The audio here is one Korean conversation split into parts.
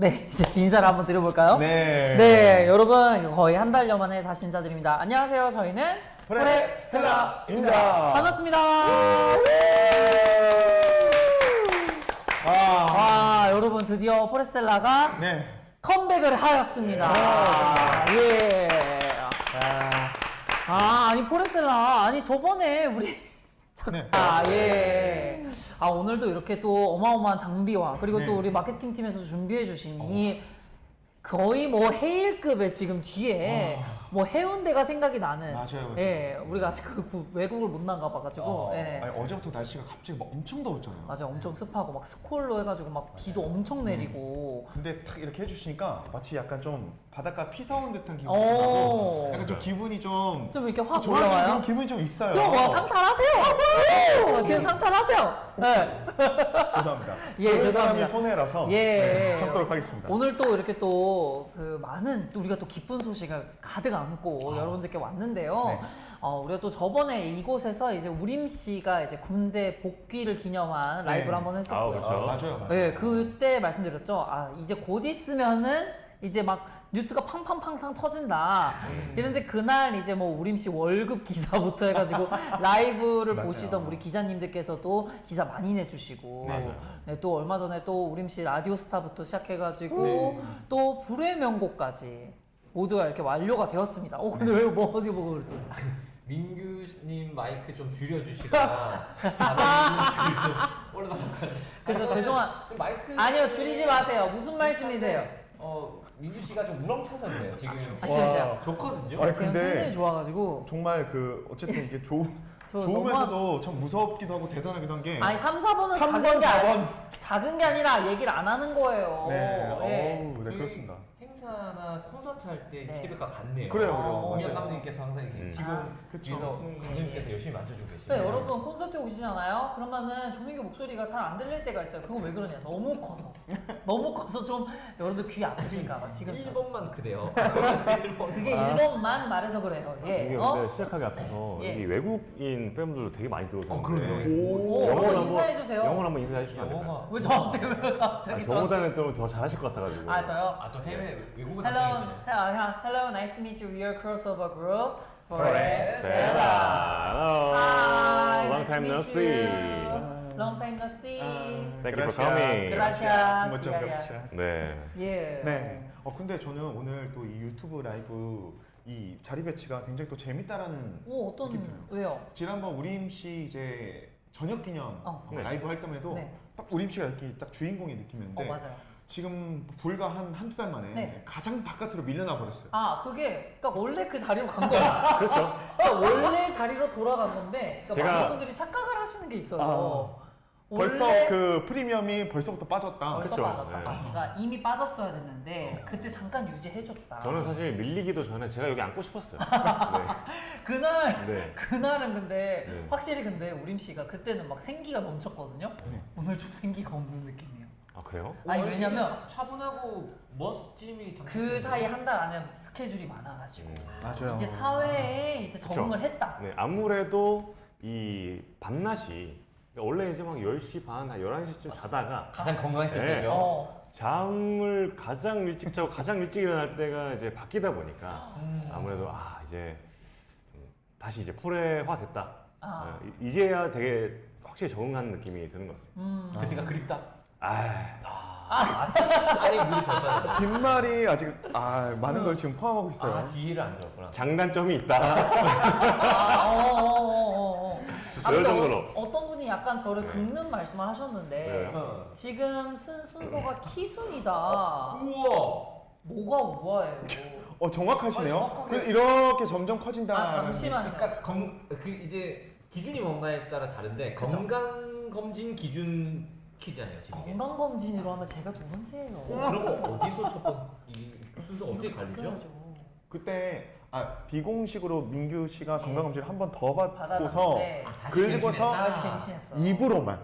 네, 이제 인사를 한번 드려볼까요? 네. 네, 여러분 거의 한 달여 만에 다시 인사드립니다. 안녕하세요, 저희는 포레스텔라입니다. 반갑습니다. 여러분 드디어 포레스텔라가 네. 컴백을 하였습니다. 예. 아니 포레스텔라, 아니 저번에 우리 네. 예. 오늘도 이렇게 또 어마어마한 장비와 그리고 네. 또 우리 마케팅 팀에서 준비해 주신 이 거의 뭐 헤일급의 지금 뒤에 뭐 해운대가 생각이 나는. 맞아요. 예. 우리가 아직 외국을 못 나가 봐가지고. 예. 아니, 어제부터 날씨가 갑자기 막 엄청 더웠잖아요. 맞아, 엄청 습하고 막 스콜로 해가지고 막 비도 엄청 내리고. 근데 딱 이렇게 해주시니까 마치 약간 좀 바닷가 피서 온 듯한 기분이 오. 나고 약간 좀 기분이 좀 좀 이렇게 확 좋아지는 올라와요. 그런 기분이 좀 있어요. 그럼 뭐 상탈하세요. 지금 상탈하세요. 네. 죄송합니다. 예, 사람이 죄송합니다. 손해라서 예. 참도록 하겠습니다. 오늘 또 이렇게 또 그 많은 우리가 또 기쁜 소식을 가득 안고 여러분들께 왔는데요. 네. 우리가 또 저번에 이곳에서 이제 우림 씨가 이제 군대 복귀를 기념한 라이브를 네. 한번 했었고요. 그렇죠. 맞아요. 네, 그때 말씀드렸죠. 이제 곧 있으면은 이제 막 뉴스가 팡팡팡팡 터진다. 이런데 그날 이제 뭐 우림 씨 월급 기사부터 해가지고 라이브를 맞아요. 보시던 우리 기자님들께서도 기사 많이 내주시고, 맞아요. 네, 또 얼마 전에 또 우림 씨 라디오스타부터 시작해가지고 네. 또 불의 명곡까지 모두가 이렇게 완료가 되었습니다. 근데 왜 뭐 어디 보고 그러세요? 민규님 마이크 좀 줄여주시거나 민규를 좀 올라가요. 그래서 죄송한 마이크 아니요, 줄이지 마세요. 무슨 말씀이세요? 민규 씨가 좀 우렁차서 그래요 지금. 진짜요? 좋거든요. 아니, 제가 근데 굉장히 좋아가지고 정말 어쨌든 이게 저 좋으면서도 참 무섭기도 하고 대단하기도 한 게 아니 3, 4번은 3번, 4번. 작은 게 아니라 얘기를 안 하는 거예요. 네. 예. 네, 그렇습니다. 행사나 콘서트 할 때 네. 피드백과 같네요. 그래요, 김영 맞아요. 감독님께서 항상 이렇게 지금 그쵸. 뒤에서 예, 예, 감독님께서 예. 열심히 만져주고 계시네요. 네, 여러분 콘서트에 오시잖아요. 그러면은 조민규 목소리가 잘 안 들릴 때가 있어요. 그건 왜 그러냐? 너무 커서. 너무 커서 좀 여러분들 귀 아프실까 봐 지금처럼. 1번만 그래요. 그게 1번만 말해서 그래요. 예. 이게 근데 시작하기 앞서서 예. 여기 외국인 팬분들도 되게 많이 들어오셨는데 그러네요. 오, 영어로 한번 인사해주세요. 영어로 한번 인사해 주시면 안 될까요? 영어가 왜 저한테 왜 갑자기 저보다는 좀 더 잘하실 것 같아가지고. 저요? 또 해외 외국어 Hello, 담당이시네. hello, nice to meet you. We are crossover group. Stella. Hello. Hi, Long nice to time no meet see. you. Long time no see. Thank you for coming. Gracias. 멋져, Yeah, gracias. 네. 예. 네. 근데 저는 오늘 또 이 유튜브 라이브 이 자리 배치가 굉장히 또 재밌다라는 오, 어떤 느낌 들어요. 왜요? 지난번 우림 씨 이제 저녁 기념 네. 라이브 할 때에도 네. 딱 우림 씨가 이렇게 딱 주인공의 느낌이었는데 맞아요. 지금 불과 한두 달 만에 네. 가장 바깥으로 밀려나 버렸어요. 그게 그러니까 원래 그 자리로 간 거야. 그렇죠. 그러니까 원래 자리로 돌아간 건데 그러니까 제가- 많은 분들이 착각을 하시는 게 있어요. 벌써 원래 그 프리미엄이 벌써부터 빠졌다. 벌써 그쵸. 빠졌다. 네. 그러니까 이미 빠졌어야 됐는데 그때 잠깐 유지해줬다. 저는 사실 밀리기도 전에 제가 여기 앉고 싶었어요. 그날 네. 그날은 근데 네. 확실히 근데 우림 씨가 그때는 막 생기가 넘쳤거든요. 네. 오늘 좀 생기가 없는 느낌이에요. 아 그래요? 아니, 왜냐면 차분하고 멋짐이 그 사이 한 달 안에 스케줄이 많아가지고 맞아요. 이제 사회에 이제 그쵸. 적응을 했다. 네. 아무래도 이 밤낮이 원래 이제 막 10시 반, 한 11시쯤 자다가 가장 건강했을 네. 때죠. 잠을 가장 일찍 자고 가장 일찍 일어날 때가 이제 바뀌다 보니까 아무래도 이제 다시 이제 포레화 됐다. 이제야 되게 확실히 적응하는 느낌이 드는 것 같습니다. 그때가 그립다. 아, 아직 물이 덜 빠졌다. 뒷말이 아직 많은 걸 지금 포함하고 있어요. 뒤를 안 들었구나. 장단점이 있다. 근데 정도로. 어떤 분이 약간 저를 긁는 말씀을 하셨는데 네. 지금 쓴 순서가 키순이다. 우와. 뭐가 우아해요? 정확하시네요. 정확하게. 그래서 이렇게 점점 커진다. 잠시만요. 그러니까 그 이제 기준이 뭔가에 따라 다른데 건강 검진 기준 퀴즈잖아요 지금. 이게. 건강검진으로 하면 제가 두 번째예요. 그럼 어디서 이 순서 어떻게 갈리죠? 그래야죠. 그때 비공식으로 민규 씨가 예. 건강검진을 한 번 더 받고서 받아놨는데 다시 그리고서 갱신했다. 다시 갱신했어. 입으로만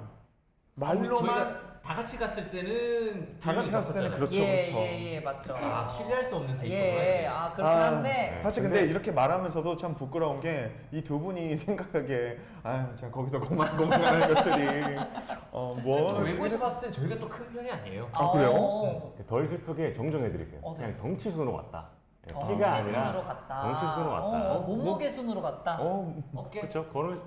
말로만 저희가 다 같이 갔을 때는 다 같이 갔을 때는 떴었잖아요. 그렇죠. 예, 맞죠. 아, 신뢰할 수 없는 데이터구나. 예, 그렇긴 아, 한데 사실 근데 이렇게 말하면서도 참 부끄러운 게 이 두 분이 생각하기에 아유 참 거기서 고만고만한 것들이 또 뭐 외부에서 봤을 땐 저희가 또 큰 편이 아니에요. 아, 그래요? 덜 슬프게 정정해드릴게요. 네. 그냥 덩치 순으로 갔다. 키가 덩치 아니라 순으로 갔다. 덩치 순으로 갔다. 몸무게 순으로 갔다. 어깨. 그렇죠. 걸을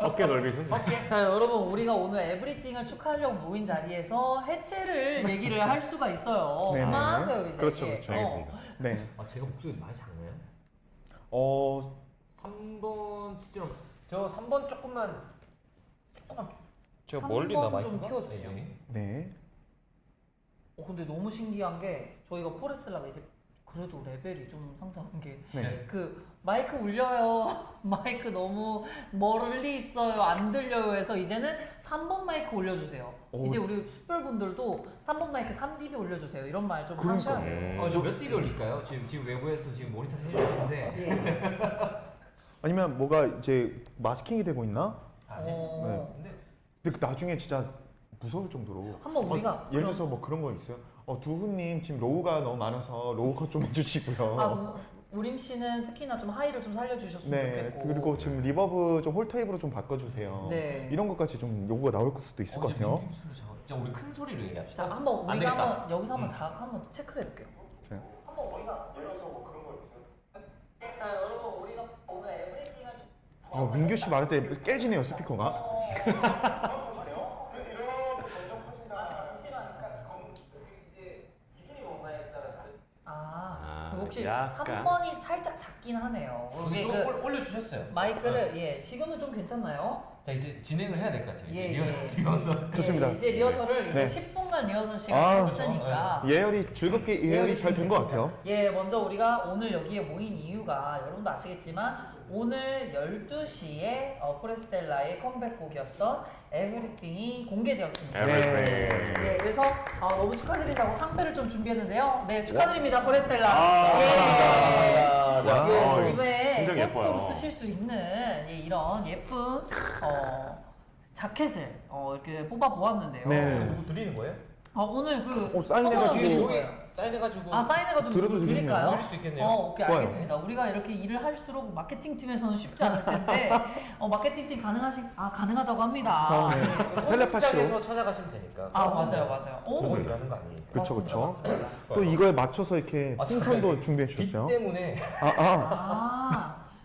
어깨 넓이 순. 자 여러분 우리가 오늘 에브리띵을 축하하려고 모인 자리에서 해체를 얘기를 할 수가 있어요. 네네. 그만하세요 이제. 그렇죠, 그렇죠. 알겠습니다. 네. 아, 제가 목소리 많이 작나요? 3번 진짜 저 3번 조금만 제가 멀리 3번 남아 좀 있구나. 키워주세요. 네. 근데 너무 신기한 게 저희가 포레스텔라가 이제 그래도 레벨이 좀 상승한 게 네. 그 마이크 울려요. 마이크 너무 멀리 있어요. 안 들려요. 해서 이제는 3번 마이크 올려주세요. 오. 이제 우리 숯별분들도 3번 마이크 3dB 올려주세요. 이런 말 좀 그러니까요. 하셔야 돼요. 저몇 딜 올릴까요? 지금 외부에서 지금 모니터 해주시는데 예. 아니면 뭐가 이제 마스킹이 되고 있나? 어. 근데 근데 나중에 진짜 무서울 정도로 한번 우리가 예를 들어서 뭐 그런 거 있어요? 두훈님 지금 로우가 너무 많아서 로우 컷 좀 해주시고요. 우림 씨는 특히나 좀 하이를 좀 살려주셨으면 네, 좋겠고. 그리고 지금 리버브 좀 홀타입으로 좀 바꿔주세요. 네. 이런 것까지 좀 요구가 나올 수도 있을 것 같아요. 자, 우리 큰 소리로 얘기합시다. 자, 한번 안 우리가 되겠다. 한번 여기서 한번 한번 체크를 해볼게요. 네. 한번 우리가 자, 여러분 우리가 오늘 에브리띵을 민규 씨 말할 때 깨지네요 스피커가. 그 혹시 약간. 3번이 살짝 작긴 하네요. 그게 이게 좀 올려주셨어요. 마이크를 예 지금은 좀 괜찮나요? 자, 이제 진행을 해야 될 것 같아요. 예, 이제 예. 리허설. 좋습니다. 예, 이제 리허설을 이제 네. 10분간 리허설 시간 아, 했으니까 예열이 즐겁게 예열이 잘 된 것 같아요. 예, 먼저 우리가 오늘 여기에 모인 이유가 여러분도 아시겠지만 오늘 12시에 포레스텔라의 컴백곡이었던 에브리띵이 공개되었습니다. Everything. 예, 그래서 너무 축하드린다고 상패를 좀 준비했는데요. 네, 축하드립니다, 포레스텔라. 감사합니다. 와. 예, 어, 집에 굉장히 포스터로 예뻐요. 쓰실 수 있는 이런 예쁜 자켓을 이렇게 뽑아 보았는데요. 네. 누구 드리는 거예요? 오늘 사인해가지고. 한번 뒤에 드리는 여기 거예요. 사인해가지고 사인해가지고 들어도 누구 드릴까요? 드릴 수 있겠네요. 오케이, 좋아요. 알겠습니다. 우리가 이렇게 일을 할수록 마케팅 팀에서는 쉽지 않을 텐데 마케팅 팀 가능하다고 합니다. 네. 네. 콘서트장에서 찾아가시면 되니까. 맞아요. 그걸 일하는 거 아니니까. 그쵸, 그쵸. 맞습니다. 또 이거에 맞춰서 이렇게 아, 풍선도 준비해 빛 주셨어요. 때문에.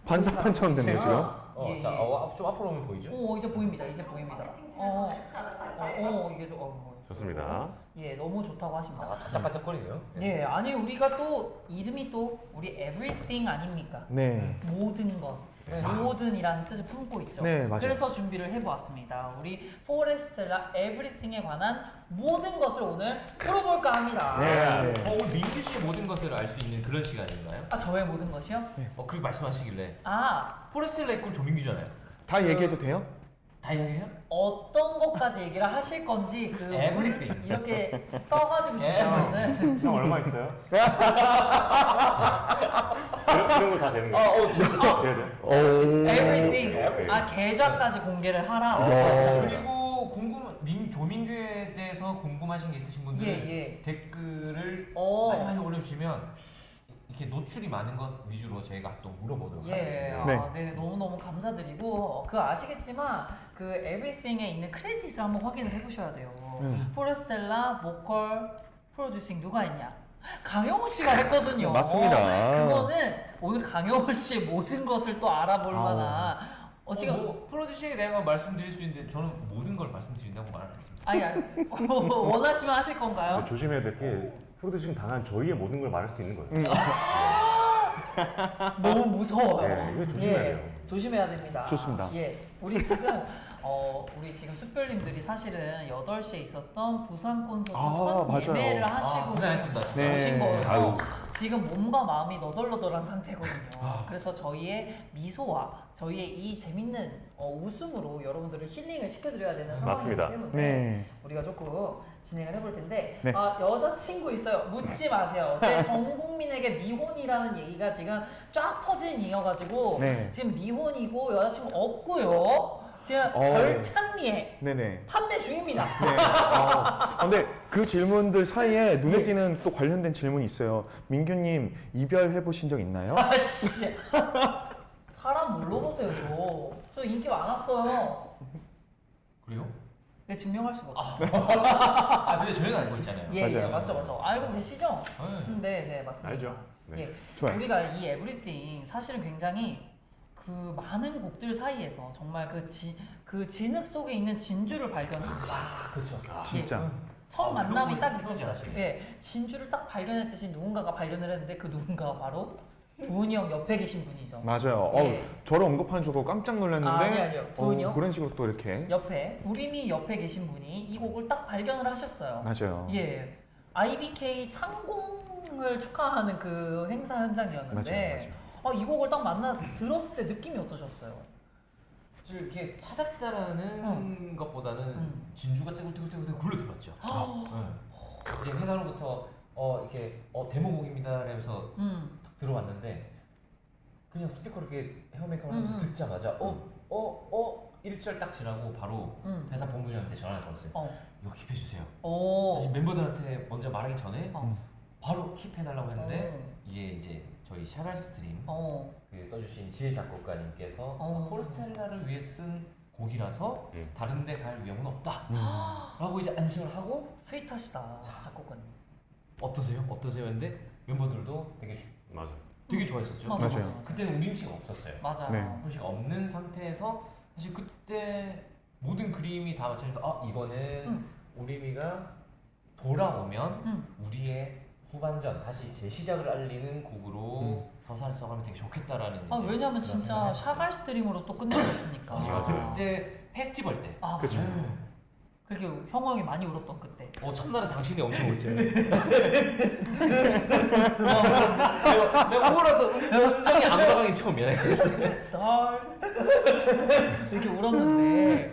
반사판처럼 됐네요 지금. 예, 자, 예. 좀 앞으로 오면 보이죠? 이제 보입니다. 이제 이게 좀 좋습니다. 예, 너무 좋다고 하십니다. 반짝반짝거리네요. 예, 아니 우리가 또 이름이 또 우리 everything 아닙니까? 네. 모든 것, 모든이라는 뜻을 품고 있죠. 네, 맞아요. 그래서 준비를 해보았습니다. 우리 포레스텔라 everything에 관한 모든 것을 오늘 풀어볼까 합니다. 네. 오늘 민규 씨의 모든 것을 알 수 있는 그런 시간인가요? 저의 모든 것이요? 그렇게 말씀하시길래 아, 포레스텔라 이꼴 조민규잖아요. 다 얘기해도 돼요? 다 이야기해요? 어떤 것까지 얘기를 하실 건지 그 Everything. 이렇게 써가지고 주시면은 형 얼마 있어요? 이런 거 다 되는 거예요? 돼야 돼? everything. 계좌까지 공개를 하라. 그리고 조민규에 대해서 궁금하신 게 있으신 분들은 예. 댓글을 많이 올려주시면 이렇게 노출이 많은 것 위주로 저희가 또 물어보도록 하겠습니다. 네. 너무너무 감사드리고 아시겠지만 그 everything에 있는 크레딧을 한번 확인을 해보셔야 돼요. 포레스텔라 보컬 프로듀싱 누가 했냐? 강영호 씨가 했거든요. 맞습니다. 그거는 오늘 강영호 씨의 모든 것을 또 알아볼 만한 지금 프로듀싱에 대한 말씀드릴 수 있는데 저는 모든 걸 말씀드린다고 말 안 했습니다. 아니 원하시면 하실 건가요? 조심해야 될 게 프로듀싱 당한 저희의 모든 걸 말할 수 있는 거예요. 너무 무서워요. 네, 이거 조심해야 돼요. 조심해야 됩니다. 좋습니다. 우리 지금 숯별님들이 사실은 8시에 있었던 부산 콘서트 선 맞아요. 예매를 하시고 고생하셨습니다. 네. 오신 거여서 아유. 지금 몸과 마음이 너덜너덜한 상태거든요. 그래서 저희의 미소와 저희의 이 재밌는 웃음으로 여러분들을 힐링을 시켜드려야 되는 상황이기 맞습니다. 때문에 네. 우리가 조금 진행을 해볼 텐데 네. 여자친구 있어요. 묻지 마세요. 전 국민에게 미혼이라는 얘기가 지금 쫙 퍼진 이어가지고 지금 미혼이고 여자친구 없고요. 지금 절찬리에 네네. 판매 중입니다. 네. 근데 그 질문들 사이에 눈에 네. 띄는 또 관련된 질문이 있어요. 민규님 이별해 보신 적 있나요? 아씨. 사람 물러보세요, 저 인기 많았어요. 그래요? 네, 증명할 수가 없어. 근데 저희는 알고 있잖아요. 예, 맞아요. 예, 맞죠. 알고 계시죠? 네. 네, 네, 맞습니다. 알죠. 네. 예, 좋아요. 우리가 이 에브리띵 사실은 굉장히 그 많은 곡들 사이에서 정말 그 진흙 속에 있는 진주를 발견했어요. 그렇죠. 진짜. 처음 아, 만남이 그런 딱 걸 있었어요. 표현하시네. 예, 진주를 딱 발견했듯이 누군가가 발견을 했는데 그 누군가가 바로 두은이 형 옆에 계신 분이죠. 맞아요. 예. 저를 언급하는 줄 알고 깜짝 놀랐는데 아니요. 두은이 형? 그런 식으로 또 이렇게 옆에 우림이 옆에 계신 분이 이 곡을 딱 발견을 하셨어요. 맞아요. 예, IBK 창공을 축하하는 그 행사 현장이었는데 이 곡을 딱 들었을 때 느낌이 어떠셨어요? 이렇게 찾았다라는 것보다는 진주가 떼굴떼굴떼굴 굴러들어왔죠. 네. 이제 회사로부터 이렇게 데모곡입니다 하면서 딱 들어왔는데 그냥 스피커로 이렇게 헤어메이크업 하면서 듣자마자 1절 딱 지나고 바로 회사 본부장한테 전화를 걸었어요. 이거 킵해주세요. 사실 멤버들한테 먼저 말하기 전에 바로 킵해달라고 했는데 이게 이제 저희 샤갈스트림 그 써주신 지혜 작곡가님께서 포레스텔라를 위해 쓴 곡이라서 다른 데 갈 위험은 없다 라고 이제 안심을 하고 스윗하시다 작곡가님. 어떠세요? 했는데 멤버들도 되게 좋아했었죠. 맞아요. 그때는 우림 씨가 없었어요. 맞아요. 네. 우림 씨가 없는 상태에서 사실 그때 모든 그림이 다 맞춰져서 이거는 우림이가 돌아오면 우리의 후반전 다시 재시작을 알리는 곡으로 서사를 써가면 되게 좋겠다라는 이제 왜냐면 그런 진짜 생각을 했었죠. 샤갈 스트림으로 또 끝내줬으니까. 맞아요. 그때 페스티벌 때 그쵸. 그렇게 형우 형이 많이 울었던 그때. 첫날은 당신이 엄청 울었어요. 내가 울어서 음정이 안 가방이 처음이야. 이렇게 울었는데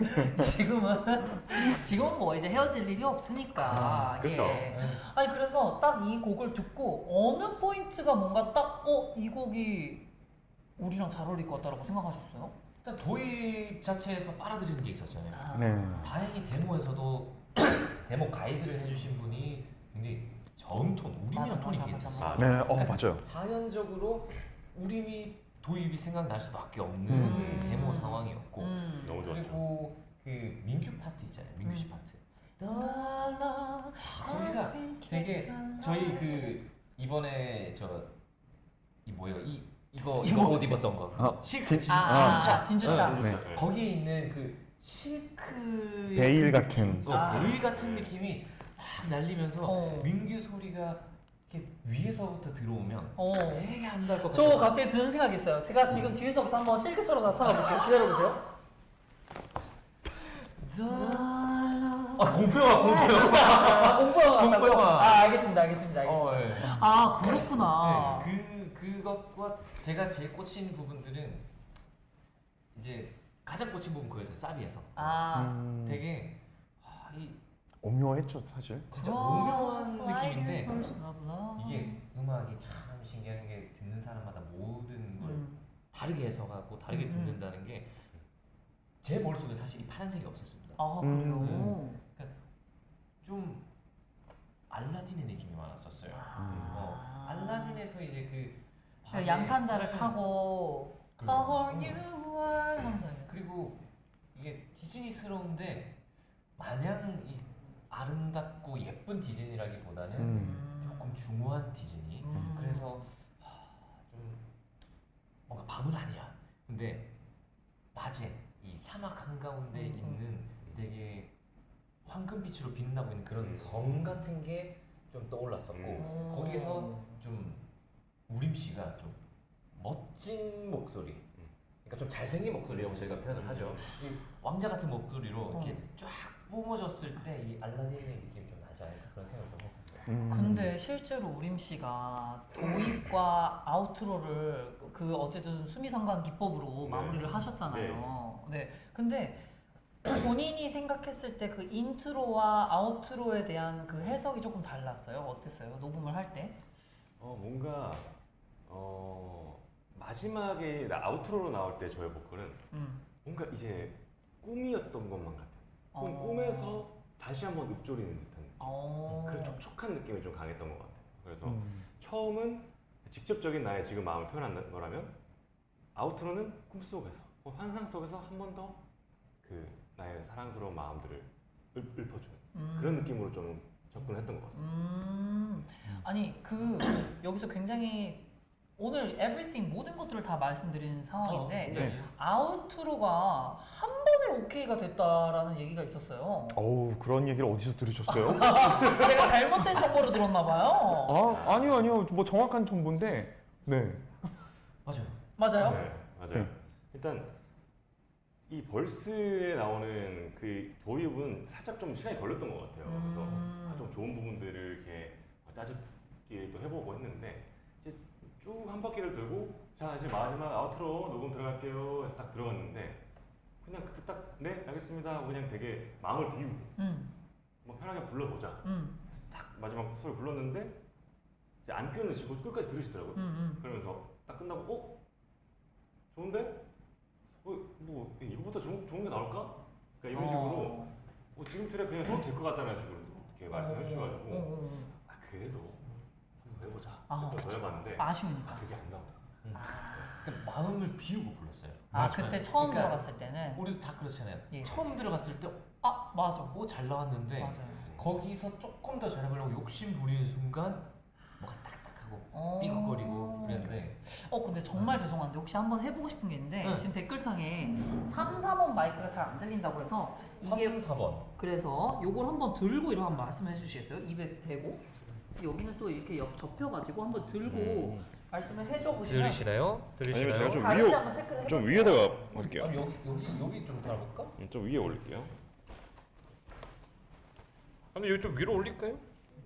지금은 뭐 이제 헤어질 일이 없으니까. 그쵸. 예. 아니 그래서 딱 이 곡을 듣고 어느 포인트가 뭔가 딱 이 곡이 우리랑 잘 어울릴 것 같다라고 생각하셨어요? 일단 도입 자체에서 빨아들이는 게 있었잖아요. 네. 다행히 데모에서도 데모 가이드를 해주신 분이 굉장히 저음톤, 우림이랑 톤이 되게 있었어요. 네. 맞아요. 자연적으로 우림이 도입이 생각날 수밖에 없는 데모 상황이었고 너무 좋았죠. 그리고 그 민규 파트 있잖아요. 민규 씨 파트. 거기가 되게 저희 그 이번에 이거 옷 입었던 거 실크 진주차. 네. 거기에 있는 그 실크 베일 같은. 베일 같은 느낌이 막 날리면서 민규 소리가 이렇게 위에서부터 들어오면 되게 안달 것 저 같아요. 갑자기 드는 생각이 있어요. 제가 지금 뒤에서부터 한번 실크처럼 나타나 볼게요. 기다려보세요. 공포영화. 공포영화. 알겠습니다. 예. 그렇구나. 그것과 제가 제일 꽂힌 부분들은 이제 가장 꽂힌 부분 그거였어요. 사비에서 되게 오묘했죠 사실. 진짜 오묘한 느낌인데 이게 음악이 참 신기한 게 듣는 사람마다 모든 걸 다르게 해석하고 다르게 듣는다는 게 제 머릿속에 사실 이 파란색이 없었습니다. 그래요? 좀 알라딘의 느낌이 많았었어요. 알라딘에서 이제 그 양탄자를 타고 A whole new world 하면서. 그리고 이게 디즈니스러운데 마냥 이 아름답고 예쁜 디즈니라기보다는 조금 중후한 디즈니. 그래서 좀 뭔가 밤은 아니야. 근데 낮에 이 사막 한가운데 있는 되게 황금빛으로 빛나고 있는 그런 성 같은 게 좀 떠올랐었고 거기서 좀 우림 씨가 좀 멋진 목소리, 그러니까 좀 잘생긴 목소리라고 저희가 표현을 하죠. 이 왕자 같은 목소리로 이렇게 쫙 뿜어졌을 때 이 알라딘의 느낌이 좀 나지 않을까 그런 생각을 좀 했었어요. 근데 실제로 우림 씨가 도입과 아우트로를 어쨌든 수미상관 기법으로 마무리를 하셨잖아요. 네. 근데 본인이 생각했을 때 그 인트로와 아우트로에 대한 그 해석이 조금 달랐어요. 어땠어요? 녹음을 할 때? 뭔가 마지막에 아우트로로 나올 때 저의 보컬은 뭔가 이제 꿈이었던 것만 같아요. 꿈에서 다시 한번 읊조리는 듯한 느낌. 어. 그런 촉촉한 느낌이 좀 강했던 것 같아요. 그래서 처음은 직접적인 나의 지금 마음을 표현한 거라면 아우트로는 꿈속에서 환상 속에서 한 번 더 그 나의 사랑스러운 마음들을 읊어주는 그런 느낌으로 좀 접근했던 것 같습니다. 아니 여기서 굉장히 오늘 everything 모든 것들을 다 말씀드리는 상황인데 네. 아우트로가 한 번에 오케이가 됐다라는 얘기가 있었어요. 어우, 그런 얘기를 어디서 들으셨어요? 제가 잘못된 정보를 들었나 봐요. 아니요. 뭐 정확한 정보인데. 네. 맞아요. 맞아요? 네, 맞아요. 일단 이 벌스에 나오는 그 도입은 살짝 좀 시간이 걸렸던 것 같아요. 그래서 좀 좋은 부분들을 이렇게 따집기도 해보고 했는데 이제 쭉 한 바퀴를 돌고 자 이제 마지막 아우트로 녹음 들어갈게요 해서 딱 들어갔는데 그냥 그때 딱 네 알겠습니다 하고 그냥 되게 마음을 비우고 뭐 편하게 불러보자 딱 마지막 소리 불렀는데 이제 안 끊으시고 끝까지 들으시더라고요. 그러면서 딱 끝나고 좋은데? 뭐 이거보다 좋은 게 나올까? 그러니까 이런 식으로 지금 트랙 그냥 써도 될 것 같다는 식으로 이렇게 말씀해 주셔가지고 그래도 한번 해보자. 더 해봤는데 아쉬우니까. 그게 안 나오더라고요. 그러니까 마음을 비우고 불렀어요. 그때 처음 그러니까 들어갔을 때는 우리도 다 그렇잖아요. 예. 처음 들어갔을 때 맞아. 잘 나왔는데 맞아요. 거기서 조금 더 잘해보려고 욕심 부리는 순간 뭐가 딱딱하고 삐걱거리고 그랬는데 근데 정말 죄송한데 혹시 한번 해보고 싶은 게 있는데 응. 지금 댓글창에 3, 4번 마이크가 잘 안 들린다고 해서 3, 4번 그래서 요걸 한번 들고 이렇게 한번 말씀해 주시겠어요? 입에 대고 여기는 또 이렇게 접혀가지고 한번 들고 말씀을 해줘 보시면 들리시나요? 아니면 제가 좀 다른지 한번 체크를 좀 해볼게요. 위에다가 할게요. 아니 여기 좀 달아볼까? 좀 위에 올릴게요. 근데 여기 좀 위로 올릴까요?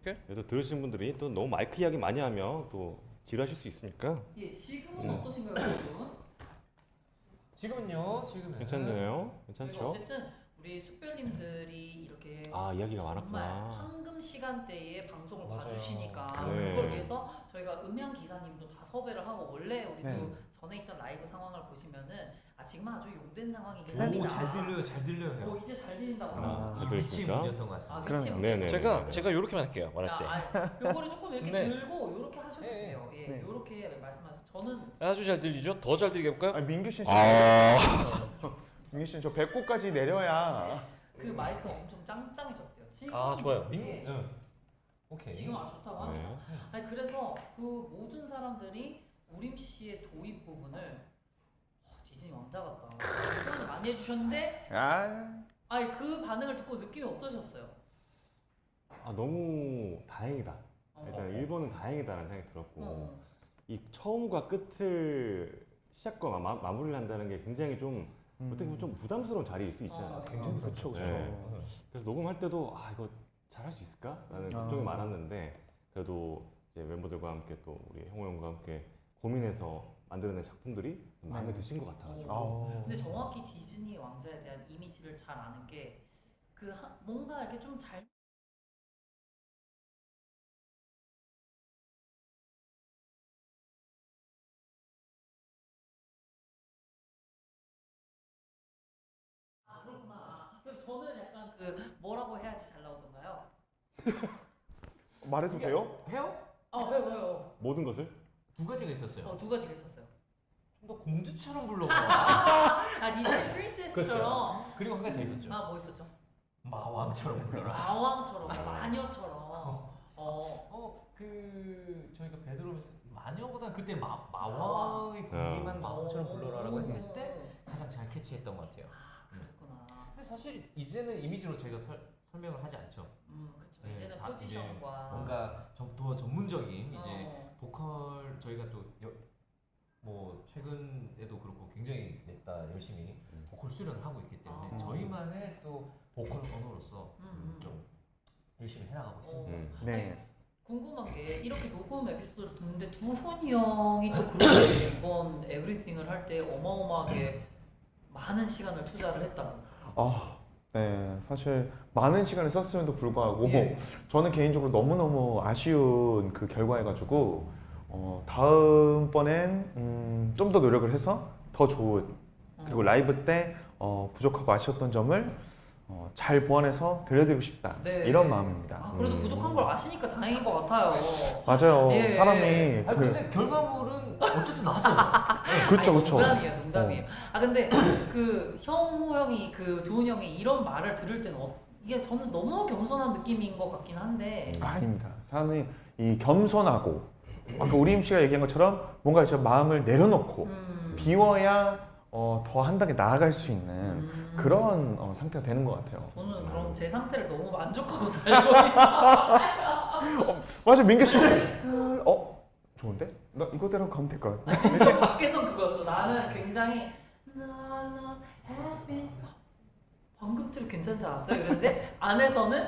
그래서 들으신 분들이 또 너무 마이크 이야기 많이 하면 또 지루하실 수 있으니까 예, 지금은 어떠신가요, 여러분? 지금은 괜찮네요. 저희가 괜찮죠? 어쨌든 우리 숯별님들이 이렇게 이야기가 정말 많았구나. 황금 시간대에 방송을 맞아요. 봐주시니까 네. 그걸 위해서 저희가 음향 기사님도 다 섭외를 하고 원래 우리도 네. 전에 있던 라이브 상황을 보시면은 지금 아주 용된 상황이긴 오, 합니다. 잘 들려요. 이제 잘 들린다고 잘 합니다. 들리십니까? 문제였던 것 같습니다. 미치 그럼, 네네. 제가 요렇게만 할게요. 말할 때. 요거를 조금 이렇게 네. 들고 요렇게 하셔도 네. 돼요. 예, 네. 요렇게 말씀하세요. 저는 아주 잘 들리죠? 더 잘 들리게 해볼까요? 민규 씨, 민규 씨, 저 배꼽까지 내려야. 그 마이크가 엄청 짱짱해졌대요. 지금 좋아요. 예, 오케이. 지금 좋다고 합니다. 네. 아니 그래서 그 모든 사람들이 우림 씨의 도입 부분을 디즈니 왕자 같다 표현을 많이 해주셨는데 그 반응을 듣고 느낌이 어떠셨어요? 너무 다행이다. 일단 일본은 다행이다라는 생각이 들었고 이 처음과 끝을 시작과 마무리를 한다는 게 굉장히 좀 어떻게 보면 좀 부담스러운 자리일 수 있잖아요. 굉장히 그렇죠, 네. 그렇죠. 그래서 녹음할 때도 이거 잘할 수 있을까라는 걱정이 많았는데 그래도 이제 멤버들과 함께 또 우리 형호 형과 함께 고민해서 만들어낸 작품들이 마음에 드신 것 같아가지고 근데 정확히 디즈니 왕자에 대한 이미지를 잘 아는 게 뭔가 이렇게 좀 잘 그렇구나. 그럼 저는 약간 뭐라고 해야지 잘 나오던가요? 말해도 돼요? 해요? 왜요? 모든 것을 두 가지가 있었어요. 두 가지가 있었어요. 좀 더 공주처럼 불러봐. 디즈니 프린세스처럼. 그리고 한 가지 더 있었죠. 뭐 있었죠? 마왕처럼 불러라. 마왕처럼, 마녀처럼. 저희가 베드롬에서 마녀보다 그때 마왕의 궁금한 마왕처럼 불러라라고 했을 때 가장 잘 캐치했던 것 같아요. 그랬구나. 근데 사실 이제는 이미지로 저희가 설명을 하지 않죠. 그렇죠. 네, 이제는 다 포지션과 뭔가 더 전문적인 이제 보컬 저희가 또 뭐 최근에도 그렇고 굉장히 냈다 열심히 보컬 수련을 하고 있기 때문에 저희만의 또 보컬 언어로서 좀 열심히 해나가고 있습니다. 네. 궁금한 게 이렇게 녹음 에피소드를 듣는데 두훈이 형이 또 그렇게 이번 에브리띵을 할 때 어마어마하게 많은 시간을 투자를 했다고. 네, 사실 많은 시간을 썼음에도 불구하고 예. 저는 개인적으로 너무너무 아쉬운 그 결과여가지고 다음번엔 좀 더 노력을 해서 더 좋은 그리고 라이브 때 부족하고 아쉬웠던 점을 잘 보완해서 들려드리고 싶다. 네. 이런 마음입니다. 아, 그래도 부족한 걸 아시니까 다행인 것 같아요. 맞아요. 예. 사람이 아니 근데 결과물은 어쨌든 나왔잖아요. 그렇죠, 아니, 그렇죠. 농담이에요, 농담이에요. 아 근데 그 형호 형이 그 두훈 형이 이런 말을 들을 때는 이게 저는 너무 겸손한 느낌인 것 같긴 한데. 아닙니다. 사람이 이 겸손하고 아까 우리 임씨가 얘기한 것처럼 뭔가 이제 마음을 내려놓고 비워야 더 한 단계 나아갈 수 있는 그런 상태가 되는 것 같아요. 저는 그럼 제 상태를 너무 만족하고 살고 있나? 맞아, 민규 씨. 좋은데? 나 이거대로 가면 될 것 같아. 진짜 밖에선 그거였어. 나는 굉장히 나나 has been 방금 트릭 괜찮지 않았어요? 그런데 안에서는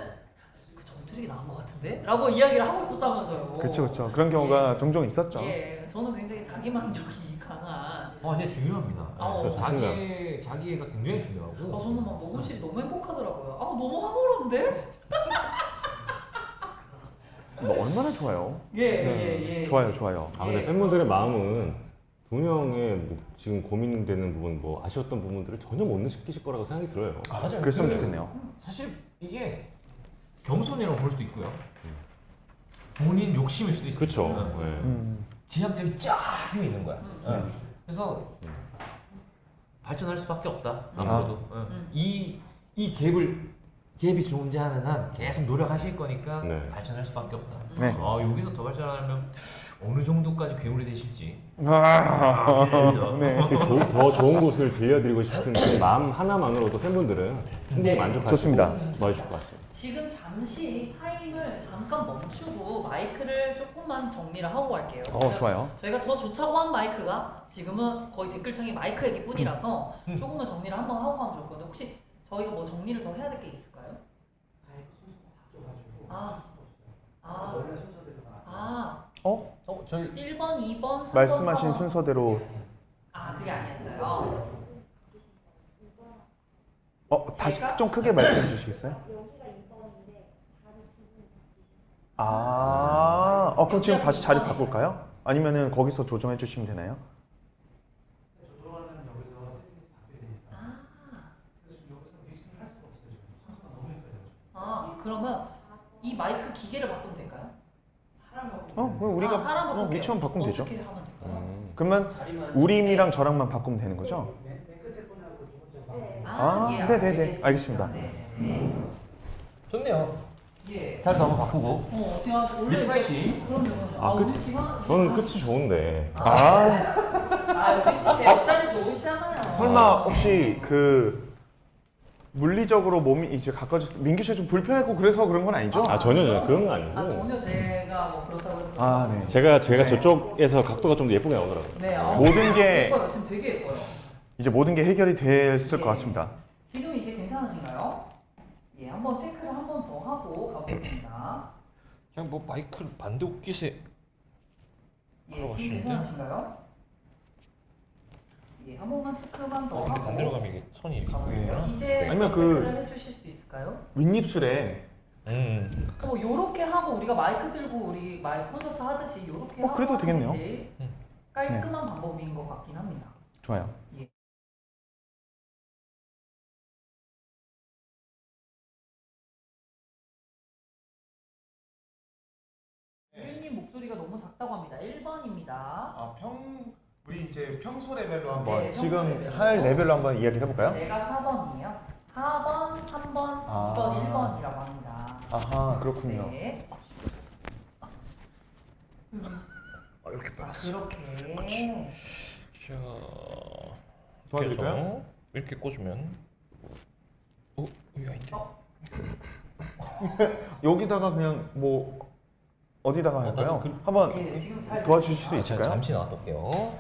그 정트릭이 나은 것 같은데? 라고 이야기를 하고 있었다면서요. 그렇죠. 그런 경우가 종종 있었죠. 예, 저는 굉장히 자기만족이 강한. 근데 중요합니다. 저 자기애가 굉장히 중요하고. 저는 막 녹음실이 너무 행복하더라고요. 너무 황홀한데? 얼마나 좋아요. 예. 좋아요. 근데 예, 팬분들의 그렇습니다. 마음은 돈 형의 지금 고민되는 부분, 뭐 아쉬웠던 부분들을 전혀 못 느끼실 거라고 생각이 들어요. 맞아요. 그랬으면 좋겠네요. 사실 이게 겸손이라고 볼 수도 있고요. 본인 욕심일 수도 있어요. 그렇죠. 지향점이 쫙 힘이 있는 거야. 그래서 발전할 수밖에 없다. 아무래도 이 갭이 존재하는 한 계속 노력하실 거니까 네. 발전할 수밖에 없다. 네. 여기서 더 발전하려면 어느 정도까지 괴물이 되실지. 네. 더 좋은 곳을 들려드리고 싶은 그 마음 하나만으로도 팬분들은 충분히 네. 만족하시고 좋습니다. 좋아하실 것 같습니다. 지금 잠시 타임을 잠깐 멈추고 마이크를 조금만 정리를 하고 갈게요. 좋아요. 저희가 더 좋다고 한 마이크가 지금은 거의 댓글창에 마이크 얘기 뿐이라서 조금만 정리를 한번 하고 가면 좋을 건데 혹시 저희가 뭐 정리를 더 해야 될 게 있을까요? 저희 1번, 2번, 3번, 말씀하신 4번. 순서대로 그게 아니었어요. 다시 제가? 좀 크게 말씀해 주시겠어요? 그럼 지금 다시 자리 바꿀까요? 아니면은 거기서 조정해 주시면 되나요? 그러면 이 마이크 기계를 바꾸면 될까요? 그럼 우리가 사람 바꿀게요. 위치만 바꾸면 되죠. 어떻게 하면 될까요? 그러면 우림이랑 저랑만 바꾸면 되는 거죠? 네네네. 알겠습니다. 좋네요. 예. 자리도 한번 바꾸고. 제가 원래 리프레시. 우리 시간 저는 끝이 좋은데. 우리 씨 옆자리 좋으시잖아요. 설마 혹시 물리적으로 몸이 이제 가까워져서 민규 씨가 좀 불편했고 그래서 그런 건 아니죠? 전혀 그런 건 아니고. 전혀 제가 뭐 그렇다고 해서 네. 제가 네. 저쪽에서 각도가 좀 더 예쁘게 나오더라고요. 네, 모든 게 예뻐요. 지금 되게 예뻐요. 이제 모든 게 해결이 됐을 것 같습니다. 지금 이제 괜찮으신가요? 예, 한번 체크를 한 번 더 하고 가보겠습니다. 그냥 뭐 마이크를 반대 웃기세. 예, 지금 괜찮으신가요? 예, 한 번만 체크만 더 근데 하고 반대로 가면 이게 선이 이렇게 보이구나. 이제 아니면 체크를 해주실 수 있을까요? 윗입술에 요렇게 하고 우리가 마이크 들고 우리 마이크 콘서트 하듯이 요렇게 하고 그래도 하는 게 되겠네요. 제일 깔끔한 방법인 것 같긴 합니다. 좋아요. 유님 목소리가 너무 작다고 합니다. 1번입니다. 우리 이제 평소 레벨로 네, 지금 평소 레벨로. 할 레벨로 한번 이야기를 해볼까요? 제가 4번이에요. 4번, 3번, 2번, 1번이라고 합니다. 아하, 그렇군요. 네. 이렇게 빨았어. 이렇게. 자, 도와드릴까요? 그래서 이렇게 꽂으면. 여기 아닌데. 여기다가 그냥 뭐 어디다가 할까요? 나도 그- 한번 네, 지금 잘 도와주실 수 제가 있을까요? 잠시 나갔다 올게요.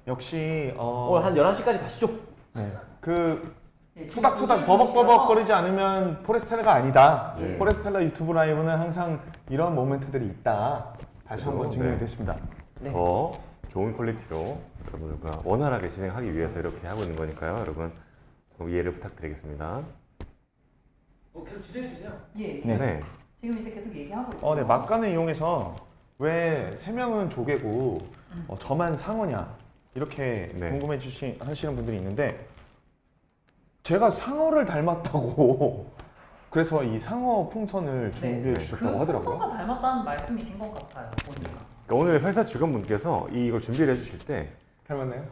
역시 한 11시까지 가시죠. 네, 지금 투닥투닥 조절이 버벅버벅거리지 않으면 포레스텔라가 아니다. 네. 포레스텔라 유튜브 라이브는 항상 이런 모멘트들이 있다. 다시 한번 그죠? 증명이 네. 됐습니다. 더 좋은 퀄리티로 여러분들과 원활하게 진행하기 위해서 이렇게 하고 있는 거니까요. 여러분 좀 이해를 부탁드리겠습니다. 계속 진행해 주세요. 예, 네. 네. 지금 이제 계속 얘기하고 있어요. 네, 막간을 이용해서 왜 3명은 조개고 저만 상어냐 이렇게 네. 궁금해 하시는 분들이 있는데 제가 상어를 닮았다고 그래서 이 상어 풍선을 준비해 주셨다고 하더라고요. 풍선과 닮았다는 말씀이신 것 같아요. 보니까. 그러니까 오늘 회사 직원분께서 이걸 준비를 해주실 때 닮았나요?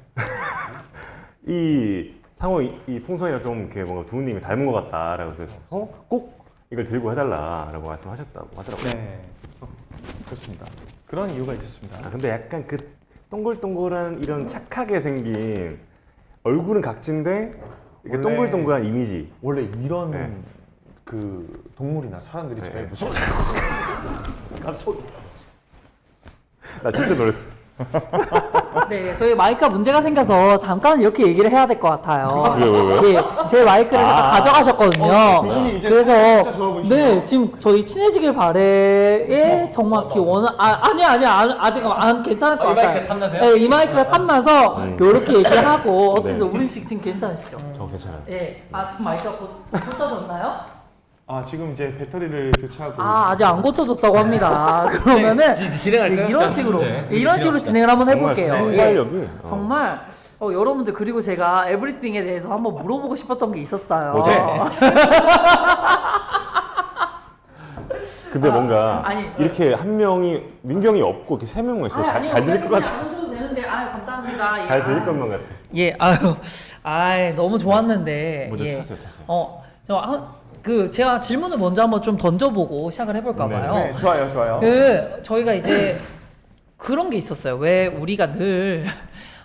이 상어 이 풍선이랑 좀 이렇게 뭔가 두우님이 닮은 것 같다라고 해서 꼭 이걸 들고 해달라라고 말씀하셨다고 하더라고요. 네, 그렇습니다. 그런 이유가 있었습니다. 아 근데 약간 그 동글동글한 이런 착하게 생긴 얼굴은 각진데 이렇게 원래- 동글동글한 이미지. 원래 이런 네. 그 동물이나 사람들이 네. 제일 무서워. 나 진짜 놀랐어. 네, 저희 마이크가 문제가 생겨서 잠깐 이렇게 얘기를 해야 될 것 같아요. 왜요? 예, 제 마이크를 다 가져가셨거든요. 그분이 이제 그래서 진짜 좋아 보이시네요. 네, 지금 저희 친해지길 바래에 정확히 아직 안 괜찮을 것 이 같아요. 마이크 탐나세요? 네, 이 마이크가 탐나서 이렇게 얘기하고 어떠세요? 네. 우림 씨 지금 괜찮으시죠? 저 괜찮아요. 예, 지금 마이크가 고쳐졌나요? 아 지금 이제 배터리를 교체하고 아직 안 고쳐졌다고 합니다. 그러면은 진행할까요? 이런 식으로 네, 이런 식으로 진행합시다. 진행을 한번 정말 해볼게요. 예. 순발력이 정말 여러분들 그리고 제가 에브리띵에 대해서 한번 물어보고 싶었던 게 있었어요. 뭐죠? 근데 뭔가 아니, 이렇게 한 명이 민경이 없고 이렇게 세 명만 있어 잘 들릴 것 같아. 안 오셔도 되는데 감사합니다. 잘 들릴 것만 같아. 예, 너무 좋았는데. 먼저 예. 차세요, 차세요. 제가 질문을 먼저 한번 좀 던져보고 시작을 해볼까 봐요. 네, 좋아요. 저희가 이제 그런 게 있었어요. 왜 우리가 늘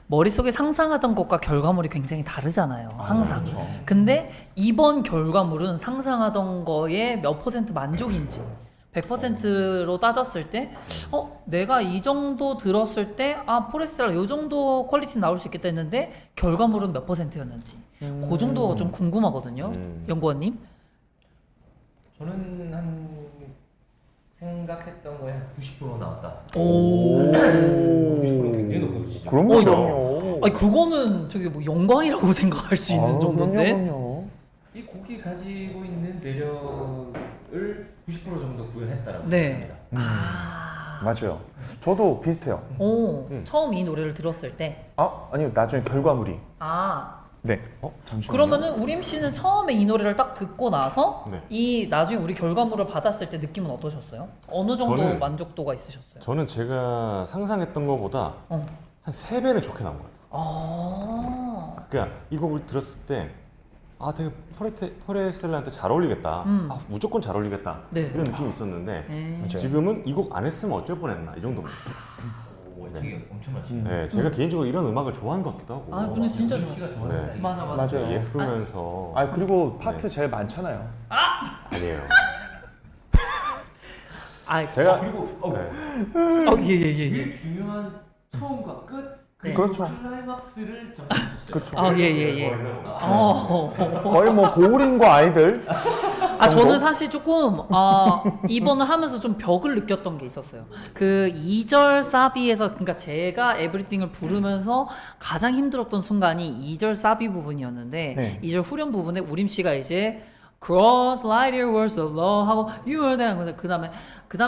머릿속에 상상하던 것과 결과물이 굉장히 다르잖아요. 항상. 그렇죠. 근데 이번 결과물은 상상하던 거에 몇 퍼센트 만족인지 100%로 따졌을 때 내가 이 정도 들었을 때 포레스텔라 이 정도 퀄리티 나올 수 있겠다 했는데 결과물은 몇 퍼센트였는지 그 정도가 좀 궁금하거든요. 연구원님. 저는 한 생각했던 거에 한 90% 나왔다. 오. 90%는 굉장히 높은 수치죠. 그럼요. 아니 그거는 저기 뭐 영광이라고 생각할 수 있는 정도인데. 그럼요. 이 곡이 가지고 있는 매력을 90% 정도 구현했다라고 네. 생각합니다. 맞아요. 저도 비슷해요. 처음 이 노래를 들었을 때. 아니요, 나중에 결과물이. 네. 잠시만요. 그러면은 우림 씨는 처음에 이 노래를 딱 듣고 나서 네. 이 나중에 우리 결과물을 받았을 때 느낌은 어떠셨어요? 어느 정도 저는- 만족도가 있으셨어요? 저는 제가 상상했던 것보다 어. 한 3배는 좋게 나온 것 같아요. 그러니까 이 곡을 들었을 때 되게 포레스텔라한테 잘 어울리겠다. 무조건 잘 어울리겠다. 네. 이런 느낌이 있었는데 네. 지금은 이 곡 안 했으면 어쩔 뻔했나 이 정도입니다. 오, 되게 엄청 많지. 네, 제가 개인적으로 이런 음악을 좋아하는 것 같기도 하고. 근데 진짜 우림 씨가 좋아하는 네. 스타일. 맞아. 맞아요. 예쁘면서 그리고 파트 네. 제일 많잖아요. 아니에요. 제가 그리고 네. 예. 제일 중요한 처음과 끝 그리고 그렇죠. 클라이막스를 정해줬어요. 그렇죠. 예. 거의 뭐 고울인과 아이들. 저는 사실 조금 이번을 하면서 좀 벽을 느꼈던 게 있었어요. 그 2절 사비에서 그러니까 제가 에브리띵을 부르면서 가장 힘들었던 순간이 2절 사비 부분이었는데 네. 2절 후렴 부분에 우림 씨가 이제 Cross light your words of love 하고 You are there 그다음에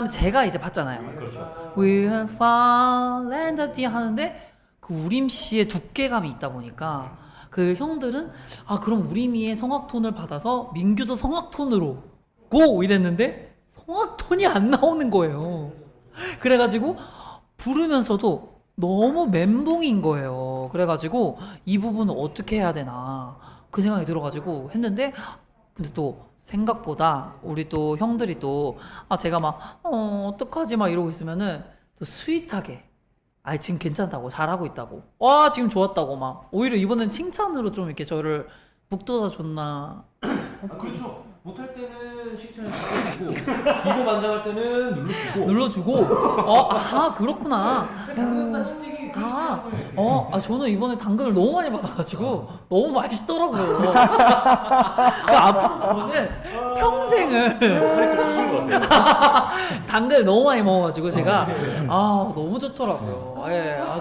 제가 이제 봤잖아요. 그렇죠. We have found land of the 하는데 그 우림 씨의 두께감이 있다 보니까 그 형들은 그럼 우림이의 성악톤을 받아서 민규도 성악톤으로 고 이랬는데 성악톤이 안 나오는 거예요. 그래가지고 부르면서도 너무 멘붕인 거예요. 그래가지고 이 부분을 어떻게 해야 되나 그 생각이 들어가지고 했는데 근데 또 생각보다 우리 또 형들이 또 제가 막 어떡하지 막 이러고 있으면은 또 스윗하게 지금 괜찮다고 잘하고 있다고 지금 좋았다고 막 오히려 이번엔 칭찬으로 좀 이렇게 저를 북돋아 줬나. 그렇죠. 못할 때는 칭찬을 시켜주고 기고 만장할 때는 눌러주고 눌러주고 그렇구나. 당근만 씹히기 저는 이번에 당근을 너무 많이 받아가지고 너무 맛있더라고요. 그러니까 앞으로 저는 평생을 살이 좀 찌신 것 같아요. 당근을 너무 많이 먹어가지고 제가 너무 좋더라고요.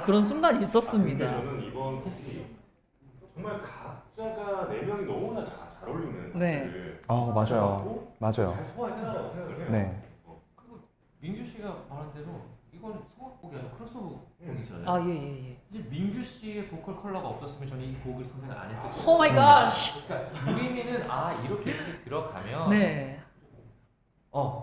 그런 순간이 있었습니다. 저는 이번 곡이 정말 각자가 4명이 너무나 잘 어울리는 네. 맞아요. 잘 소화해내라고 생각을 해요. 네. 그리고 민규 씨가 말한 대로 이건 성악곡이 아니라 크로스오버 곡이잖아요. 아, 예. 이제 민규 씨의 보컬 컬러가 없었으면 저는 이 곡을 선택을 안 했을 거예요. 오 마이 갓. 그러니까 유리미는 이렇게 들어가면 네.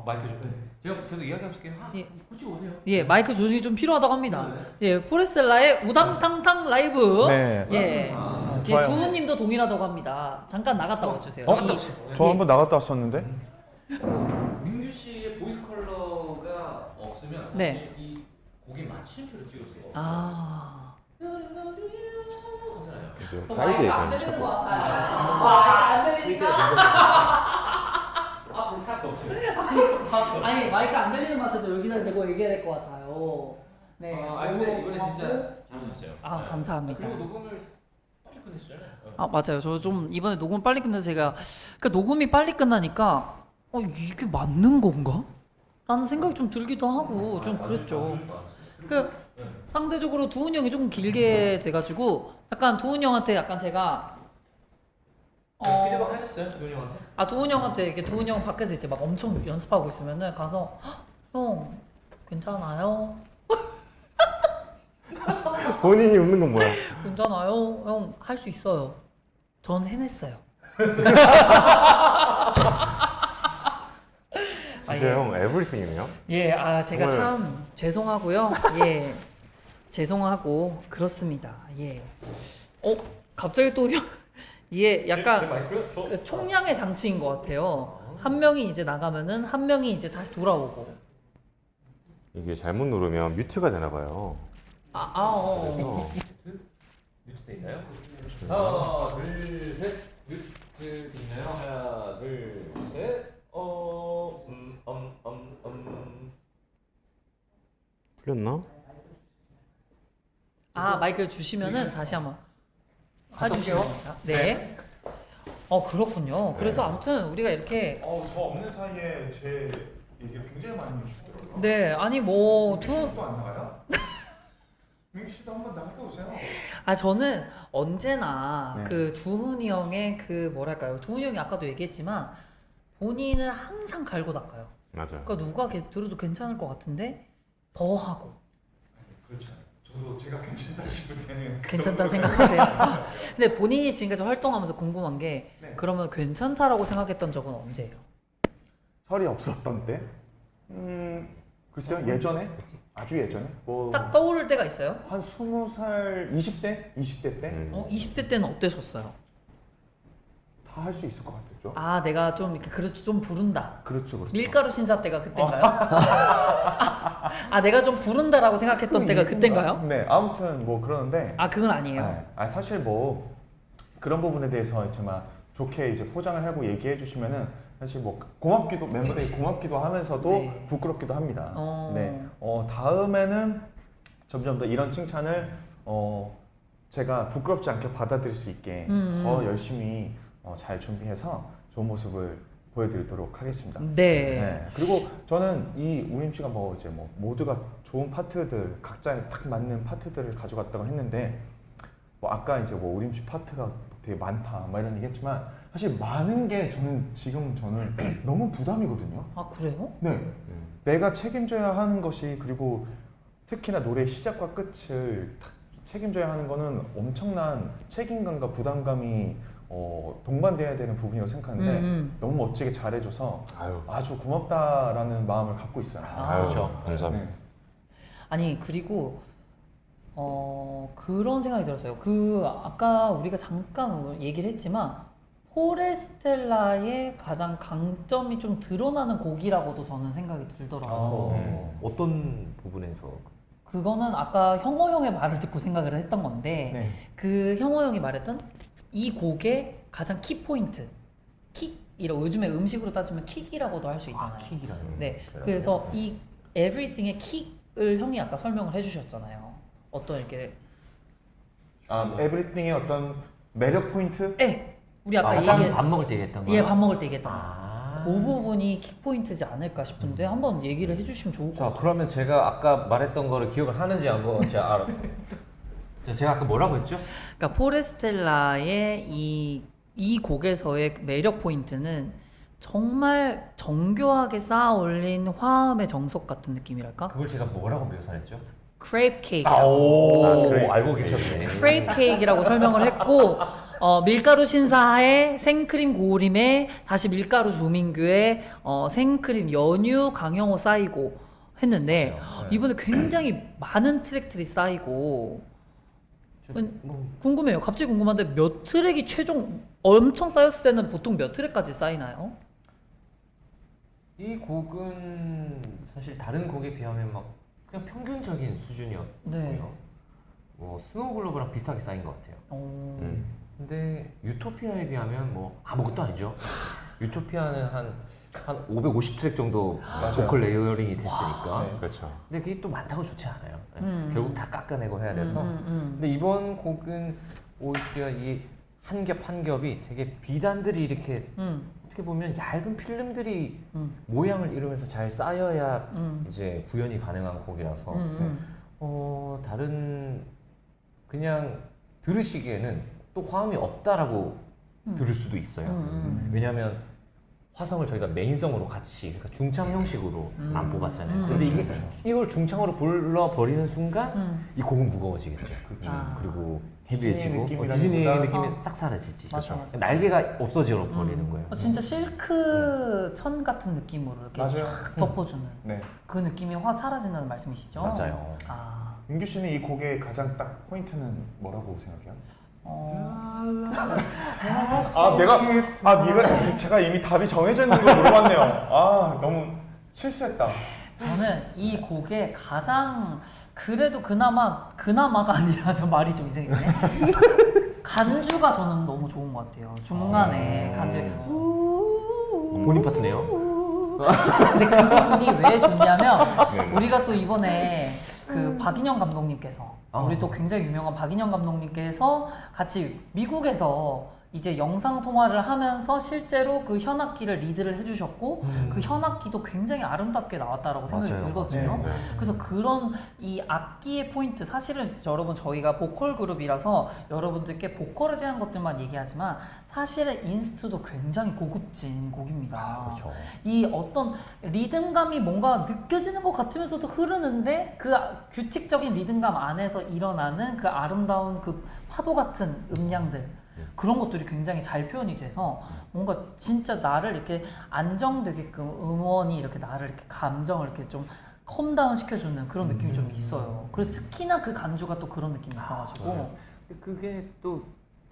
마이크 좀. 제가 계속 이야기하고 있을게요. 예. 고치고 오세요. 예, 마이크 조정이 좀 필요하다고 합니다. 예, 포레스텔라의 우당탕탕 라이브. 네. 예. 예, 좋아요. 두우님도 동일하다고 합니다. 잠깐 나갔다 와주세요. 저 한번 나갔다 왔었는데. 민규 씨의 보이스 컬러가 없으면 사실 네. 이 곡이 마침표를 찍을 수가 없어요. 아. 하잖아요. 사이드에 안 그냥 들리는 자꾸. 것 같아요. 안 들리니까. 앞으로 파트 없어요. 아니 마이크 안 들리는 것 같아서 여기다 대고 얘기해야 될 것 같아요. 네. 근데 이번에 고맙고. 진짜 잘하셨어요. 아, 감사합니다. 그리고 녹음을 빨리 끝냈잖아요. 아 맞아요. 저 좀 이번에 녹음 빨리 끝내서 제가 그 녹음이 빨리 끝나니까 이게 맞는 건가? 라는 생각이 좀 들기도 하고 좀 그랬죠. 그 상대적으로 두훈이 형이 조금 길게 돼가지고 약간 두훈이 형한테 약간 제가 피드백 하셨어요? 두훈이 형한테? 두훈이 형한테 이렇게 두훈이 형 밖에서 이제 막 엄청 연습하고 있으면은 가서 형 괜찮아요? 본인이 웃는 건 뭐야? 괜찮아요? 형 할 수 있어요. 전 해냈어요. 진짜 형 에브리띵이네요. 예, 제가 정말- 참 죄송하고요. 예, 죄송하고 그렇습니다. 예. 갑자기 또 이게 약간 그 총량의 장치인 것 같아요. 한 명이 이제 나가면은 한 명이 이제 다시 돌아오고. 이게 잘못 누르면 뮤트가 되나 봐요. 그래서 뮤트 돼 있나요? 하나, 둘, 셋. 뮤트 돼 있나요? 하나, 둘, 셋. 풀렸나? 마이크를 주시면은 다시 한번 해주시면 됩니다. 네. 그렇군요. 그래서 아무튼 우리가 이렇게 저 없는 사이에 제 얘기 굉장히 많이 해주시더라고요. 네, 아니 뭐 두. 또안 나가요? 민기 씨도 한번 나갔다 오세요. 저는 언제나 네. 그 두훈이 형의 그 뭐랄까요? 두훈이 형이 아까도 얘기했지만 본인은 항상 갈고 닦아요. 맞아요. 그러니까 누가 들어도 괜찮을 것 같은데 더 하고 그렇죠. 저도 제가 괜찮다 싶을 때는 괜찮다 생각하세요. 근데 본인이 지금까지 활동하면서 궁금한 게 네. 그러면 괜찮다라고 생각했던 적은 언제예요? 설이 없었던 때? 글쎄요, 예전에? 아주 예전에? 딱 떠오를 때가 있어요? 한 20살, 20대? 20대 때? 20대 때는 어떠셨어요? 다 할 수 있을 것 같았죠. 내가 좀 이렇게 좀 부른다. 그렇죠. 밀가루 신사 때가 그때인가요? 내가 좀 부른다라고 생각했던 때가 그때인가요? 네, 아무튼 뭐 그러는데. 그건 아니에요. 네, 사실 뭐 그런 부분에 대해서 정말 좋게 이제 포장을 하고 얘기해 주시면은 사실 뭐 고맙기도 멤버들이 고맙기도 하면서도 네. 부끄럽기도 합니다. 네, 다음에는 점점 더 이런 칭찬을 제가 부끄럽지 않게 받아들일 수 있게 더 열심히 잘 준비해서 좋은 모습을 보여드리도록 하겠습니다. 네. 그리고 저는 이 우림 씨가 뭐 이제 뭐 모두가 좋은 파트들 각자에 딱 맞는 파트들을 가져갔다고 했는데 뭐 아까 이제 뭐 우림 씨 파트가 되게 많다 막 이런 얘기했지만 사실 많은 게 저는 너무 부담이거든요. 그래요? 네. 내가 책임져야 하는 것이 그리고 특히나 노래의 시작과 끝을 딱 책임져야 하는 거는 엄청난 책임감과 부담감이 동반돼야 되는 부분이라고 생각하는데 너무 멋지게 잘해줘서 아주 고맙다라는 마음을 갖고 있어요. 그렇죠. 감사합니다. 아니 그리고 그런 생각이 들었어요. 아까 우리가 잠깐 얘기를 했지만 포레스텔라의 가장 강점이 좀 드러나는 곡이라고도 저는 생각이 들더라고요. 어떤 부분에서? 그거는 아까 형호 형의 말을 듣고 생각을 했던 건데 네. 그 형호 형이 말했던 이 곡의 가장 키포인트 킥이라고 요즘에 음식으로 따지면 킥이라고도 할 수 있잖아요. 킥이라는. 네, 그래서 이 everything의 킥을 형이 아까 설명을 해주셨잖아요. 어떤 이렇게 에브리띵의 어떤 매력 포인트? 네, 우리 아까 밥 먹을 때 얘기했던 거야? 예, 밥 먹을 때 얘기했던 거. 그 부분이 킥포인트지 않을까 싶은데 한번 얘기를 해주시면 좋을 것 같아요. 그러면 제가 아까 말했던 거를 기억을 하는지 한번 제가 알아. 제가 아까 뭐라고 했죠? 그러니까 포레스텔라의 이 곡에서의 매력 포인트는 정말 정교하게 쌓아 올린 화음의 정석 같은 느낌이랄까? 그걸 제가 뭐라고 묘사했죠? 크레이프 케이크. 그래. 알고 계셨네. 크레이프 케이크라고 설명을 했고 밀가루 신사에 생크림 고우림에 다시 밀가루 조민규에 생크림 연유 강영호 쌓이고 했는데 그렇죠. 이번에 굉장히 많은 트랙들이 쌓이고 뭐 궁금해요. 갑자기 궁금한데 몇 트랙이 최종 엄청 쌓였을 때는 보통 몇 트랙까지 쌓이나요? 이 곡은 사실 다른 곡에 비하면 막 그냥 평균적인 수준이었고요. 네. 뭐 스노우 글로브랑 비슷하게 쌓인 것 같아요. 근데 유토피아에 비하면 뭐 아무것도 아니죠. 유토피아는 한 550트랙 정도 맞아요. 보컬 레이어링이 됐으니까. 네. 그렇죠. 근데 그게 또 많다고 좋지 않아요. 결국 다 깎아내고 해야 돼서. 음. 근데 이번 곡은 오히려 이 한 겹 한 겹이 되게 비단들이 이렇게 어떻게 보면 얇은 필름들이 모양을 이루면서 잘 쌓여야 이제 구현이 가능한 곡이라서 다른 그냥 들으시기에는 또 화음이 없다라고 들을 수도 있어요. 왜냐하면 화성을 저희가 메인성으로 같이 그러니까 중창 형식으로만 뽑았잖아요. 근데 이게 이걸 중창으로 불러버리는 순간 이 곡은 무거워지겠죠. 그리고 헤비해지고 디즈니 디즈니의 느낌이라기보다- 느낌이 싹 사라지지. 맞아, 맞아. 날개가 없어져 버리는 거예요. 진짜 실크 천 같은 느낌으로 이렇게 맞아요. 쫙 덮어주는 네. 그 느낌이 확 사라진다는 말씀이시죠? 맞아요. 아, 민규 씨는 이 곡의 가장 딱 포인트는 뭐라고 생각해요? 제가 이미 답이 정해져 있는 걸 물어봤네요. 너무 실수했다. 저는 이 곡의 가장 그래도 그나마가 아니라 저 말이 좀 이상해지네. 간주가 저는 너무 좋은 것 같아요. 중간에 간주 본인 파트네요. 근데 그 부분이 왜 좋냐면 우리가 또 이번에 그 박인영 감독님께서 우리 또 굉장히 유명한 박인영 감독님께서 같이 미국에서 이제 영상 통화를 하면서 실제로 그 현악기를 리드를 해주셨고 그 현악기도 굉장히 아름답게 나왔다라고 생각이 맞아요. 들거든요. 네. 그래서 그런 이 악기의 포인트 사실은 여러분 저희가 보컬 그룹이라서 여러분들께 보컬에 대한 것들만 얘기하지만 사실은 인스트도 굉장히 고급진 곡입니다. 그렇죠. 이 어떤 리듬감이 뭔가 느껴지는 것 같으면서도 흐르는데 그 규칙적인 리듬감 안에서 일어나는 그 아름다운 그 파도 같은 음량들 그런 것들이 굉장히 잘 표현이 돼서 뭔가 진짜 나를 이렇게 안정되게끔 음원이 이렇게 나를 이렇게 감정을 이렇게 좀 컴다운 시켜주는 그런 느낌이 좀 있어요. 그래서 특히나 그 간주가 또 그런 느낌이 있어가지고 그게 또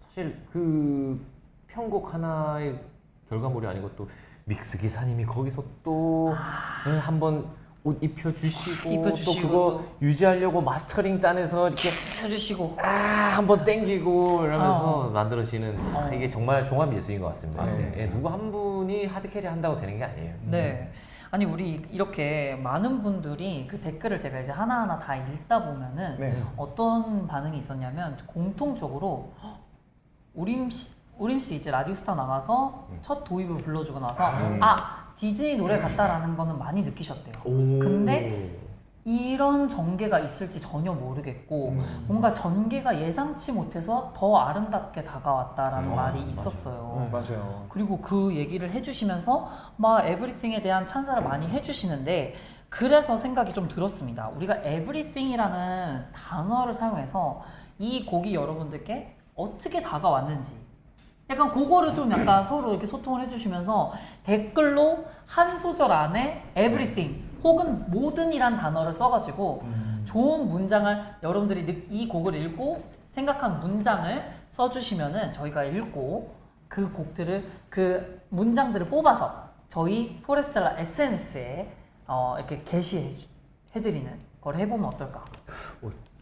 사실 그 편곡 하나의 결과물이 아니고 또 믹스 기사님이 거기서 또 한번 옷 입혀주시고 입혀주시고 또 그거 또. 유지하려고 마스터링 단에서 이렇게 해주시고 한번 땡기고 이러면서 만들어지는 이게 정말 종합 미술인 것 같습니다. 예, 누구 한 분이 하드캐리 한다고 되는 게 아니에요. 네. 아니 우리 이렇게 많은 분들이 그 댓글을 제가 이제 하나하나 다 읽다 보면은 네. 어떤 반응이 있었냐면 공통적으로 우림 씨 이제 라디오스타 나가서 첫 도입을 불러주고 나서 디즈니 노래 같다라는 거는 많이 느끼셨대요. 근데 이런 전개가 있을지 전혀 모르겠고 뭔가 전개가 예상치 못해서 더 아름답게 다가왔다라는 말이 있었어요. 맞아요. 그리고 그 얘기를 해주시면서 막 에브리띵에 대한 찬사를 많이 해주시는데 그래서 생각이 좀 들었습니다. 우리가 에브리띵이라는 단어를 사용해서 이 곡이 여러분들께 어떻게 다가왔는지 약간 그거를 좀 약간 서로 이렇게 소통을 해주시면서 댓글로 한 소절 안에 everything 혹은 모든이란 단어를 써가지고 좋은 문장을 여러분들이 이 곡을 읽고 생각한 문장을 써주시면은 저희가 읽고 그 곡들을 그 문장들을 뽑아서 저희 포레스텔라 SNS에 이렇게 게시해드리는 걸 해보면 어떨까?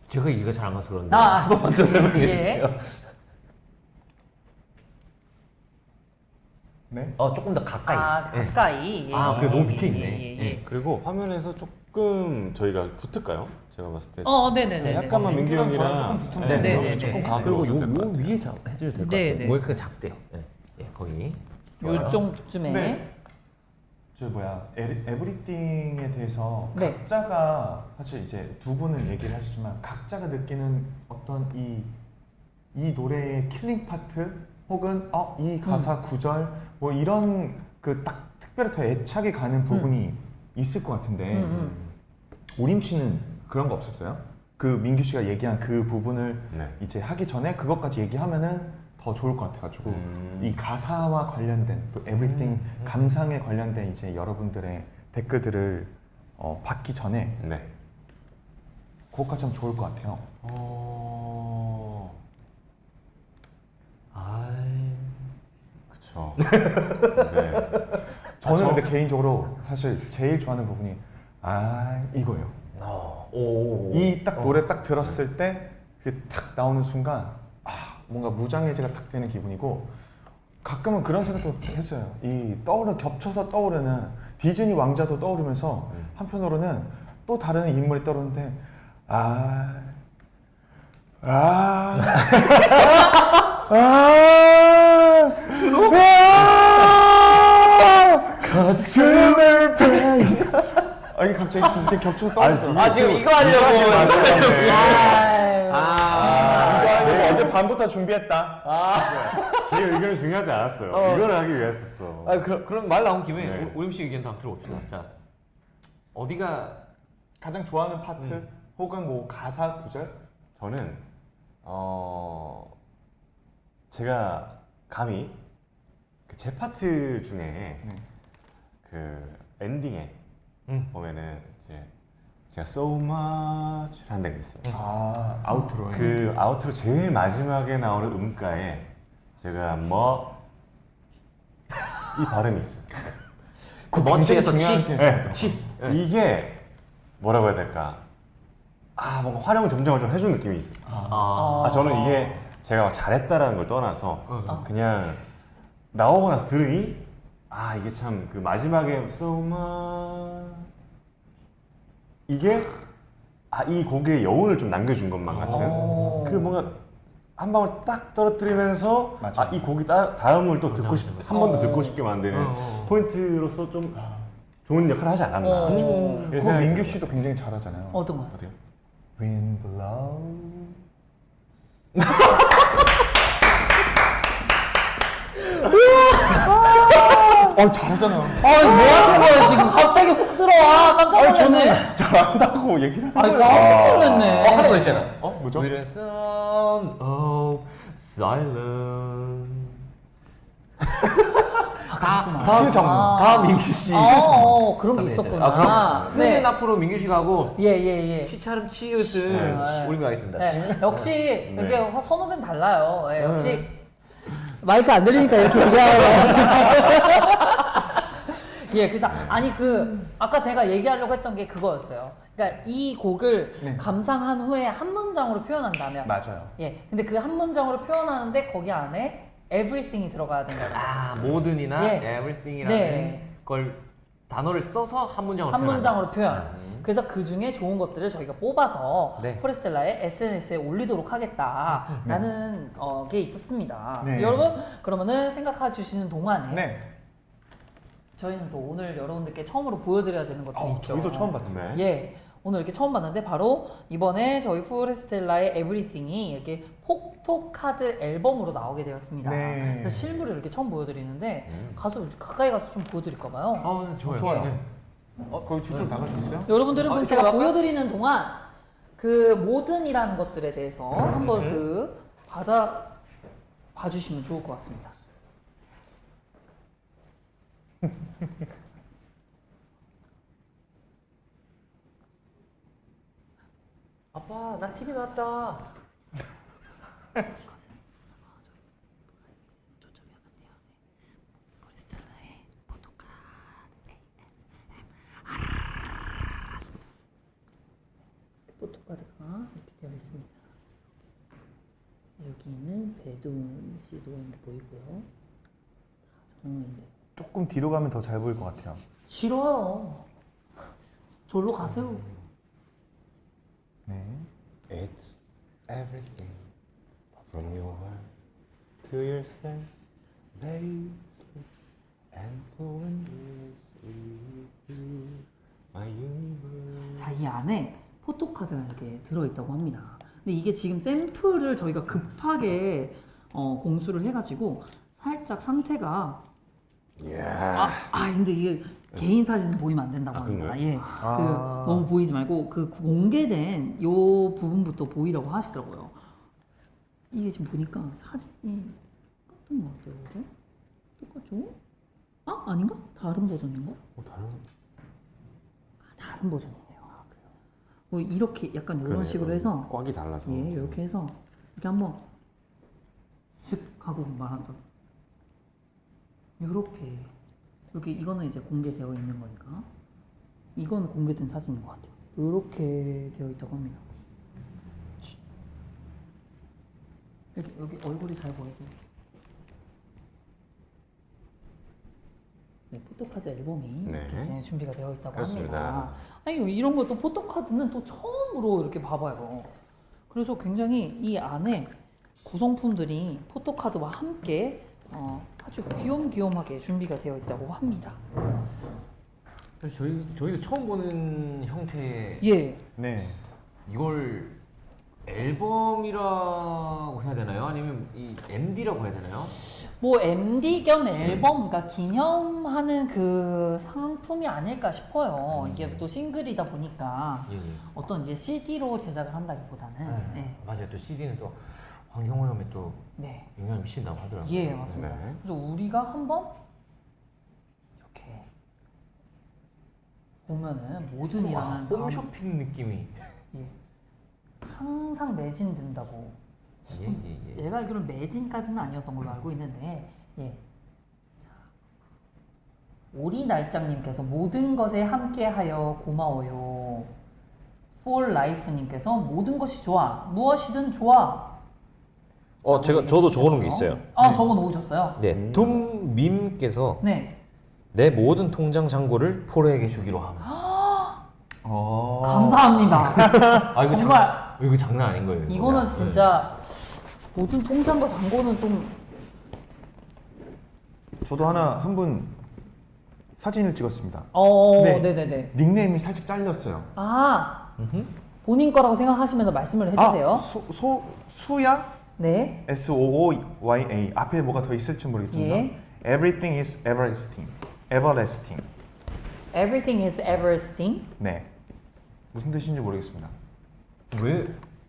제가 이해가 잘 안 가서 그런데 아, 한번 먼저 설명해 예. 주세요. 네. 조금 더 가까이. 가까이. 예, 그래 너무 밑에 있네. 예. 그리고 화면에서 조금 저희가 붙을까요? 제가 봤을 때. 네네네. 약간만 민규 민규랑 저랑 형이랑 조금 붙으면 돼요. 네네, 조금 네. 가까이 그리고 오셔도 될것 요 같아요. 위에 해줘도 될 것 네, 같아요. 네. 모이크가 작대요. 거기. 좋아요. 요정쯤에. 네. 에브리띵에 대해서 네. 각자가 사실 이제 두 분은 얘기를 하시지만 각자가 느끼는 어떤 이 노래의 킬링 파트 혹은 이 가사 구절 뭐 이런 그 딱 특별히 더 애착이 가는 부분이 있을 것 같은데 우림 씨는 그런 거 없었어요? 그 민규 씨가 얘기한 그 부분을 네. 이제 하기 전에 그것까지 얘기하면은 더 좋을 것 같아가지고 이 가사와 관련된 또 에브리띵 감상에 관련된 이제 여러분들의 댓글들을 받기 전에 네. 그것까지 하면 좋을 것 같아요. 그쵸. 네. 저는 근데 개인적으로 사실 제일 좋아하는 부분이 이거예요. 이 딱 노래 딱 들었을 때 그 탁 나오는 순간 뭔가 무장해제가 딱 되는 기분이고 가끔은 그런 생각도 했어요. 이 겹쳐서 떠오르는 디즈니 왕자도 떠오르면서 한편으로는 또 다른 인물이 떠오르는데 가슴을 이게 갑자기 이렇게 겹쳐서 떠오르죠. 지금 이거 하려고. 이거 어제 밤부터 준비했다. 제 의견이 중요하지 않았어요. 이걸 하기 위해서였어. 그럼 말 나온 김에 네. 오림 씨 의견도 한번 들어봅시다. 자, 어디가 가장 좋아하는 파트 혹은 뭐 가사 구절? 저는 제가 감히 제 파트 중에 그 엔딩에 보면은 이제 제가 So Much 라는 데가 있어요. 아우트로에. 그 아우트로 제일 마지막에 나오는 음가에 제가 이 발음이 있어요. 그 멋지에서 중요한 치. 게 네. 치. 이게 뭐라고 해야 될까? 뭔가 활용을 점점 좀 해준 느낌이 있어요. 저는 이게 제가 막 잘했다라는 걸 떠나서 그냥 나오고 나서 들으니 이게 참 그 마지막에 So Much 이게 이 곡의 여운을 좀 남겨준 것만 같은 그 뭔가 한 방울 딱 떨어뜨리면서 맞아. 이 곡이 다음을 또 한 번 더 듣고 싶게 만드는 포인트로서 좀 좋은 역할을 하지 않았나. 이런 그거 생각이 민규 들어요. 씨도 굉장히 잘하잖아요. 어떤 거? 어때요? Wind blow. 잘하잖아요. 뭐 하시는 거예요 지금? 갑자기 훅 들어와. 깜짝 놀랐네. 잘한다고 얘기를 하는 거예요. 깜짝 놀랐네. 하는 거 있잖아. 뭐죠? With a sound of silence. 다 민규 씨. 그런 게 있었구나. 그럼 스는 네. 앞으로 민규 씨가 하고 예. 시차름 치읓을 우리가 하겠습니다. 네. 역시 네. 이게 선후배는 달라요. 네, 역시 마이크 안 들리니까 이렇게 얘기하요. 예, 그래서 아니 아까 제가 얘기하려고 했던 게 그거였어요. 그러니까 이 곡을 감상한 후에 한 문장으로 표현한다면 맞아요. 예, 근데 그 한 문장으로 표현하는데 거기 안에 everything이 들어가야 된다는 거죠. 모든이나 예. everything이라는 네. 걸 단어를 써서 한 문장으로 한 문장으로 표현. 음. 그래서 그 중에 좋은 것들을 저희가 뽑아서 네. 포레스텔라의 SNS에 올리도록 하겠다라는 게 있었습니다. 네. 여러분 그러면은 생각해 주시는 동안에 네. 저희는 또 오늘 여러분들께 처음으로 보여드려야 되는 것들이 있죠. 저희도 처음 봤는데. 예, 오늘 이렇게 처음 봤는데 바로 이번에 저희 포레스텔라의 에브리띵이 이렇게 포토카드 앨범으로 나오게 되었습니다. 네. 그래서 실물을 이렇게 처음 보여드리는데 가까이 가서 좀 보여드릴까봐요. 좋아요. 네. 거기 뒤쪽 나갈 수 있어요? 여러분들은 그럼 제가 나갈까요? 보여드리는 동안 그 모든이라는 것들에 대해서 한번 봐주시면 좋을 것 같습니다. 아빠, 나 TV 봤다. 포토카드가 이렇게 되어 있습니다. 여기는 배두문 씨도 있는 게 보이고요. 정우인데 조금 뒤로 가면 더 잘 보일 것 같아요. 싫어요. 저로 가세요. 네. It's everything from your heart to yourself, baby, and flowing through my universe. 자, 이 안에 포토카드가 이렇게 들어있다고 합니다. 근데 이게 지금 샘플을 저희가 급하게 공수를 해가지고 살짝 상태가 근데 이게 개인 사진은 보이면 안 된다고 아, 합니다. 그런가요? 예, 아. 그 너무 보이지 말고 그 공개된 요 부분부터 보이라고 하시더라고요. 이게 지금 보니까 사진이 똑같은 것 같아요, 그죠? 똑같죠? 아 아닌가? 다른 버전인가? 다른. 다른 버전이네요. 뭐 이렇게 약간 이런 그러네요. 식으로 해서 꽉이 달라서. 예 이렇게 해서 이렇게 한번 슥 하고 말았던 이렇게 여기 이거는 이제 공개되어 있는 거니까 이거는 공개된 사진인 것 같아요. 이렇게 되어 있다고 합니다. 여기 얼굴이 잘 보이게 네, 포토카드 앨범이 네. 이렇게 준비가 되어 있다고 그렇습니다. 합니다. 아니 이런 것도 포토카드는 또 처음으로 이렇게 봐봐요. 그래서 굉장히 이 안에 구성품들이 포토카드와 함께 아주 귀염귀염하게 준비가 되어 있다고 합니다. 그래서 저희도 처음 보는 형태의 예. 네. 이걸 앨범이라고 해야 되나요? 아니면 이 MD라고 해야 되나요? 뭐 MD 겸 앨범, 그러니까 기념하는 그 상품이 아닐까 싶어요. 이게 또 싱글이다 보니까 예, 예. 어떤 이제 CD로 제작을 한다기보다는 네. 네. 맞아요. 또 CD는 또 환경오염에 또 네. 영향을 미친다고 하더라고요. 예, 맞습니다. 네. 그래서 우리가 한번 이렇게 보면은 모든이라는 홈쇼핑 느낌이. 예. 항상 매진된다고. 예, 예, 예. 얘가 알기로는 매진까지는 아니었던 걸로 알고 있는데, 예. 오리날짱님께서 모든 것에 함께하여 고마워요. For Life님께서 모든 것이 좋아, 무엇이든 좋아. 저도 적어놓은 게 있어요. 아, 적어 놓으셨어요? 네, 둠밈께서 네. 내 모든 통장 잔고를 포로에게 주기로 함. 감사합니다. 아 이거 정말 이거 장난 아닌 거예요. 이거는 네. 진짜 모든 통장과 잔고는 좀 저도 한 분 사진을 찍었습니다. 네. 네. 네네네. 닉네임이 살짝 잘렸어요. 아 본인 거라고 생각하시면서 말씀을 해주세요. 수야 네. SOOYA 앞에 뭐가 더 있을지 모르겠지만 예. Everything is everlasting. Everlasting. Everything is everlasting. 네. 무슨 뜻인지 모르겠습니다. 왜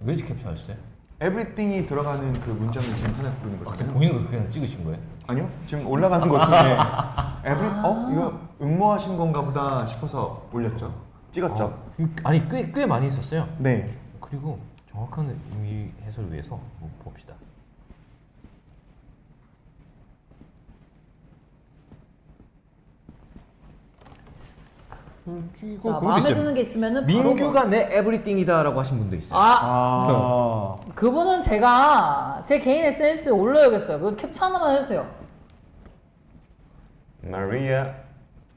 이렇게 캡처하셨어요? Everything이 들어가는 그 문장을 지금 하나 부르는 아, 거잖아요. 본인은 그냥 찍으신 거예요? 아니요. 지금 올라가는 것 중에 이거 응모하신 건가 보다 싶어서 올렸죠. 찍었죠. 아니 꽤 많이 있었어요. 네. 그리고 정확한 의미 해설을 위해서 한번 봅시다. 자, 마음에 드는 게 있으면은 바로 민규가 내 에브리띵이다라고 하신 분도 있어요. 그분은 제가 제 개인 SNS에 올려야겠어요. 그 캡처 하나만 해주세요. Maria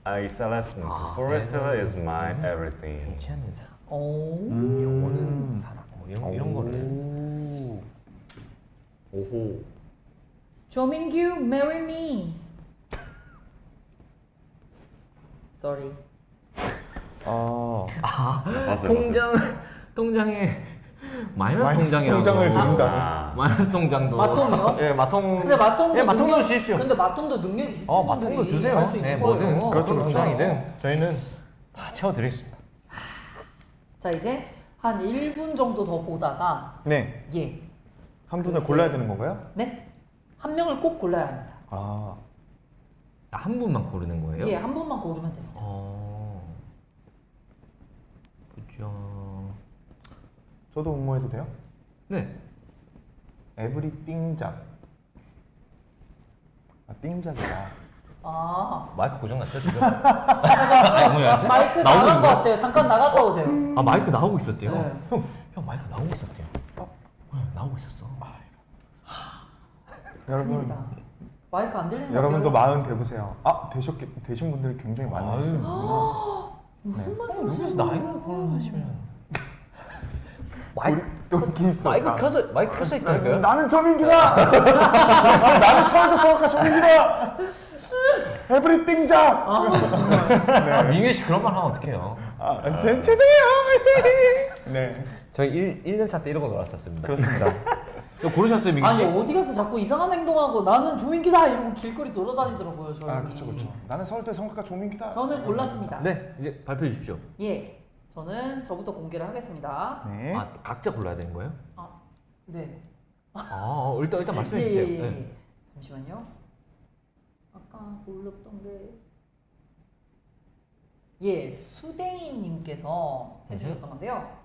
Aisales는 Forrester 네, is my everything. 변치 않는 사람, 오. 영원한 사람, 뭐 이런 거를. 오호. 조민규, marry me. Sorry. 맞아요. 통장에 마이너스 마이너스 통장이라고. 통장을 넣는다. 아, 마이너스 통장도. 마통이요? 예, 마통. 근데 마통도 예, 마통도 능력- 주십시오. 근데 마통도 능력이 있으신 마통도 분들이 주세요. 할수 있는 네, 거예요. 뭐든 그렇죠, 어떤 그렇죠. 통장이든 저희는 다 채워드리겠습니다. 자 이제 한 1분 정도 더 보다가 네. 예. 한 분을 이제- 골라야 되는 건가요? 네. 한 명을 꼭 골라야 합니다. 아. 한 분만 고르는 거예요? 예, 한 분만 고르면 됩니다. 보죠. 저도 응모해도 돼요? 네. 에브리띵작. 띵작이다. 아, 마이크 고장났죠 지금? 아니, 마이크 나간 것 같아요. 잠깐 나갔다 오세요. 아 마이크 나오고 있었대요. 네. 형 마이크 나오고 있었대요. 나오고 있었어. 여러분, 큰일이다. 마이크 안 들리는 거 여러분도 같아요. 마흔 돼보세요. 되신 분들이 굉장히 많아요. 아유, 무슨 말씀 무슨 하시는 나이로 거예요? 결혼하시면 마이크 켜져 있다니까요? 나는 조민규다! 나는 서울대 성악가 조민규다! 에브리띵작! 민규 씨 그런 말 하면 어떡해요? 죄송해요! 네, 저희 1년차 때 이러고 놀았었습니다. 그렇습니다. 고르셨어요, 민기 씨? 아니 어디 가서 자꾸 이상한 행동하고 나는 조민기다 이러고 길거리 돌아다니더라고요. 저희. 아 그쵸. 나는 서울대 성악가 조민기다. 저는 골랐습니다. 네, 이제 발표해 주십시오. 예, 저는 저부터 공개를 하겠습니다. 네. 아, 각자 골라야 되는 거예요? 네. 아, 일단 말씀해 주세요. 예. 네. 잠시만요. 아까 골랐던 게 수댕이님께서 해주셨던 건데요.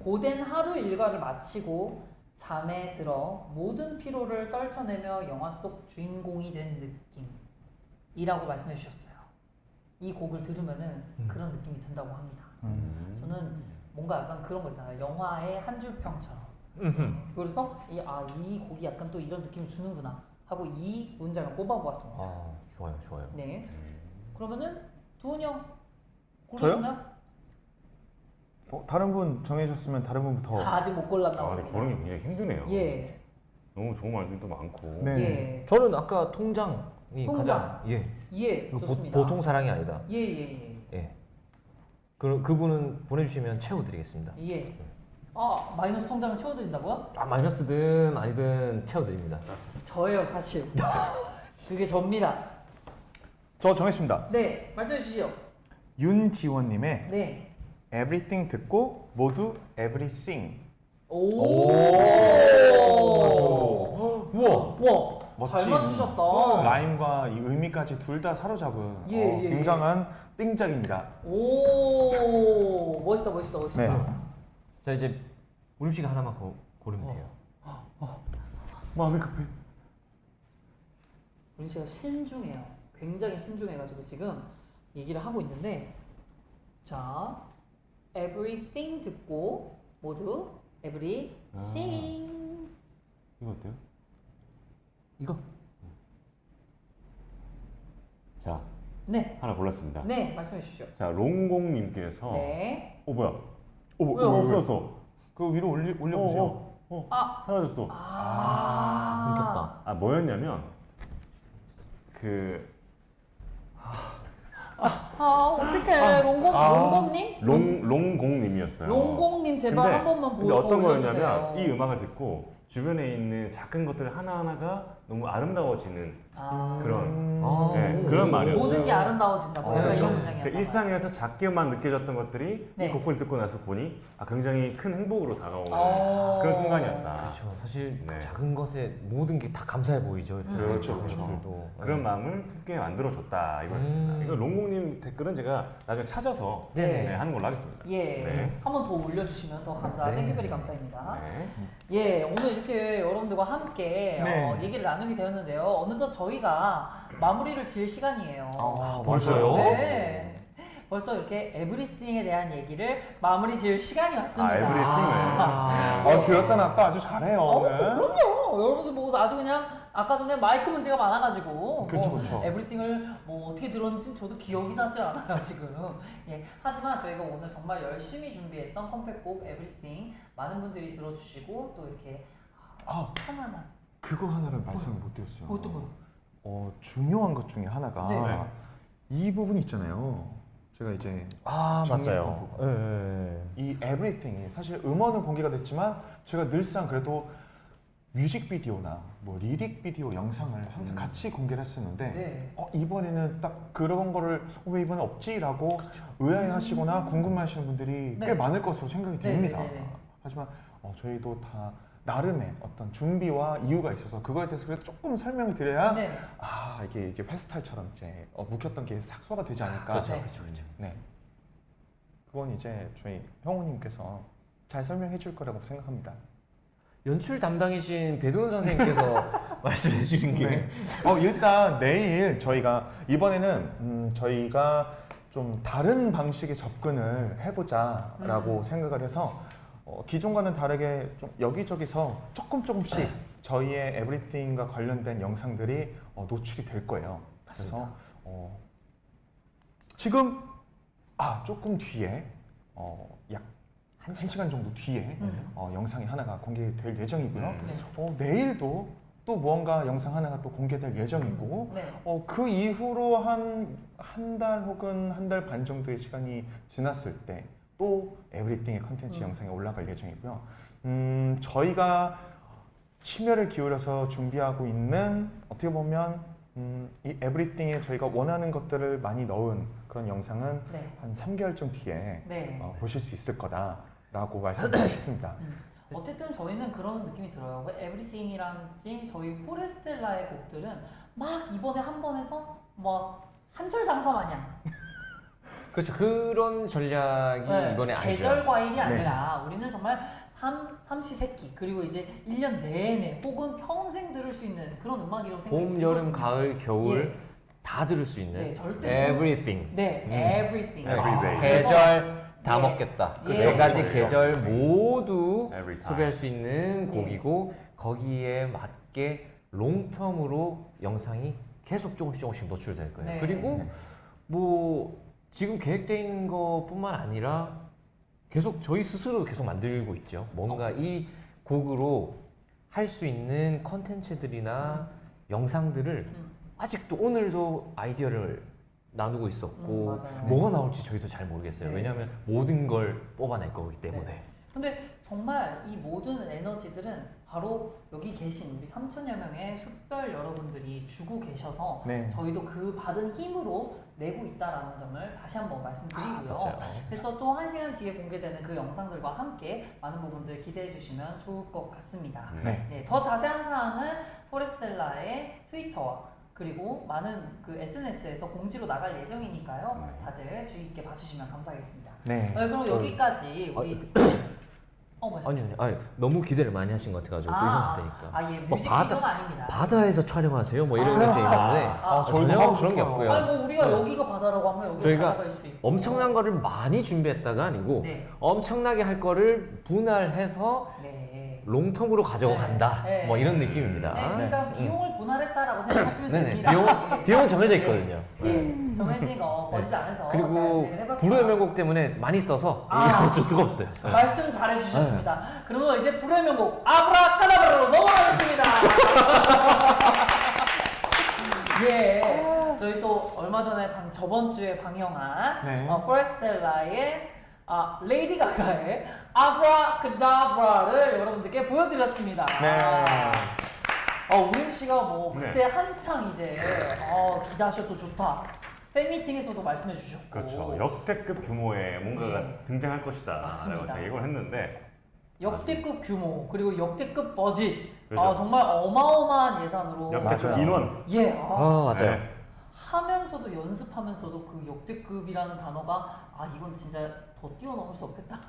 고된 하루 일과를 마치고 잠에 들어 모든 피로를 떨쳐내며 영화 속 주인공이 된 느낌이라고 말씀해 주셨어요. 이 곡을 들으면은 그런 느낌이 든다고 합니다. 저는 뭔가 약간 그런 거 있잖아요. 영화의 한 줄 평처럼. 그래서 이 곡이 약간 또 이런 느낌을 주는구나 하고 이 문장을 꼽아보았습니다. 아, 좋아요. 네. 그러면은 두훈이 형 저요? 고르셨나요? 다른 분 정해주셨으면 다른 분부터. 아직 못 골랐나 아, 근데 봅니다. 고르는 게 굉장히 힘드네요. 예. 너무 좋은 말들도 많고. 네. 예. 저는 아까 통장이 통장. 가장 예. 좋습니다. 보통 사랑이 아니다. 예. 예. 그분은 보내주시면 채워드리겠습니다. 예. 마이너스 통장을 채워드린다고요? 아, 마이너스든 아니든 채워드립니다. 저예요 사실. 그게 접니다. 저 정했습니다. 네. 말씀해 주시죠. 윤지원님의 네. Everything 듣고 모두 Everything. 오. 우와. 와. 잘 멋진 맞추셨다. 라임과 이 의미까지 둘 다 사로잡은 예. 굉장한 띵작입니다. 오. 멋있다. 네. 자, 이제 우림 씨가 하나만 고르면 돼요. 마음이 급해. 우리 씨가 신중해요. 굉장히 신중해가지고 지금 얘기를 하고 있는데, 자, everything 듣고 모두 everything. 이거 어때요? 이거? 자, 네, 하나 골랐습니다. 네, 말씀해 주십시오. 자, 롱공님께서 네. 뭐야? 왜요? 없었어. 그 위로 올려보세요. 사라졌어. 끊겼다. 뭐였냐면 어떡해. 롱공님? 롱공님이었어요. 롱공님 제발 한 번만 근데 어떤 보여주세요. 거였냐면 이 음악을 듣고 주변에 있는 작은 것들 하나하나가 너무 아름다워지는 그런 그런 말이었어요. 모든 게 아름다워진다고. 약간 그렇죠. 이런 문장이었나 봐요. 일상에서 작게만 느껴졌던 것들이 네. 이 곡을 듣고 나서 보니 굉장히 큰 행복으로 다가오는 오. 그런 순간이었다. 그렇죠. 사실 네. 작은 것에 모든 게 다 감사해 보이죠. 그렇죠. 것들도. 그런 마음을 품게 만들어줬다 이거였습니다. 이거 롱공님 댓글은 제가 나중에 찾아서 네네. 하는 걸로 하겠습니다. 예, 네. 한 번 더 올려주시면 더 감사. 네. 땡큐베리 감사합니다. 네. 예, 오늘 이렇게 여러분들과 함께 네. 얘기를 나누게 되었는데요. 어느덧 저희가 마무리를 지을 시간이에요. 벌써요? 네. 벌써 이렇게 에브리싱에 대한 얘기를 마무리 지을 시간이 왔습니다. 에브리싱을. 들었다 놨다 아주 잘해요. 오늘. 그럼요. 여러분들 뭐 아주 그냥 아까 전에 마이크 문제가 많아가지고 그쵸. 에브리싱을 뭐 어떻게 들었는지 저도 기억이 나지 않아요 지금. 예. 하지만 저희가 오늘 정말 열심히 준비했던 컴팩곡 에브리싱 많은 분들이 들어주시고 또 이렇게 편안한 그거 하나를 말씀을 못 드렸어요. 어떤 거요? 중요한 것 중에 하나가 네. 이 부분 있잖아요. 제가 이제 맞아요. 정리했던 부분. 이 everything이 사실 음원은 공개가 됐지만 제가 늘상 그래도 뮤직비디오나 뭐 리릭비디오 영상을 항상 같이 공개를 했었는데 네. 이번에는 딱 그런 거를 왜 이번에 없지라고 의아해하시거나 궁금해하시는 분들이 네. 꽤 많을 것으로 생각이 네, 됩니다. 네, 네, 네. 하지만 저희도 다 나름의 어떤 준비와 이유가 있어서 그거에 대해서 그래도 조금 설명을 드려야 네. 이게 페스타일처럼 이제 묵혔던 게 삭소가 되지 않을까. 그렇죠. 네. 그건 이제 저희 형우님께서 잘 설명해 줄 거라고 생각합니다. 연출 담당이신 배도훈 선생님께서 말씀해 주신 게 네. 일단 내일 저희가 이번에는 저희가 좀 다른 방식의 접근을 해보자라고 생각을 해서 기존과는 다르게 좀 여기저기서 조금씩 저희의 에브리띵과 관련된 영상들이 노출이 될 거예요. 맞습니다. 그래서 지금 조금 뒤에 약 1시간 정도 뒤에 영상이 하나가 공개될 예정이고요. 내일도 또 무언가 영상 하나가 또 공개될 예정이고 네. 그 이후로 한 달 혹은 한 달 반 정도의 시간이 지났을 때 또 에브리띵의 컨텐츠 영상이 올라갈 예정이고요. 저희가 심혈을 기울여서 준비하고 있는 어떻게 보면 이 에브리띵에 저희가 원하는 것들을 많이 넣은 그런 영상은 네. 한 3개월쯤 뒤에 네. 보실 수 있을 거다라고 말씀드리고 싶습니다. 어쨌든 저희는 그런 느낌이 들어요. 에브리띵이란지 저희 포레스텔라의 곡들은 막 이번에 한 번 해서 막 한철 장사 마냥 그렇죠. 그런 전략이 네, 이번에 아니죠. 계절 과일이 아니라 우리는 정말 삼시세끼 그리고 이제 1년 내내 혹은 평생 들을 수 있는 그런 음악이라고 생각이 봄, 들거든요. 여름, 가을, 겨울 예. 다 들을 수 있는 네, 절대 everything. 네, everything. Every day. 그래서 계절 다 예. 먹겠다. 그 예. 네 가지 그렇죠. 계절 모두 Every time. 소개할 수 있는 예. 곡이고 거기에 맞게 롱텀으로 영상이 계속 조금씩 노출될 거예요. 네. 그리고 뭐 지금 계획되어 있는 것뿐만 아니라 계속 저희 스스로 계속 만들고 있죠. 뭔가 이 곡으로 할 수 있는 컨텐츠들이나 영상들을 아직도 오늘도 아이디어를 나누고 있었고 맞아요. 뭐가 나올지 저희도 잘 모르겠어요. 네. 왜냐하면 모든 걸 뽑아낼 거기 때문에. 네. 근데 정말 이 모든 에너지들은 바로 여기 계신 우리 3천여 명의 숫별 여러분들이 주고 계셔서 네. 저희도 그 받은 힘으로 내고 있다라는 점을 다시 한번 말씀드리고요. 맞아요. 그래서 또 1시간 뒤에 공개되는 그 영상들과 함께 많은 부분들 기대해 주시면 좋을 것 같습니다. 네. 네, 더 자세한 사항은 포레스텔라의 트위터와 그리고 많은 그 SNS에서 공지로 나갈 예정이니까요. 다들 주의 있게 봐주시면 감사하겠습니다. 네. 그럼 여기까지 우리 말씀. 아니 너무 기대를 많이 하신 것 같아가지고 또 이건 안 되니까. 예, 뭐 뮤직비디오는 아닙니다. 바다에서 촬영하세요? 뭐 이런 게 있는데 저희도 전혀 하고 그런 게 싶어요. 없고요. 아니 뭐 우리가 네. 여기가 바다라고 하면 여기가 저희가 바다가 있을 수 있고. 엄청난 거를 많이 준비했다가 아니고 네. 엄청나게 할 거를 분할해서 네. 롱텀으로 가져고 네. 간다. 네. 뭐 이런 느낌입니다. 네, 그러니까 비용을 분할했다라고 생각하시면 네네. 됩니다. 비용은 정해져 예. 있거든요. 예, 정해진 거 버짓 안에서 잘 그리고 진행을 해봤고요. 불후의 명곡 때문에 많이 써서 아. 이거 줄 수가 없어요. 네. 말씀 잘 해주셨습니다. 그러면 이제 불후의 명곡 아브라카다브라로 넘어가겠습니다. 예, 저희 또 얼마 전에 저번 주에 방영한 네. 포레스텔라의 레이디 가가의 아브라카다브라를 여러분들께 보여드렸습니다. 네. 우림 씨가 뭐 그때 네. 한창 이제 기대하셔도 좋다. 팬미팅에서도 말씀해 주셨고. 그렇죠. 역대급 규모의 뭔가가 네. 등장할 것이다. 맞습니다. 라고 예고를 했는데 역대급 규모 그리고 역대급 버짓. 그렇죠. 정말 어마어마한 예산으로. 역대급 맞아요. 인원. 예. 맞아요. 네. 하면서도 연습하면서도 그 역대급이라는 단어가 이건 진짜 더 뛰어넘을 수 없겠다.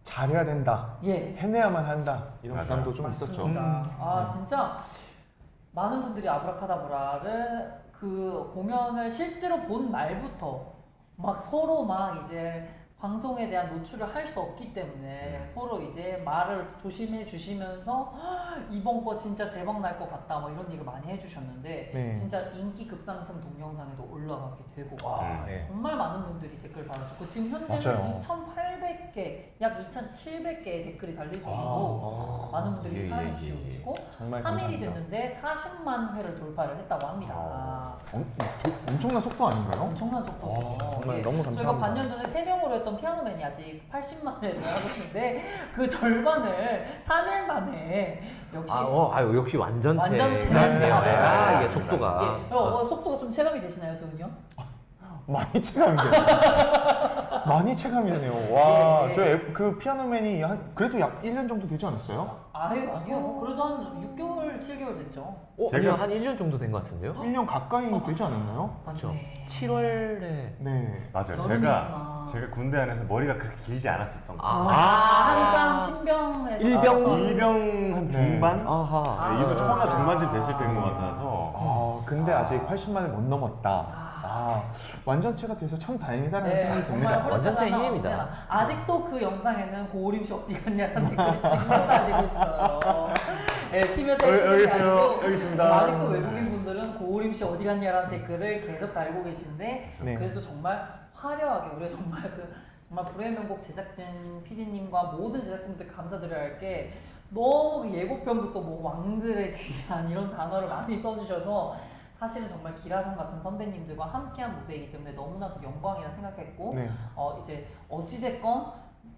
잘해야 된다. 예. 해내야만 한다. 이런 맞아요. 부담도 좀 있었죠. 맞습니다. 진짜 많은 분들이 아브라카다브라를 그 공연을 실제로 본 날부터 막 서로 막 이제 방송에 대한 노출을 할 수 없기 때문에 서로 이제 말을 조심해 주시면서 이번 거 진짜 대박 날 것 같다 뭐 이런 얘기를 많이 해주셨는데 네. 진짜 인기 급상승 동영상에도 올라가게 되고 예. 정말 많은 분들이 댓글 달아주고 지금 맞아요. 현재는 2,800개 약 2,700개의 댓글이 달릴 정도로 많은 분들이 예, 사랑해 예, 주시고 예. 계시고 정말 3일이 감사합니다. 됐는데 40만 회를 돌파를 했다고 합니다. 엄청난 속도 아닌가요? 엄청난 속도죠. 정말 너무 감사합니다. 저희가 반년 전에 3명으로 했던 피아노맨이 아직 80만 회를 하고 있는데 그 절반을 3일 만에 역시 역시 완전체. 완전체. 같네요. 네. 이게 속도가. 속도가 좀 체감이 되시나요, 도훈이요? 많이 체감이 되네요. 많이 체감이 되네요. 와, 예. 그 피아노맨이 그래도 약 1년 정도 되지 않았어요? 아니요. 그래도 한 6개월, 7개월 됐죠. 제가- 한 1년 정도 된 것 같은데요? 1년 가까이 되지 않았나요? 그렇죠. 맞네. 7월에 네. 맞아요. 여름이구나. 제가 군대 안에서 머리가 그렇게 길지 않았었던 거예요. 한창 신병에서 일병? 나와서 일병 한 네. 중반? 아하. 네, 일부 초나 중반쯤 됐을 때인 것 같아서 근데 아직 80만을 못 넘었다. 완전체가 돼서 참 다행이다라는 생각이 듭니다. 정말 완전체 포레스텔라는 힘입니다. 언제나. 아직도 그 영상에는 고우림 씨 어디 갔냐는 댓글이 지금도 달리고 있어요. 네, 팀에서 여기 있어요. 여기 있습니다. 아직도 외국인 분들은 고우림 씨 어디 갔냐라는 댓글을 계속 달고 계신데 네. 그래도 정말 화려하게 우리가 정말 불후의 명곡 제작진 PD님과 모든 제작진분들 감사드려야 할 게 너무 그 예고편부터 뭐 왕들의 귀한 이런 단어를 많이 써주셔서 사실은 정말 기라성 같은 선배님들과 함께한 무대이기 때문에 너무나도 영광이라 생각했고 네. 이제 어찌됐건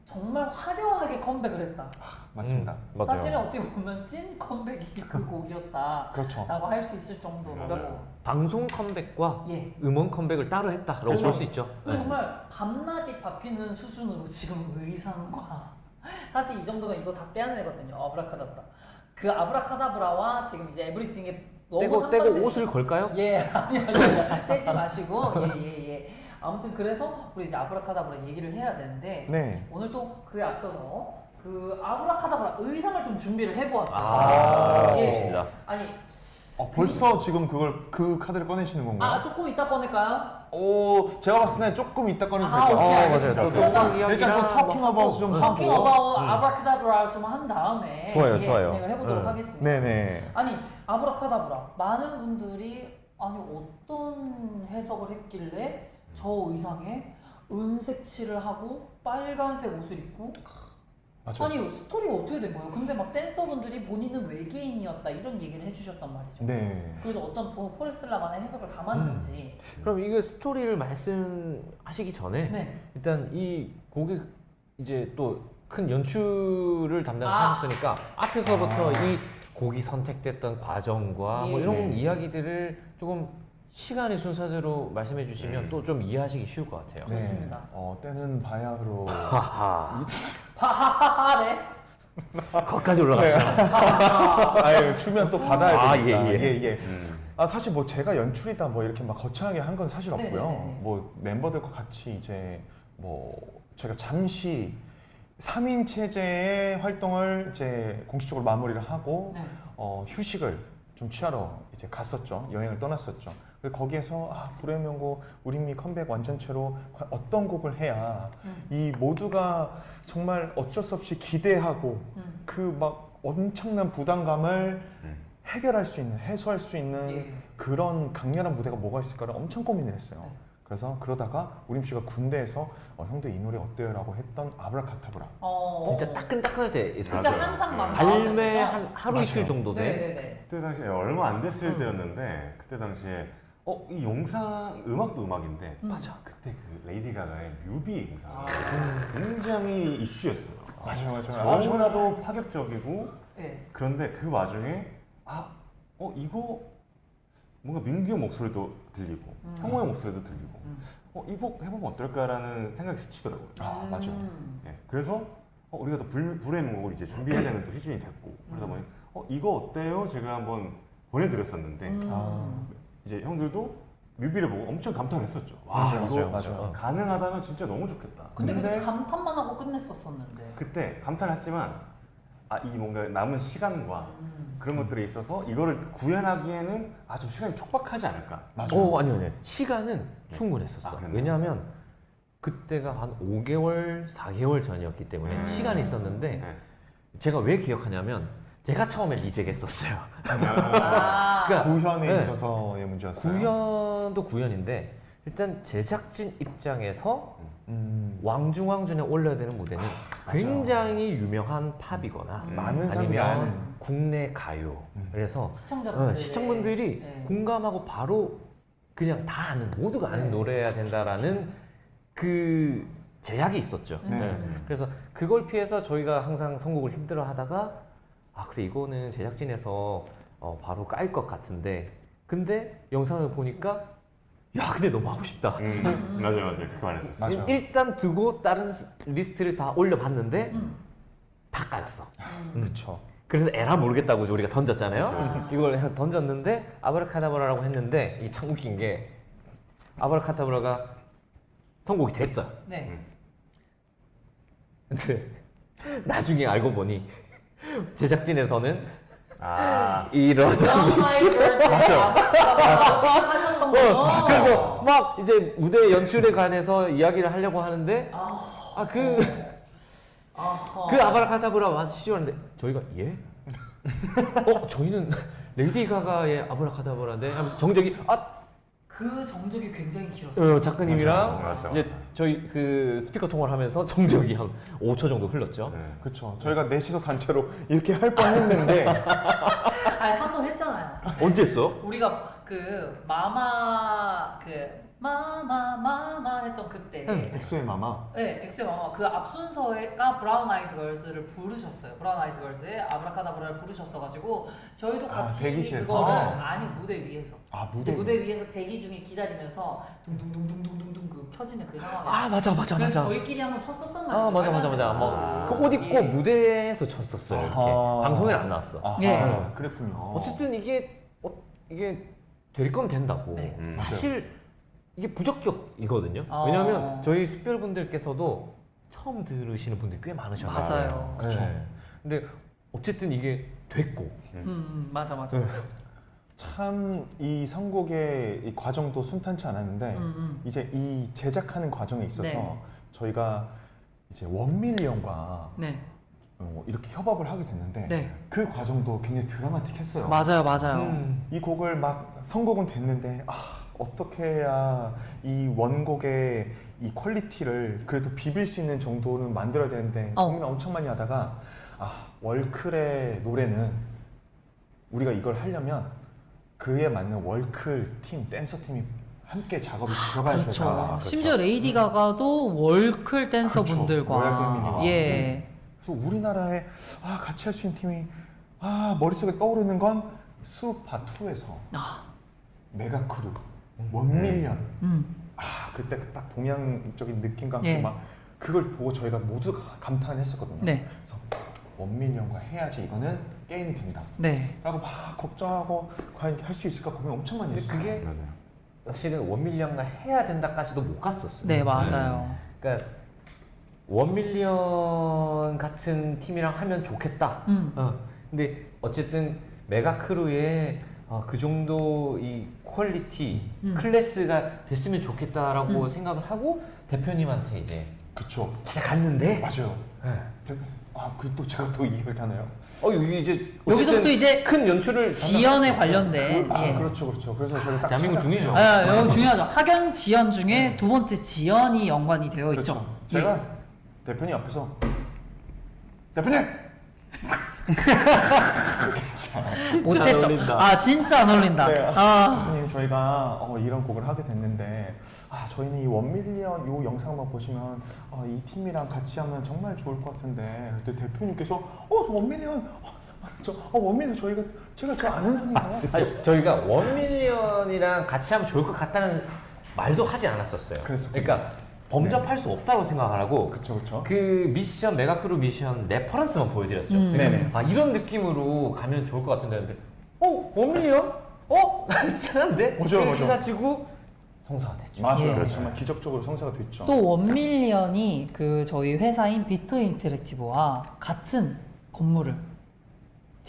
정말 화려하게 컴백을 했다. 맞습니다. 맞아요. 사실은 어떻게 보면 찐 컴백이 그 곡이었다라고 그렇죠. 할 수 있을 정도로. 맞아요. 방송 컴백과 예. 음원 컴백을 따로 했다라고 그렇죠. 볼 수 있죠. 근데 정말 밤낮이 바뀌는 수준으로 지금 의상과 사실 이 정도면 이거 다 떼야 되거든요. 아브라카다브라. 그 아브라카다브라와 지금 이제 에브리띵에 너무 떼고 상반되는 옷을 걸까요? 예, 아니요. 떼지 마시고 예. 아무튼 그래서 우리 이제 아브라카다브라 얘기를 해야 되는데 네. 오늘 또 그에 앞서서 그 아브라카다브라 의상을 좀 준비를 해보았어요. 아, 예. 좋습니다. 아니, 벌써 지금 그 카드를 꺼내시는 건가요? 조금 이따 꺼낼까요? 제가 봤을 때 조금 이따 꺼내도 아, 될 것 오케이, 같아요. 알겠습니다. 맞아요. 또 그러면 음악 이야기랑 일단 그 터킹 뭐 어바웃 좀 터킹 하고. 어바웃 아브라카다브라 좀 한 다음에 좋아요, 예, 좋아요. 진행을 해보도록 하겠습니다. 네네. 아니 아브라카다브라 많은 분들이 아니 어떤 해석을 했길래 저 의상에 은색 칠을 하고 빨간색 옷을 입고 맞아요. 아니 스토리가 어떻게 된 거예요? 근데 막 댄서분들이 본인은 외계인이었다 이런 얘기를 해주셨단 말이죠. 네. 그래서 어떤 포레슬라만의 해석을 담았는지. 그럼 이거 스토리를 말씀하시기 전에 네. 일단 이 곡이 이제 또 큰 연출을 아. 담당하셨으니까 앞에서부터 이 곡이 선택됐던 과정과 뭐 예. 이런 이야기들을 조금 시간의 순서대로 말씀해 주시면 또 좀 이해하시기 쉬울 것 같아요. 네. 좋습니다. 때는 바야흐로 하하. 하하하하래. 거기까지 올라갔어요. 아유 추면 또 받아야 아, 되니까. 예. 예. 사실 뭐 제가 연출이다 뭐 이렇게 막 거창하게 한 건 사실 없고요. 네네네네. 뭐 멤버들과 같이 이제 뭐 제가 잠시 3인 체제의 활동을 이제 공식적으로 마무리를 하고 네. 휴식을 좀 취하러 이제 갔었죠. 여행을 떠났었죠. 그래서 거기에서 불의 명곡 우림미 컴백 완전체로 어떤 곡을 해야 이 모두가 정말 어쩔 수 없이 기대하고 그 막 엄청난 부담감을 해결할 수 있는, 해소할 수 있는 예. 그런 강렬한 무대가 뭐가 있을까를 엄청 고민을 했어요. 네. 그래서 그러다가 우림 씨가 군대에서 형들 이 노래 어때요? 라고 했던 아브라카타브라. 진짜 따끈따끈할 때 있어요. 진짜 맞아요. 한창 막 발매 나왔었죠? 한 하루 맞아요. 이틀 정도 돼. 네네네. 그때 당시에 얼마 안 됐을 때였는데 그때 당시에 이 영상 음악도 음악인데 맞아. 그때 그 레이디 가가의 뮤비 영상 아. 굉장히 이슈였어요. 맞아요. 너무나도 파격적이고 네. 그런데 그 와중에 이거 뭔가 민규 형 목소리도 들리고 형호 형 목소리도 들리고 이 곡 해보면 어떨까라는 생각이 스치더라고요. 맞아요. 예, 그래서 우리가 또 불의 명곡을 이제 준비해야 되는 또 시즌이 됐고 그러다 보니 이거 어때요? 제가 한번 보내드렸었는데 이제 형들도 뮤비를 보고 엄청 감탄을 했었죠. 와 이거 맞아요. 가능하다면 진짜 너무 좋겠다. 근데 그때 감탄만 하고 끝냈었었는데. 그때 감탄을 했지만 이 뭔가 남은 시간과 그런 것들에 있어서 이거를 구현하기에는 좀 시간이 촉박하지 않을까. 아니요. 시간은 충분했었어. 그랬나요? 왜냐하면 그때가 한 5개월, 4개월 전이었기 때문에 시간이 있었는데 네. 제가 왜 기억하냐면 제가 처음에 리젝했었어요. 아. 구현에 네. 있어서의 문제였어요. 구현도 구현인데 일단 제작진 입장에서 왕중왕전에 올려야 되는 무대는 굉장히 유명한 팝이거나 많은 사람들이 아니면 아는. 국내 가요. 그래서 시청자분들. 시청분들이 네. 공감하고 바로 그냥 다 아는 모두가 아는 네. 노래여야 된다라는 그 제약이 있었죠. 네. 그래서 그걸 피해서 저희가 항상 선곡을 힘들어하다가 그래 이거는 제작진에서 바로 깔 것 같은데 근데 영상을 보니까 근데 너무 하고 싶다. 맞아요. 그렇게 말했었어요. 맞아요. 일단 두고 다른 리스트를 다 올려봤는데 다 까였어. 그렇죠. 그래서 에라 모르겠다고 우리가 던졌잖아요. 이걸 던졌는데 아브라카다브라라고 했는데 이게 참 웃긴 게 아브라카다브라가 선곡이 됐어요. 네. 근데 나중에 알고 보니 제작진에서는 이러다 하셨던 거죠? 그래서 막 이제 무대 연출에 관해서 이야기를 하려고 하는데 그 아브라카다브라 맞으시는데 저희가 예? 저희는 레이디 가가의 아브라카다브라인데 하면서 정적이 그 정적이 굉장히 길었어요. 작가님이랑 맞아. 이제 저희 그 스피커 통화를 하면서 정적이 한 5초 정도 흘렀죠. 그렇죠. 저희가 넷이서 단체로 이렇게 할 뻔했는데 아니 한 번 했잖아요. 언제 했어? 우리가 그 마마 했던 그때 엑소의 마마. 네, 엑소의 마마 그 앞순서가 브라운 아이즈 걸스를 부르셨어요. 브라운 아이즈 걸스의 아브라카다브라를 부르셨어가지고 저희도 같이 대기실에서? 그거를 아니 무대 위에서 무대 위에서 대기 중에 기다리면서 둥둥둥둥둥둥 그 켜지는 그 상황에 맞아 그래서 저희끼리 한번 쳤었단 말이죠. 아 맞아. 그 옷 입고 예. 무대에서 쳤었어요. 이렇게 아하. 방송에 안 나왔어. 예. 그랬군요. 어쨌든 이게 될 건 된다고. 네. 사실 이게 부적격이거든요. 어. 왜냐하면 저희 숙별분들께서도 처음 들으시는 분들이 꽤 많으셔서. 맞아요. 그렇죠. 근데 어쨌든 이게 됐고. 맞아. 네. 참 이 선곡의 이 과정도 순탄치 않았는데 이제 이 제작하는 과정에 있어서 네. 저희가 이제 원밀리 형과 네. 이렇게 협업을 하게 됐는데 네. 그 과정도 굉장히 드라마틱했어요. 맞아요. 이 곡을 막 선곡은 됐는데 어떻게 해야 이 원곡의 이 퀄리티를 그래도 비빌 수 있는 정도는 만들어야 되는데 고민 엄청 많이 하다가 월클의 노래는 우리가 이걸 하려면 그에 맞는 월클 팀, 댄서 팀이 함께 작업이 들어가야 그렇죠. 되다. 심지어 레이디 가가도 월클 댄서분들과 로얄 패밀리와. 예. 그래서 우리나라에 같이 할 수 있는 팀이 머릿속에 떠오르는 건 수파 2에서 메가크루, 원밀리언. 그때 딱 동양적인 느낌과 함께 예. 막 그걸 보고 저희가 모두 감탄했었거든요. 네. 그래서 원밀리언과 해야지 이거는 게임이 된다. 네. 라고 막 걱정하고 과연 할 수 있을까 고민 엄청 많이 근데 했어요. 그게 맞아요. 사실은 원밀리언과 해야 된다까지도 못 갔었어요. 네, 맞아요. 그러니까 원밀리언 같은 팀이랑 하면 좋겠다. 근데 어쨌든 메가크루의 그 정도 이 퀄리티, 클래스가 됐으면 좋겠다라고 생각을 하고 대표님한테 이제 그쵸. 찾아갔는데 맞아요. 네. 그리고 또 제가 또 이해를 하나요? 여기 이제 여기서부터 어쨌든 이제 큰 연출을 지연에 관련된 예. 그렇죠. 그래서 저희가 딱 대한민국 중이죠. 여기 중요하죠. 학연 지연 중에 두 번째 지연이 연관이 되어 그렇죠. 있죠. 제가 대표님 앞에서 대표님 못했죠. 어울린다. 진짜 안 어울린다. 네. 대표님 저희가 이런 곡을 하게 됐는데 저희는 이 원밀리언 요 영상만 보시면 이 팀이랑 같이 하면 정말 좋을 것 같은데 그때 대표님께서 원밀리언 원밀리언 제가 저 아는 형이에요. 아니, 저희가 원밀리언이랑 같이 하면 좋을 것 같다는 말도 하지 않았었어요. 그랬었군요. 그러니까 범접할 수 없다고 생각을 하고 그렇죠. 그 미션 메가크루 미션 레퍼런스만 보여드렸죠. 네네. 이런 느낌으로 가면 좋을 것 같은데 근데 원밀리언? 괜찮은데? 맞아요. 해가지고 성사가 됐죠. 맞아요. 예. 정말 기적적으로 성사가 됐죠. 또 원밀리언이 그 저희 회사인 비트 인터랙티브와 같은 건물을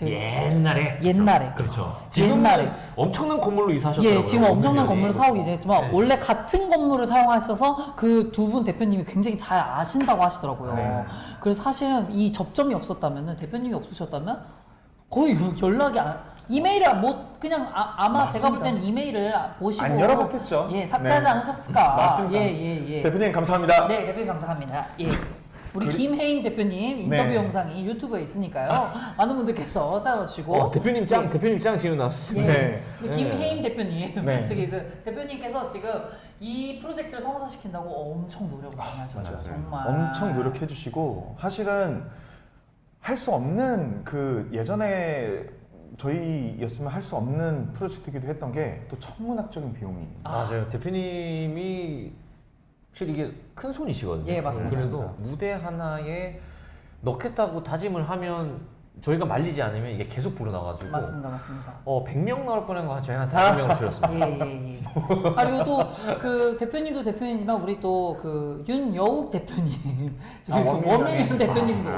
옛날에 그렇죠. 지금은 옛날에. 엄청난 건물로 이사하셨더라고요. 예, 지금 엄청난 원밀리언이. 건물을 사고 있지만 네. 원래 같은 건물을 사용하셔서 그 두 분 대표님이 굉장히 잘 아신다고 하시더라고요. 네. 그래서 사실은 이 접점이 없었다면은 대표님이 없으셨다면 거의 연락이 이메일을 못 그냥 아마 제가 볼 때는 이메일을 보시고 안 열어봤겠죠. 예, 삭제하지 네. 않으셨을까. 맞습니다. 예. 대표님 감사합니다. 네, 대표님 감사합니다. 예. 우리 김혜인 대표님 인터뷰 네. 영상이 유튜브에 있으니까요. 많은 분들께서 찾아주시고 대표님 짱 지금 나왔어요. 예. 네. 우리 김혜인 대표님, 네. 저기 그 대표님께서 지금 이 프로젝트를 성사시킨다고 엄청 노력을 많이 하셨어요. 맞아요. 정말. 엄청 노력해 주시고 사실은 할 수 없는 그 예전에 저희였으면 할 수 없는 프로젝트이기도 했던 게 또 천문학적인 비용이 맞아요. 대표님이 확실히 이게 큰 손이시거든요. 예, 맞습니다. 그래서 무대 하나에 넣겠다고 다짐을 하면 저희가 말리지 않으면 이게 계속 불어나가지고 맞습니다. 100명 나올 뻔한 거 저희 한 400명으로 줄였습니다. 예. 그리고 또 그 대표님도 대표님이지만 우리 또 그 윤여욱 대표님, 원밀리언 대표님도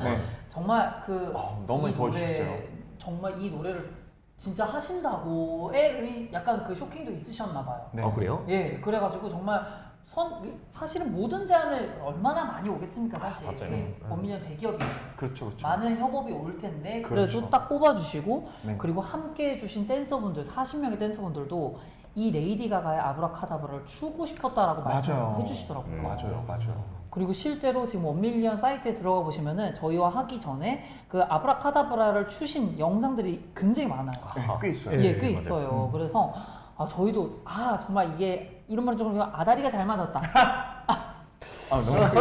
네. 정말 그 너무 이 도와주셨어요. 노래, 정말 이 노래를 진짜 하신다고의 약간 그 쇼킹도 있으셨나 봐요. 네. 그래요? 예, 그래가지고 정말 사실은 모든 제안을 얼마나 많이 오겠습니까, 사실. 맞아요. 원밀리언 대기업이 그렇죠. 많은 협업이 올 텐데 그렇죠. 그래도 딱 뽑아주시고 네. 그리고 함께 해주신 댄서분들 40명의 댄서분들도 이 레이디 가가의 아브라카다브라를 추고 싶었다라고 말씀을 해주시더라고요. 맞아요. 그리고 실제로 지금 원밀리언 사이트에 들어가 보시면은 저희와 하기 전에 그 아브라카다브라를 추신 영상들이 굉장히 많아요. 네, 꽤 있어요. 예, 꽤 맞아요. 있어요. 그래서 저희도 정말 이게 이런 말은 좀 아다리가 잘 맞았다. 너무 크게.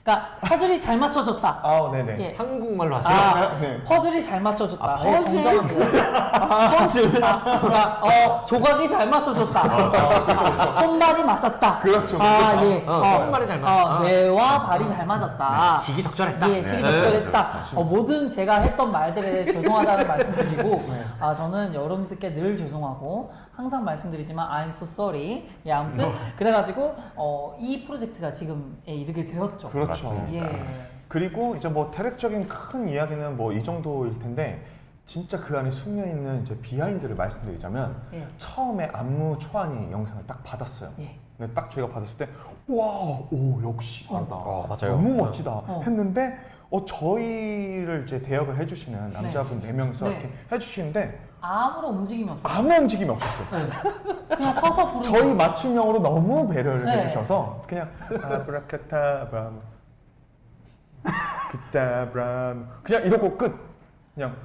그러니까 퍼즐이 잘 맞춰졌다. 네네. 예. 한국말로 하세요. 네. 퍼즐이 잘 맞춰졌다. 아, 네, 퍼즐? 정정합니다. 퍼즐. 그러니까 조각이 잘 맞춰졌다. 손발이 맞았다. 그렇죠. 예. 손발이 잘 맞았다. 뇌와 발이 잘 맞았다. 시기 적절했다. 예, 시기 네. 적절했다. 그렇죠. 모든 제가 했던 말들에 대해 죄송하다는 말씀드리고, 네. 저는 여러분들께 늘 죄송하고 항상 말씀드리지만 I'm so sorry. 예, 아무튼 그래가지고 이 프로젝트가 지금 이르게 되었죠. 그렇죠. 맞습니다. 예. 그리고 이제 뭐 대략적인 큰 이야기는 뭐 이 정도일 텐데 진짜 그 안에 숨겨 있는 이제 비하인드를 말씀드리자면 예. 처음에 안무 초안이 영상을 딱 받았어요. 예. 근데 딱 저희가 받았을 때 와, 오 역시 다르다. 맞아요. 너무 멋지다. 어. 했는데 저희를 이제 대역을 해주시는 남자분 네 명이서 네. 이렇게 해주시는데 아무런 움직임이 없어요. 아무 움직임이 없었어요. 네. 그냥 서서 부르고. 저희 맞춤형으로 너무 배려를 네. 해주셔서 그냥 아브라카타브라 그타브라 그냥 이러고 끝. 그냥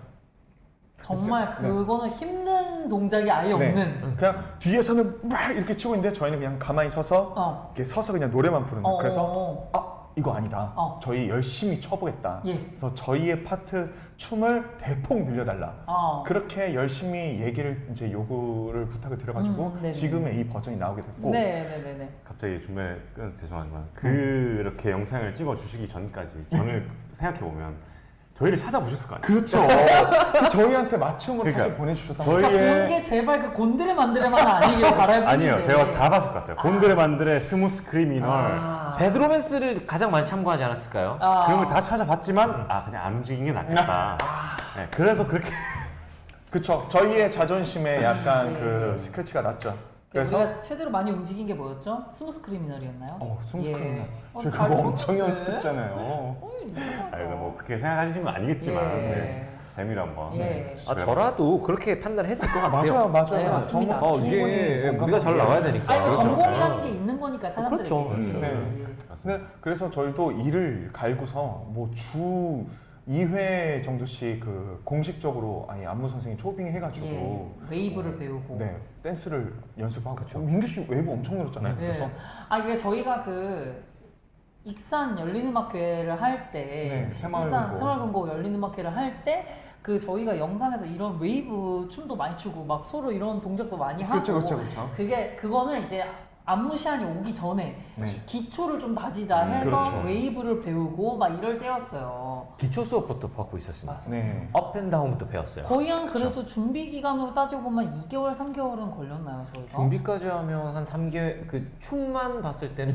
정말 네. 그거는 힘든 동작이 아예 네. 없는. 그냥 뒤에서는 막 이렇게 치고 있는데 저희는 그냥 가만히 서서 이렇게 서서 그냥 노래만 부르는 거예요. 그래서 이거 아니다. 저희 열심히 춰보겠다. 예. 그래서 저희의 파트 춤을 대폭 늘려달라. 그렇게 열심히 얘기를 이제 요구를 부탁을 드려가지고 네네. 지금의 이 버전이 나오게 됐고. 네네네네. 갑자기 중간에 끊어서 죄송하지만 그렇게 영상을 찍어 주시기 전까지 저는 생각해 보면 저희를 찾아보셨을 거 아니에요. 그렇죠. 저희한테 맞춤으로 그러니까 사실 보내주셨던 저희- 그러니까 저희의- 본게 제발 그 곤드레 만드레만 아니길 바랄 뿐인데. 아니에요. 제가 다 봤을 것 같아요. 곤드레 만드레 스무스 크리미널 배드로맨스를 가장 많이 참고하지 않았을까요? 그런 걸 다 찾아봤지만 그냥 안 움직이는 게 낫겠다. 네, 그래서 그렇게 그쵸. 저희의 자존심에 약간 네. 그 스크래치가 났죠. 그래서 우리가 최대로 많이 움직인 게 뭐였죠? 스무스 크리미널이었나요? 스무스크림. 저희 잘 그거 엄청 쳤네. 연습했잖아요. 아니, 뭐 그렇게 생각하시는 건 아니겠지만 예. 네, 재미로 한번. 예. 저라도 그렇게 판단했을 것 같아요. 맞아요. 네, 맞습니다. 이게 충분히 무대가 잘 나와야 되니까. 아니, 뭐 그렇죠. 전공이라는 게 있는 거니까 사람들에게. 그렇죠. 그렇죠. 네. 맞습니다. 네, 그래서 저희도 일을 갈고서 뭐 주 2회 정도씩 그 공식적으로 안무 선생님 초빙 해가지고 웨이브를 배우고. 네 댄스를 연습하고 민규 씨 웨이브 엄청 늘었잖아요. 네. 그래서 이게 저희가 그 익산 열린음악회를 할 때, 네, 새마을금고. 익산 새마을금고 열린음악회를 할 때, 그 저희가 영상에서 이런 웨이브 춤도 많이 추고 막 서로 이런 동작도 많이 하고. 그렇죠. 그거는 이제 안무 시간이 오기 전에 네. 기초를 좀 다지자 해서 그렇죠. 웨이브를 배우고 막 이럴 때였어요. 기초 수업부터 받고 있었습니다. 맞습니다. 네. 업앤다운부터 배웠어요. 거의 한 그래도 준비 기간으로 따지고 보면 2개월, 3개월은 걸렸나요, 저희가? 준비까지 하면 한 3개월, 그 춤만 봤을 때는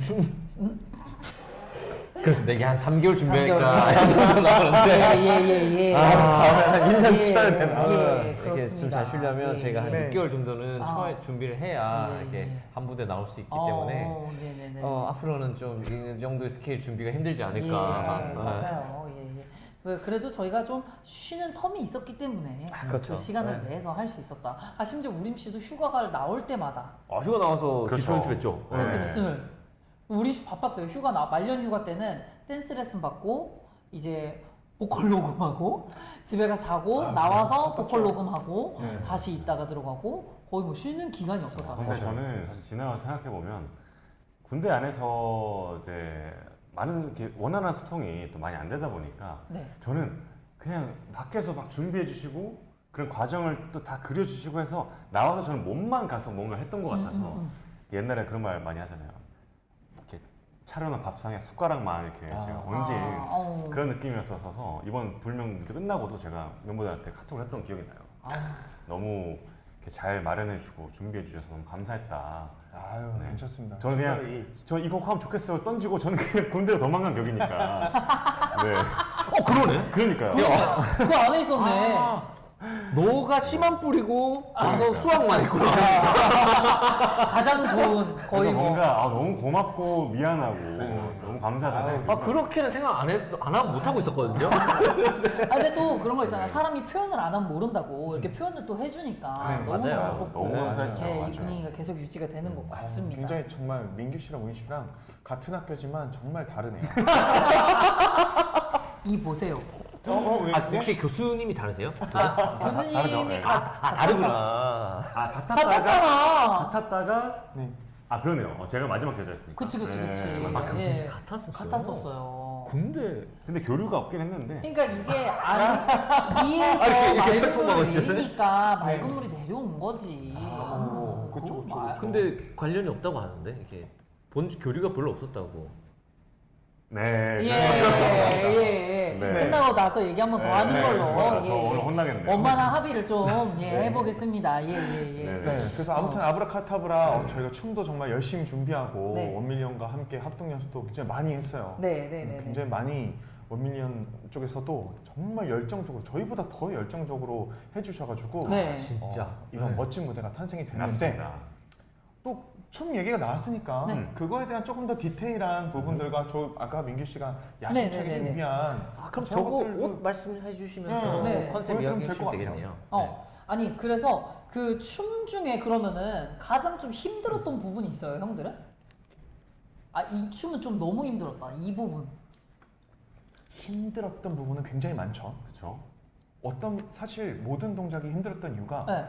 그래서 내게 한 3개월 준비하니까 이 정도 나오는데 예. 한 1년 치러야 되나? 예, 이렇게 그렇습니다. 좀 잘 쉬려면 예, 제가 한 네. 6개월 정도는 처음에 준비를 해야 예, 이렇게 예. 한 무대 나올 수 있기 때문에 네네네. 앞으로는 좀 이 정도의 스케일 준비가 힘들지 않을까. 예, 네. 맞아요. 그래도 저희가 좀 쉬는 텀이 있었기 때문에 그렇죠. 그 시간을 네. 내서 할 수 있었다. 심지어 우림 씨도 휴가가 나올 때마다 휴가 나와서 그렇죠. 기초 연습했죠. 네. 댄스 레슨을 우리 씨 바빴어요. 말년 휴가 때는 댄스 레슨 받고 이제 보컬 녹음하고 집에 가서 자고 나와서 보컬 녹음하고 네. 다시 있다가 들어가고 거의 뭐 쉬는 기간이 없었잖아요. 근데 저는 사실 지나가서 생각해 보면 군대 안에서 이제 많은 이렇게 원활한 소통이 또 많이 안 되다 보니까 네. 저는 그냥 밖에서 막 준비해 주시고 그런 과정을 또 다 그려 주시고 해서 나와서 저는 몸만 가서 뭔가 했던 것 같아서 옛날에 그런 말 많이 하잖아요. 이렇게 차려놓은 밥상에 숟가락만 이렇게 제가 얹은 그런 느낌이었어서 이번 불명 무대 끝나고도 제가 멤버들한테 카톡을 했던 기억이 나요. 너무 이렇게 잘 마련해 주고 준비해 주셔서 너무 감사했다. 아유 네. 괜찮습니다. 저는 그냥 저 이거 하면 좋겠어요 던지고 저는 그냥 군대로 도망간 격이니까. 네. 그러네. 그러니까요. 그 안에 있었네. 너가 씨만 뿌리고 가서 수학만 했구나. 가장 좋은 거의 그래서 뭐. 뭔가 너무 고맙고 미안하고 너무 감사하다 생각이 그렇게는 생각 안 했어. 안 하고 못 하고 있었거든요. 근데 또 그런 거 있잖아. 사람이 표현을 안 하면 모른다고 이렇게 표현을 또 해주니까 네, 너무 맞아요. 좋고 너무 감사했죠. 이 맞아요. 분위기가 계속 유지가 되는 것 같습니다. 굉장히 정말 민규 씨랑 우인 씨랑 같은 학교지만 정말 다르네요. 이 보세요. 왜? 혹시 교수님이 다르세요? 교수님이 네. 다르구나. 같았잖아. 같았다가 네. 아 그러네요. 제가 마지막 제자였으니까. 그치. 네. 예. 같았었어요. 같았었어요. 근데 근데 교류가 없긴 했는데. 그러니까 이게 위에서 이렇게 철통 맑은 물이 막으시네. 내리니까 맑은 물이 내려온 거지. 그쵸. 근데 관련이 없다고 하는데 이게 교류가 별로 없었다고. 네. 예. 네. 끝나고 나서 얘기 한 번 더 하는 걸로. 저 오늘 혼나겠네요. 원만한 합의를 좀 네. 해보겠습니다. 예. 네, 그래서 아무튼 아브라카타브라 저희가 춤도 정말 열심히 준비하고 네. 원밀리언과 함께 합동 연습도 굉장히 많이 했어요. 네. 굉장히 많이 원밀리언 쪽에서도 정말 열정적으로 저희보다 더 열정적으로 해주셔가지고 네. 진짜. 이런 네. 멋진 무대가 탄생이 됐는데 맞습니다. 또 춤 얘기가 나왔으니까 네. 그거에 대한 조금 더 디테일한 부분들과 아까 민규 씨가 네, 야심차게 네. 준비한 그럼 저런 저거 것들도- 옷 말씀해 주시면서 네. 컨셉 그럼 이야기 될 해주시면 것 되겠네요. 아니 그래서 그 춤 중에 그러면은 가장 좀 힘들었던 부분이 있어요, 형들은? 이 춤은 좀 너무 힘들었다. 이 부분. 힘들었던 부분은 굉장히 많죠. 그렇죠. 사실 모든 동작이 힘들었던 이유가 네.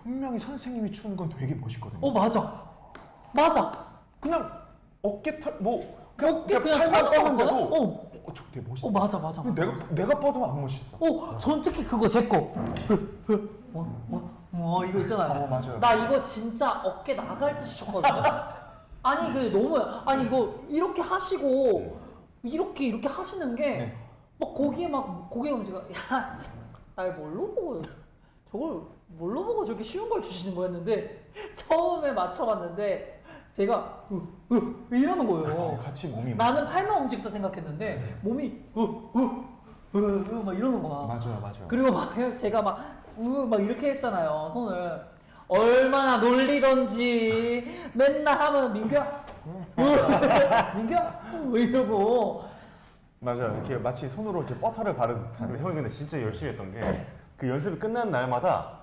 분명히 선생님이 추는 건 되게 멋있거든요. 맞아. 그냥 어깨 그냥 어깨 그냥 팔만 펴는 뻗는데도 거거든? 저 되게 멋있어. 맞아. 근데 내가 뻗으면 안 멋있어. 전 특히 그거 제 거. 이거 있잖아요. 맞아요. 나 이거 진짜 어깨 나갈 듯이 쳤거든요. 아니 이거 이렇게 하시고 이렇게 하시는 게 막 거기에 막 고개 움직여. 날 뭘로 보고 저걸 뭘로 보고 저렇게 쉬운 걸 주시는 거였는데 처음에 맞춰봤는데 제가 이러는 거예요. 같이 몸이 나는 팔만 움직였다 생각했는데 몸이 막 이러는 거야. 맞아요. 그리고 막 제가 막 이렇게 했잖아요. 손을 얼마나 놀리던지 맨날 하면 민규야 이러고 맞아요. 이렇게 마치 손으로 이렇게 버터를 바른 근데 듯한. 형이 근데 진짜 열심히 했던 게 그 연습이 끝난 날마다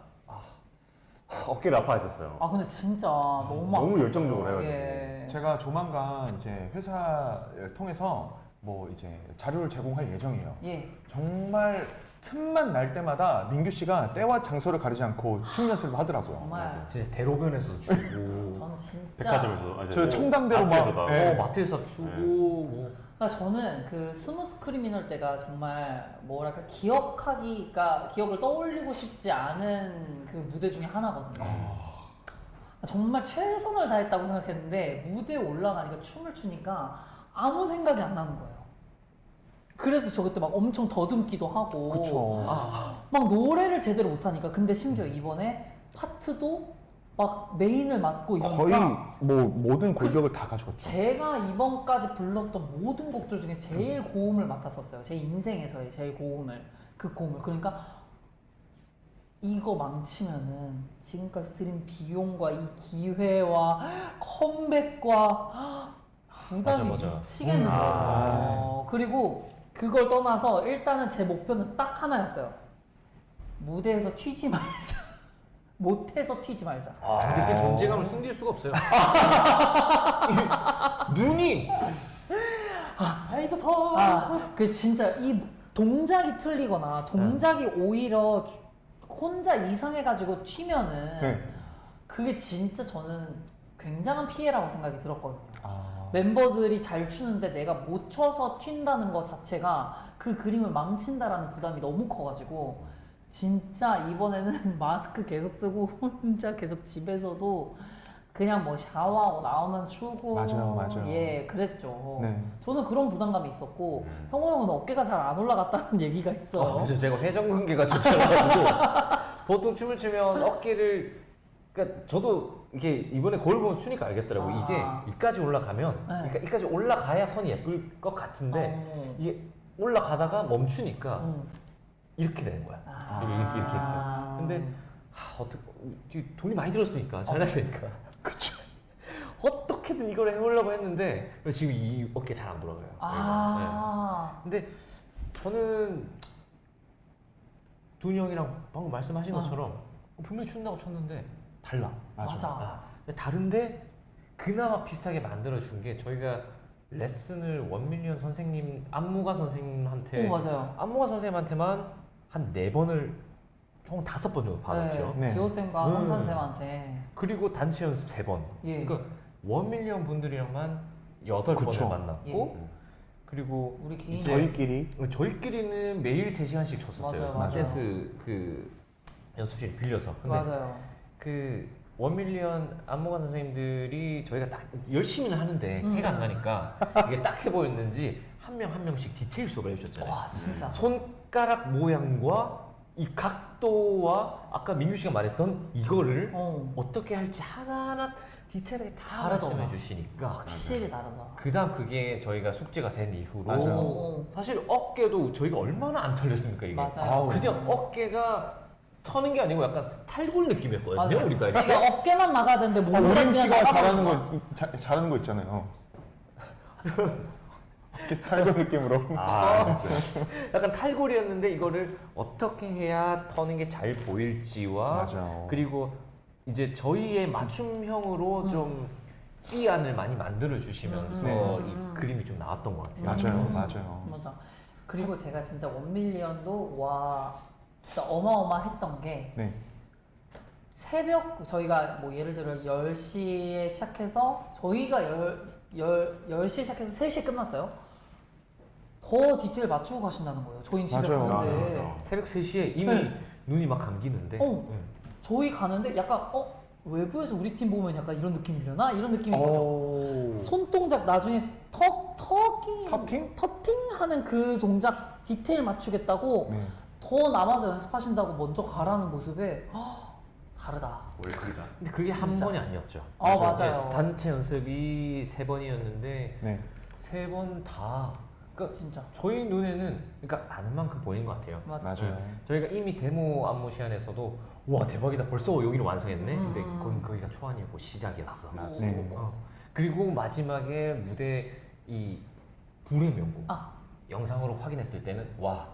어깨를 아파했었어요. 근데 진짜 너무 너무 아팠어요. 열정적으로 해가지고. 예. 제가 조만간 이제 회사를 통해서 뭐 이제 자료를 제공할 예정이에요. 예. 정말 틈만 날 때마다 민규 씨가 때와 장소를 가리지 않고 춤 연습을 하더라고요. 정말 진짜 대로변에서도 추고 전 진짜 백화점에서 저 청담대로 막 마트에서도 예. 마트에서 추고 네. 뭐 그러니까 저는 그 스무스 크리미널 때가 정말 뭐랄까 기억하기가 기억을 떠올리고 싶지 않은 그 무대 중에 하나거든요. 정말 최선을 다했다고 생각했는데 무대에 올라가니까 춤을 추니까 아무 생각이 안 나는 거예요. 그래서 저 그때 막 엄청 더듬기도 하고 그쵸. 막 노래를 제대로 못하니까 근데 심지어 이번에 파트도 막 메인을 맡고 이러니까 거의 뭐 모든 골격을 다 가져갔죠. 제가 이번까지 불렀던 모든 곡들 중에 제일 고음을 맡았었어요. 제 인생에서의 제일 그 고음을. 그러니까 이거 망치면은 지금까지 들인 비용과 이 기회와 컴백과 부담이 맞아. 미치겠는 거예요. 그리고 그걸 떠나서 일단은 제 목표는 딱 하나였어요. 무대에서 튀지 말자. 못해서 튀지 말자. 근데 그 존재감을 숨길 수가 없어요. 눈이 그 진짜 이 동작이 틀리거나 동작이 오히려 혼자 이상해가지고 튀면은 네. 그게 진짜 저는 굉장한 피해라고 생각이 들었거든요. 아, 멤버들이 잘 추는데 내가 못 춰서 튄다는 것 자체가 그 그림을 망친다라는 부담이 너무 커가지고 진짜 이번에는 마스크 계속 쓰고 혼자 계속 집에서도 그냥 뭐 샤워하고 나오면 추고 맞아요. 예 그랬죠. 네. 저는 그런 부담감이 있었고 형호 형은 어깨가 잘 안 올라갔다는 얘기가 있어요. 그래서 제가 회전근개가 좋지 않아가지고 보통 춤을 추면 어깨를 그러니까 저도 이게 이번에 거울 보면 추니까 알겠더라고요. 이게 이까지 올라가면 네. 그러니까 이까지 올라가야 선이 예쁠 것 같은데 이게 올라가다가 멈추니까 이렇게 되는 거야. 이렇게. 근데 어떻게 돈이 많이 들었으니까 잘났으니까. 그쵸. 어떻게든 이걸 해보려고 했는데 지금 이 어깨 잘 안 돌아가요. 네. 근데 저는 두훈이 형이랑 방금 말씀하신 것처럼 분명히 춘다고 쳤는데 달라. 맞아. 근데 다른데 그나마 비슷하게 만들어준 게 저희가 레슨을 원밀리언 선생님, 안무가 선생님한테 맞아요. 안무가 선생님한테만 한 4번을 총 5번 정도 받았죠. 네. 지호쌤과 성찬쌤한테. 그리고 단체 연습 3번. 예. 그러니까 1밀리언 분들이랑만 8번을 그쵸. 만났고 예. 그리고 우리 개인 이제 저희끼리는 매일 3시간씩 쳤었어요. 맞아요. 댄스 그 연습실 빌려서. 근데 맞아요. 그 1밀리언 안무가 선생님들이 저희가 딱 열심히는 하는데 해가 안 가니까 이게 딱해 보였는지 한 명 한 명씩 디테일 수업을 해주셨잖아요. 와 진짜. 손가락 모양과 이 각도와 아까 민규 씨가 말했던 이거를 어떻게 할지 하나하나 디테일하게 다 다르더라. 말씀해 주시니까 확실히 다르다. 그다음 그게 저희가 숙제가 된 이후로 맞아요. 사실 어깨도 저희가 얼마나 안 털렸습니까 이게. 맞아요. 그냥 어깨가 터는 게 아니고 약간 탈골 느낌이었거든요. 맞아요. 우리가 이렇게. 그러니까 어깨만 나가야 되는데 몸까지 우림 그냥 씨가 나가버리는 잘하는 거 있잖아요. 이렇게 탈거 느낌으로. 약간 탈골이었는데 이거를 어떻게 해야 터는 게 잘 보일지와 맞아. 그리고 이제 저희의 맞춤형으로 좀 끼안을 많이 만들어 주시면서 이 그림이 좀 나왔던 것 같아요. 맞아요. 맞아. 그리고 제가 진짜 1밀리언도 와 진짜 어마어마했던 게 네. 새벽 저희가 뭐 예를 들어 10시에 시작해서 저희가 10시에 시작해서 3시에 끝났어요. 더 디테일 맞추고 가신다는 거예요. 저희는 집에 맞아요. 가는데 맞아. 새벽 3시에 이미 눈이 막 감기는데 저희 가는데 약간 외부에서 우리 팀 보면 약간 이런 느낌이려나? 이런 느낌인 거죠. 오. 손동작 나중에 터팅? 터팅하는 그 동작 디테일 맞추겠다고 네. 더 남아서 연습하신다고 먼저 가라는 모습에 다르다. 월클이다. 근데 그게 한 진짜. 번이 아니었죠. 맞아요. 단체 연습이 3번이었는데 네. 3번 다 그러니까 진짜. 저희 눈에는 그러니까 아는 만큼 보이는 것 같아요. 맞아요. 저희가 이미 데모 안무 시안에서도 와 대박이다 벌써 여기는 완성했네. 근데 거기가 초안이었고 시작이었어. 네. 그리고 마지막에 무대 이 불의 명곡 아. 영상으로 확인했을 때는 와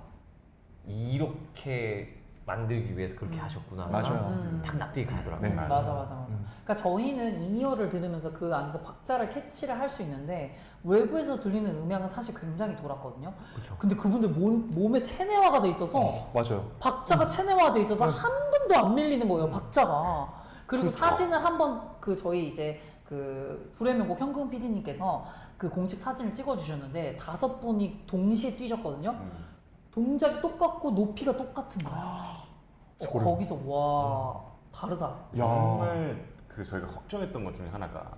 이렇게 만들기 위해서 그렇게 하셨구나. 맞아요. 딱 납득이 가더라고요. 네. 맞아. 그러니까 저희는 인이어를 들으면서 그 안에서 박자를 캐치를 할 수 있는데 외부에서 들리는 음향은 사실 굉장히 돌았거든요. 그쵸. 근데 그분들 몸에 체내화가 돼 있어서 맞아요. 박자가 체내화가 돼 있어서 한 번도 안 밀리는 거예요, 박자가. 그리고 사진을 한번 그 저희 이제 그 불의 명곡 현금 PD님께서 그 공식 사진을 찍어 주셨는데 5분이 동시에 뛰셨거든요. 동작이 똑같고 높이가 똑같은 거야. 거기서 와 다르다. 정말 그 저희가 걱정했던 것 중에 하나가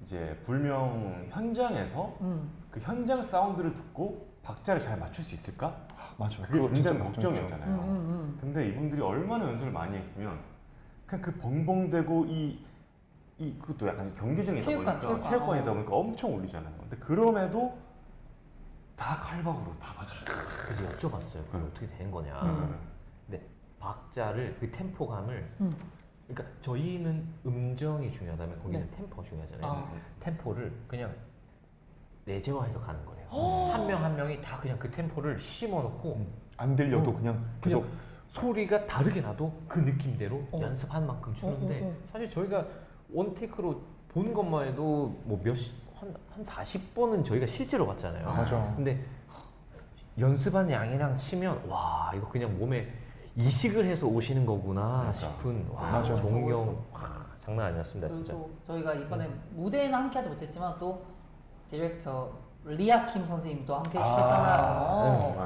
이제 불명 현장에서 그 현장 사운드를 듣고 박자를 잘 맞출 수 있을까? 맞아요. 그게 그거 굉장히 진짜 걱정이었잖아요. 근데 이분들이 얼마나 연습을 많이 했으면 그냥 그 벙벙대고 그것도 약간 경기장이다 체육관. 체육관이다 보니까 엄청 울리잖아요. 근데 그럼에도 다 칼박으로 다 맞췄어요. 그래서 여쭤봤어요. 그게 어떻게 된 거냐. 근데 박자를 그 템포감을 그러니까 저희는 음정이 중요하다면 거기는 템포가 중요하잖아요. 템포를 그냥 내재화해서 가는 거래요. 한 명 한 명이 다 그냥 그 템포를 심어놓고 안 들려도 그냥 계속 그냥 소리가 다르게 나도 그 느낌대로 연습한 만큼 추는데 사실 저희가 원테이크로 본 것만 해도 뭐 한 40번은 저희가 실제로 봤잖아요. 맞아. 근데 연습한 양이랑 치면 와 이거 그냥 몸에 이식을 해서 오시는 거구나 싶은 와 맞아. 존경 장난 아니었습니다 진짜. 그리고 저희가 이번에 무대에는 함께하지 못했지만 또 디렉터 리아킴 선생님도 함께 해주셨잖아요.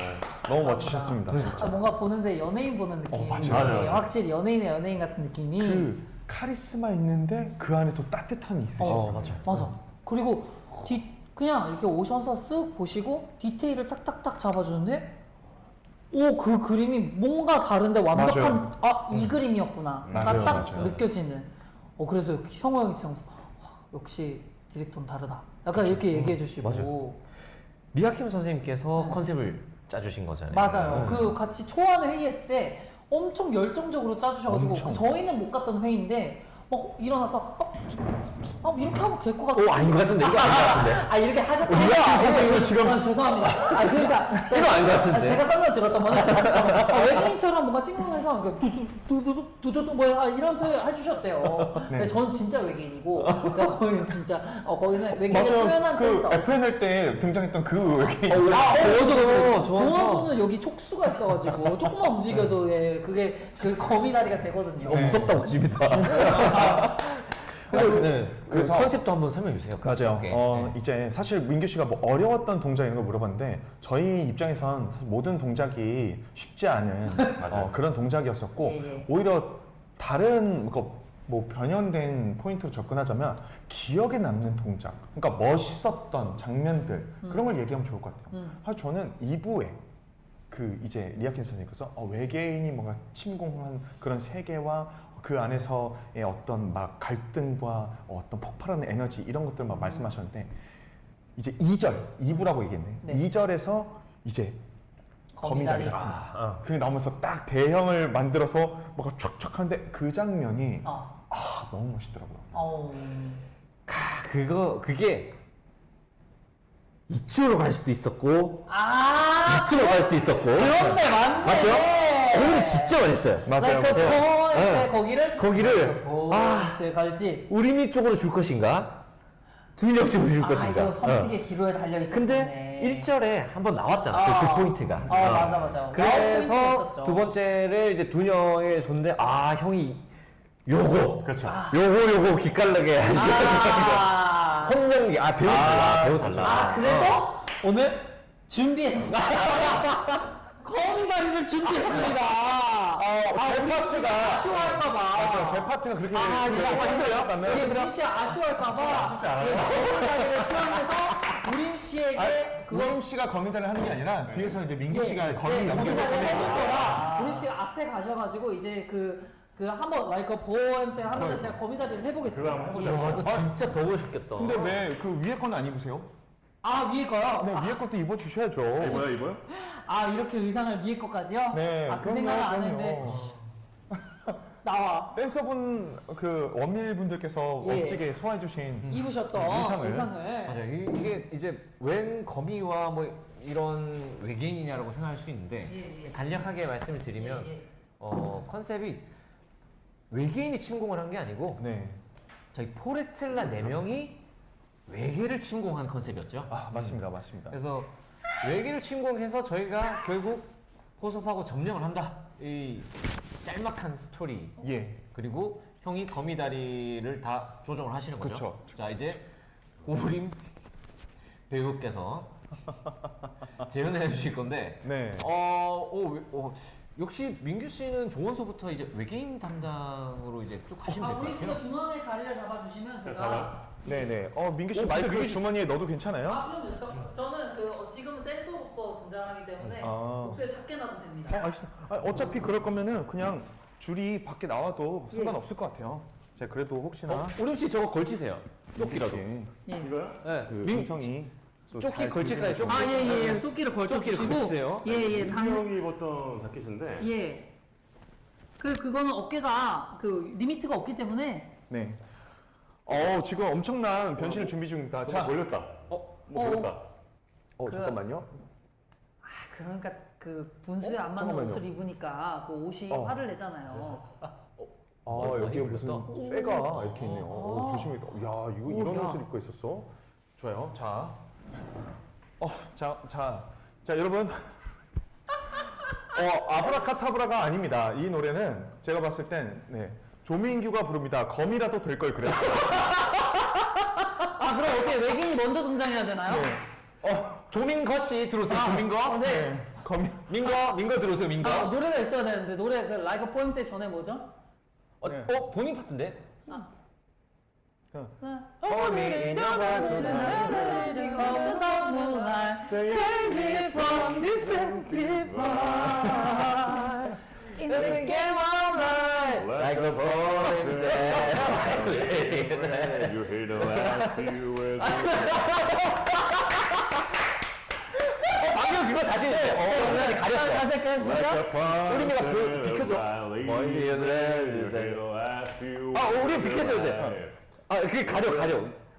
너무 멋지셨습니다. 뭔가 보는데 연예인 보는 느낌. 맞아요. 확실히 연예인의 연예인 같은 느낌이. 그 카리스마 있는데 그 안에 또 따뜻함이 있으시죠. 맞아. 그리고 그냥 이렇게 오셔서 쓱 보시고 디테일을 탁탁탁 잡아주는데 그 그림이 뭔가 다른데 완벽한 이 그림이었구나. 맞아요, 딱 맞아요. 느껴지는. 그래서 형호 형이 진짜 역시 디렉터는 다르다. 약간 이렇게 얘기해 주시고. 맞아요. 리아킴 선생님께서 컨셉을 짜주신 거잖아요. 맞아요. 그 같이 초안을 회의했을 때 엄청 열정적으로 짜주셔가지고 저희는 못 갔던 회의인데 막 일어나서 이렇게 하면 될 것 같아요. 아닌 것 같은데 이거 아닌 것 같은데. 이렇게 하셨구나. 이거 지금 죄송합니다. 그러니까 이거 아닌 것 같은데. 제가 설명 드렸던 거는 외계인처럼 뭔가 찍으면서 두두두 뭐야 이런 표현 해주셨대요. 근데 전 진짜 외계인이고 거기는 진짜 거기는 외계인을 표현한 그 데서 FNL 때 등장했던 그 외계인. 저어서 정원소는 여기 촉수가 있어가지고 조금만 움직여도 그게 그 거미다리가 되거든요. 무섭다고 집이다. 그래서 컨셉도 한번 설명해 주세요. 맞아요. 네. 이제 사실 민규 씨가 뭐 어려웠던 동작 이런 걸 물어봤는데 저희 입장에선 사실 모든 동작이 쉽지 않은 맞아요. 그런 동작이었었고 예. 오히려 다른 뭐 변형된 포인트로 접근하자면 기억에 남는 동작, 그러니까 멋있었던 장면들 그런 걸 얘기하면 좋을 것 같아요. 사실 저는 2부에 그 이제 리아킨 선생님께서 외계인이 뭔가 침공한 그런 세계와 그 안에서의 어떤 막 갈등과 어떤 폭발하는 에너지 이런 것들 막 말씀하셨는데 이제 2부라고 얘기했네. 네. 2절에서 이제 거미다리 거미다리. 같은 그게 나오면서 딱 대형을 만들어서 뭔가 촥촥한데 그 장면이 너무 멋있더라고요. 그게 이쪽으로 갈 수도 있었고 아 이쪽으로 갈 수도 있었고. 그렇네 맞네. 맞죠? 거기는 진짜 잘했어요. 맞아요. 그 맞아요. 포인트 거기를 포인트 갈지. 우리미 쪽으로 줄 것인가? 준혁 쪽으로 줄 것인가? 이거 선택의 기로에 달려 있었네. 근데 1절에 한번 나왔잖아. 그 포인트가. 맞아. 그래서 있었죠. 두 번째를 이제 두녀의 존데 형이 요거 그렇죠. 요거 기깔나게 하시는 선명기 배우 달라 배우 달라. 그래서 오늘 준비했습니다. 거미다리를 준비했습니다. 제 파트가 아쉬워할까봐. 제 파트가 그렇게 힘들어요? 우림 씨 아쉬워할까봐 거미다리를 표현해서 우림 씨에게 우림 씨가 거미다리를 하는 게 아니라 뒤에서 이제 민규 씨가 거미 거미다리를 해줄 연결을 거라 우림 씨가 앞에 가셔가지고 이제 그 한번 like a poem스 하면은 제가 거미다리를 해보겠습니다. 그거 한번 이거 진짜 더 멋있겠다. 근데 왜 그 위에 거는 안 입으세요? 위에 거요? 네, 위에 것도 입어주셔야죠. 이거요? 이렇게 의상을 위에 거까지요? 네, 그 생각은 안 했는데 나와 댄서분 그 원밀 분들께서 예. 멋지게 소화해주신 입으셨던 의상을 맞아요. 이게 이제 웬 거미와 뭐 이런 외계인이냐라고 생각할 수 있는데 예. 간략하게 말씀을 드리면 예. 컨셉이 외계인이 침공을 한 게 아니고 네. 저희 포레스텔라 4명이 외계를 침공한 컨셉이었죠. 맞습니다. 그래서 외계를 침공해서 저희가 결국 포섭하고 점령을 한다. 이 짤막한 스토리. 예. 그리고 형이 거미다리를 다 조정을 하시는 거죠. 그쵸. 자 이제 오림 배우께서 재연을 해주실 건데, 네. 역시 민규 씨는 조원소부터 이제 외계인 담당으로 이제 쭉 하시면 될 것 우림 같아요. 씨가 중앙에 자리를 잡아주시면 제가 잡아. 네네. 민규 씨 근데 마이크 그게 주머니에 넣어도 괜찮아요? 그럼요. 저는 지금은 댄서로서 등장하기 때문에 목소리 작게 나도 됩니다. 알겠습니다. 어차피 그럴 거면은 그냥 줄이 밖에 나와도 상관없을 것 같아요. 제가 그래도 혹시나 오림 씨 저거 걸치세요. 조끼라도. 예. 이거요? 네. 그 음성이 또 조끼 잘 걸칠까요? 들리는 조끼? 예. 조끼를 걸쳐주시고 걸치세요. 형이 입었던 자켓인데 예. 그거는 어깨가 리미트가 없기 때문에 네. 지금 엄청난 변신을 준비 중입니다. 자 자, 걸렸다. 걸렸다. 잠깐만요. 그러니까 분수에 안 맞는 잠깐만요. 옷을 입으니까 그 옷이 화를 내잖아요. 여기에 많이 무슨 걸렸다? 쇠가 이렇게 있네요. 조심해. 야, 이런 야. 옷을 입고 있었어. 좋아요. 자, 자, 여러분. 아브라카타브라가 아닙니다. 이 노래는 제가 봤을 땐 조민규가 부릅니다. 검이라도 될 걸 그랬어요. 그럼 어떻게 외계인이 먼저 등장해야 되나요? 조민거 씨 들어오세요. 조민거. 네. 검이. 민거 들어오세요. 민거. 노래가 있어야 되는데 노래 like a poems의 전에 뭐죠? 본인 파트인데? Hold me in your arms tonight. Save me from this empty fire. In the game of life. Like the poem said. You hear the last few words. 방금 그거 다시 해. 가렸어. 다시 할까요? 우리가 비켜줘. 우리 비켜줘야 돼. 아, 그게 가려.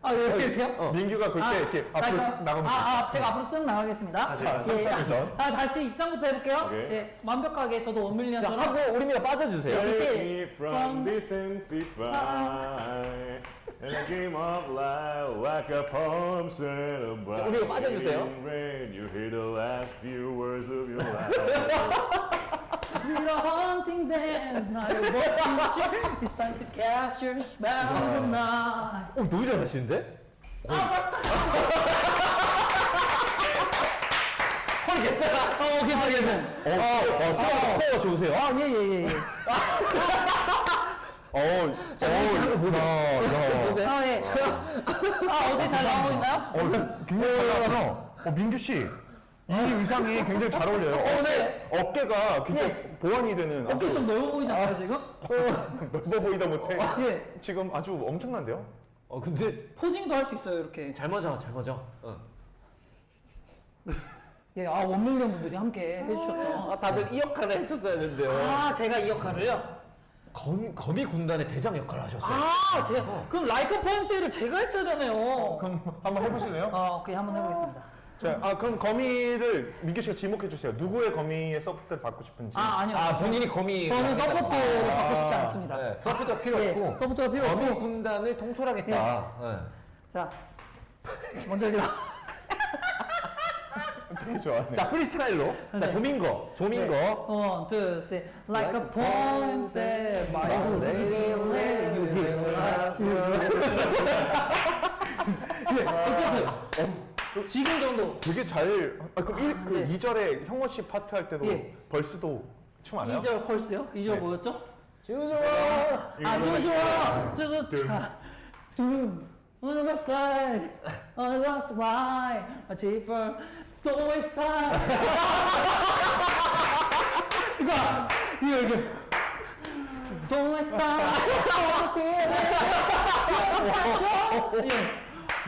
아, 이렇게요? 민규가 볼 때 이렇게 앞으로 쓱 나가면 제가 앞으로 쓱 나가겠습니다. 자, 예, 선착순. 다시 입장부터 해볼게요. 오케이. 예, 완벽하게 저도 원밀리언 자, 하고 우리미가 빠져주세요. Take me from this empty fire in a game of life like a poem set of 자, 우리가 빠져주세요. rain. You hear the last few words of your life. You're a haunting dance, now you're walking. It's time to catch your spell tonight. 너무 잘하시는데? 허리 괜찮아. 괜찮아. 코어가 좋으세요. 예. 보세요. 예. 어디 잘 나오고 있나요? 굉장히 잘 나와요. 민규 씨. 이 의상이 굉장히 잘 어울려요. 네. 어깨가 굉장히 보완이 되는 어깨 좀 넓어 보이지 않아요, 지금? 넓어 보이다 못해. 예. 지금 아주 엄청난데요? 근데 포징도 할 수 있어요, 이렇게. 잘 맞아. 예, 원밀리언 분들이 함께 해주셨던. 다들 이 역할을 했었어야 되는데요. 제가 이 역할을요? 거미 군단의 대장 역할을 하셨어요. 그럼 라이커 포엠스를 제가 했어야 되네요. 그럼 한번 해보실래요? 오케이, 한번 해보겠습니다. 자, 그럼 거미를 민규 씨가 지목해 주세요. 누구의 거미의 서포트를 받고 싶은지. 아니요. 본인이 거미. 저는 서포트를 받고 싶지 않습니다. 네, 서포트가 필요 예, 없고. 서포트가 필요 거미 없고. 군단을 통솔하겠다. 네. 자, 먼저 여기다. 되게 좋아하네. 자, 프리스타일로. 자, 조민거. One, two, three. Like a poem said by you, lady, you give the last word. 지금 정도. 되게 잘. 그럼 그 네. 2절에 형호 씨 파트 할 때도 예. 벌스도 춤 안 해요? 2절 펄스요? 2절 네. 뭐였죠? 지우좋아. 좋아. On the side, on the last ride, a cheaper, don't waste time. 이거. Don't waste time.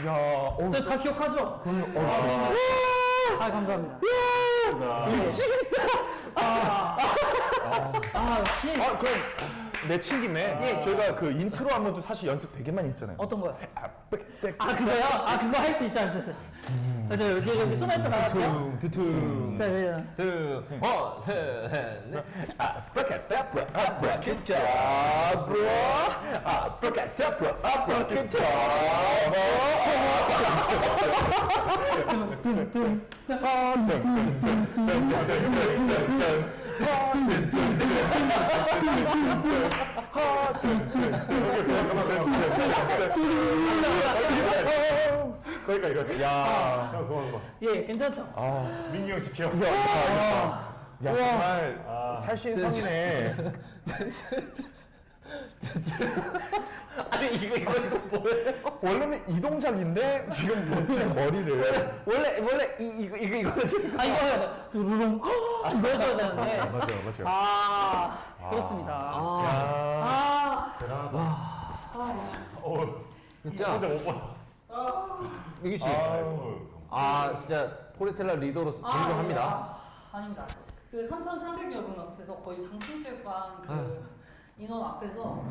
야, 다 기억하죠? 감사합니다. 미치겠다. 역시. 그럼 내친 김에 예. 저희가 그 인트로 하면도 사실 연습 되게 많이 했잖아요. 어떤 거요? 빽빽. 그거요? 그거 할 수 있지 않으셨어요? 저 여기 스나이퍼 나갈게요. 두툼. 네. 넷. 그러니까 이거. 야. 형 그만 봐. 예, 괜찮죠? 민기 형 지켜. 야, 정말 살신성이네. 아니 이거 뭐예요? 원래는 이 동작인데 지금 본인의 머리를. 원래 이거 지금 이거 해야 돼. 두루룽. 이거 해줘야 되는데. 맞아요. 그렇습니다. 진짜 혼자 못 봤어. 민규 씨. 아유. 진짜 포레스텔라 리더로서 존경합니다. 아닙니다. 그 3,300여 분 앞에서 거의 장충체육관 인원 앞에서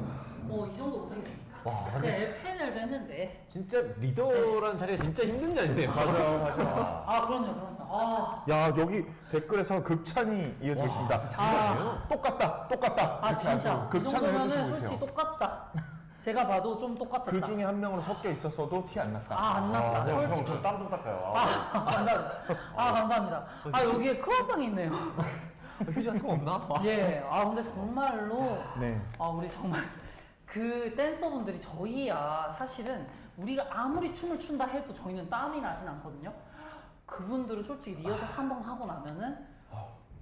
이 정도 못하겠습니까? 제가 FNL도 했는데. 진짜 리더라는 자리가 진짜 힘든 자리네요. 맞아. 그럼요. 야, 여기 댓글에서 극찬이 이어지고 있습니다. 똑같다. 이렇게 진짜. 아주 이 극찬을 정도면은 해주시고 솔직히 계세요. 똑같다. 제가 봐도 좀 똑같았다. 그 중에 한 명으로 섞여 있었어도 티 안 났다. 안 났다. 형, 솔직히. 저 땀 좀 닦아요. 감사합니다. 여기에 크로아상이 있네요. 휴지 같은 거 없나? 예. 근데 정말로. 네. 우리 정말. 그 댄서분들이 사실은 우리가 아무리 춤을 춘다 해도 저희는 땀이 나진 않거든요. 그분들은 솔직히 리허설 한 번 하고 나면은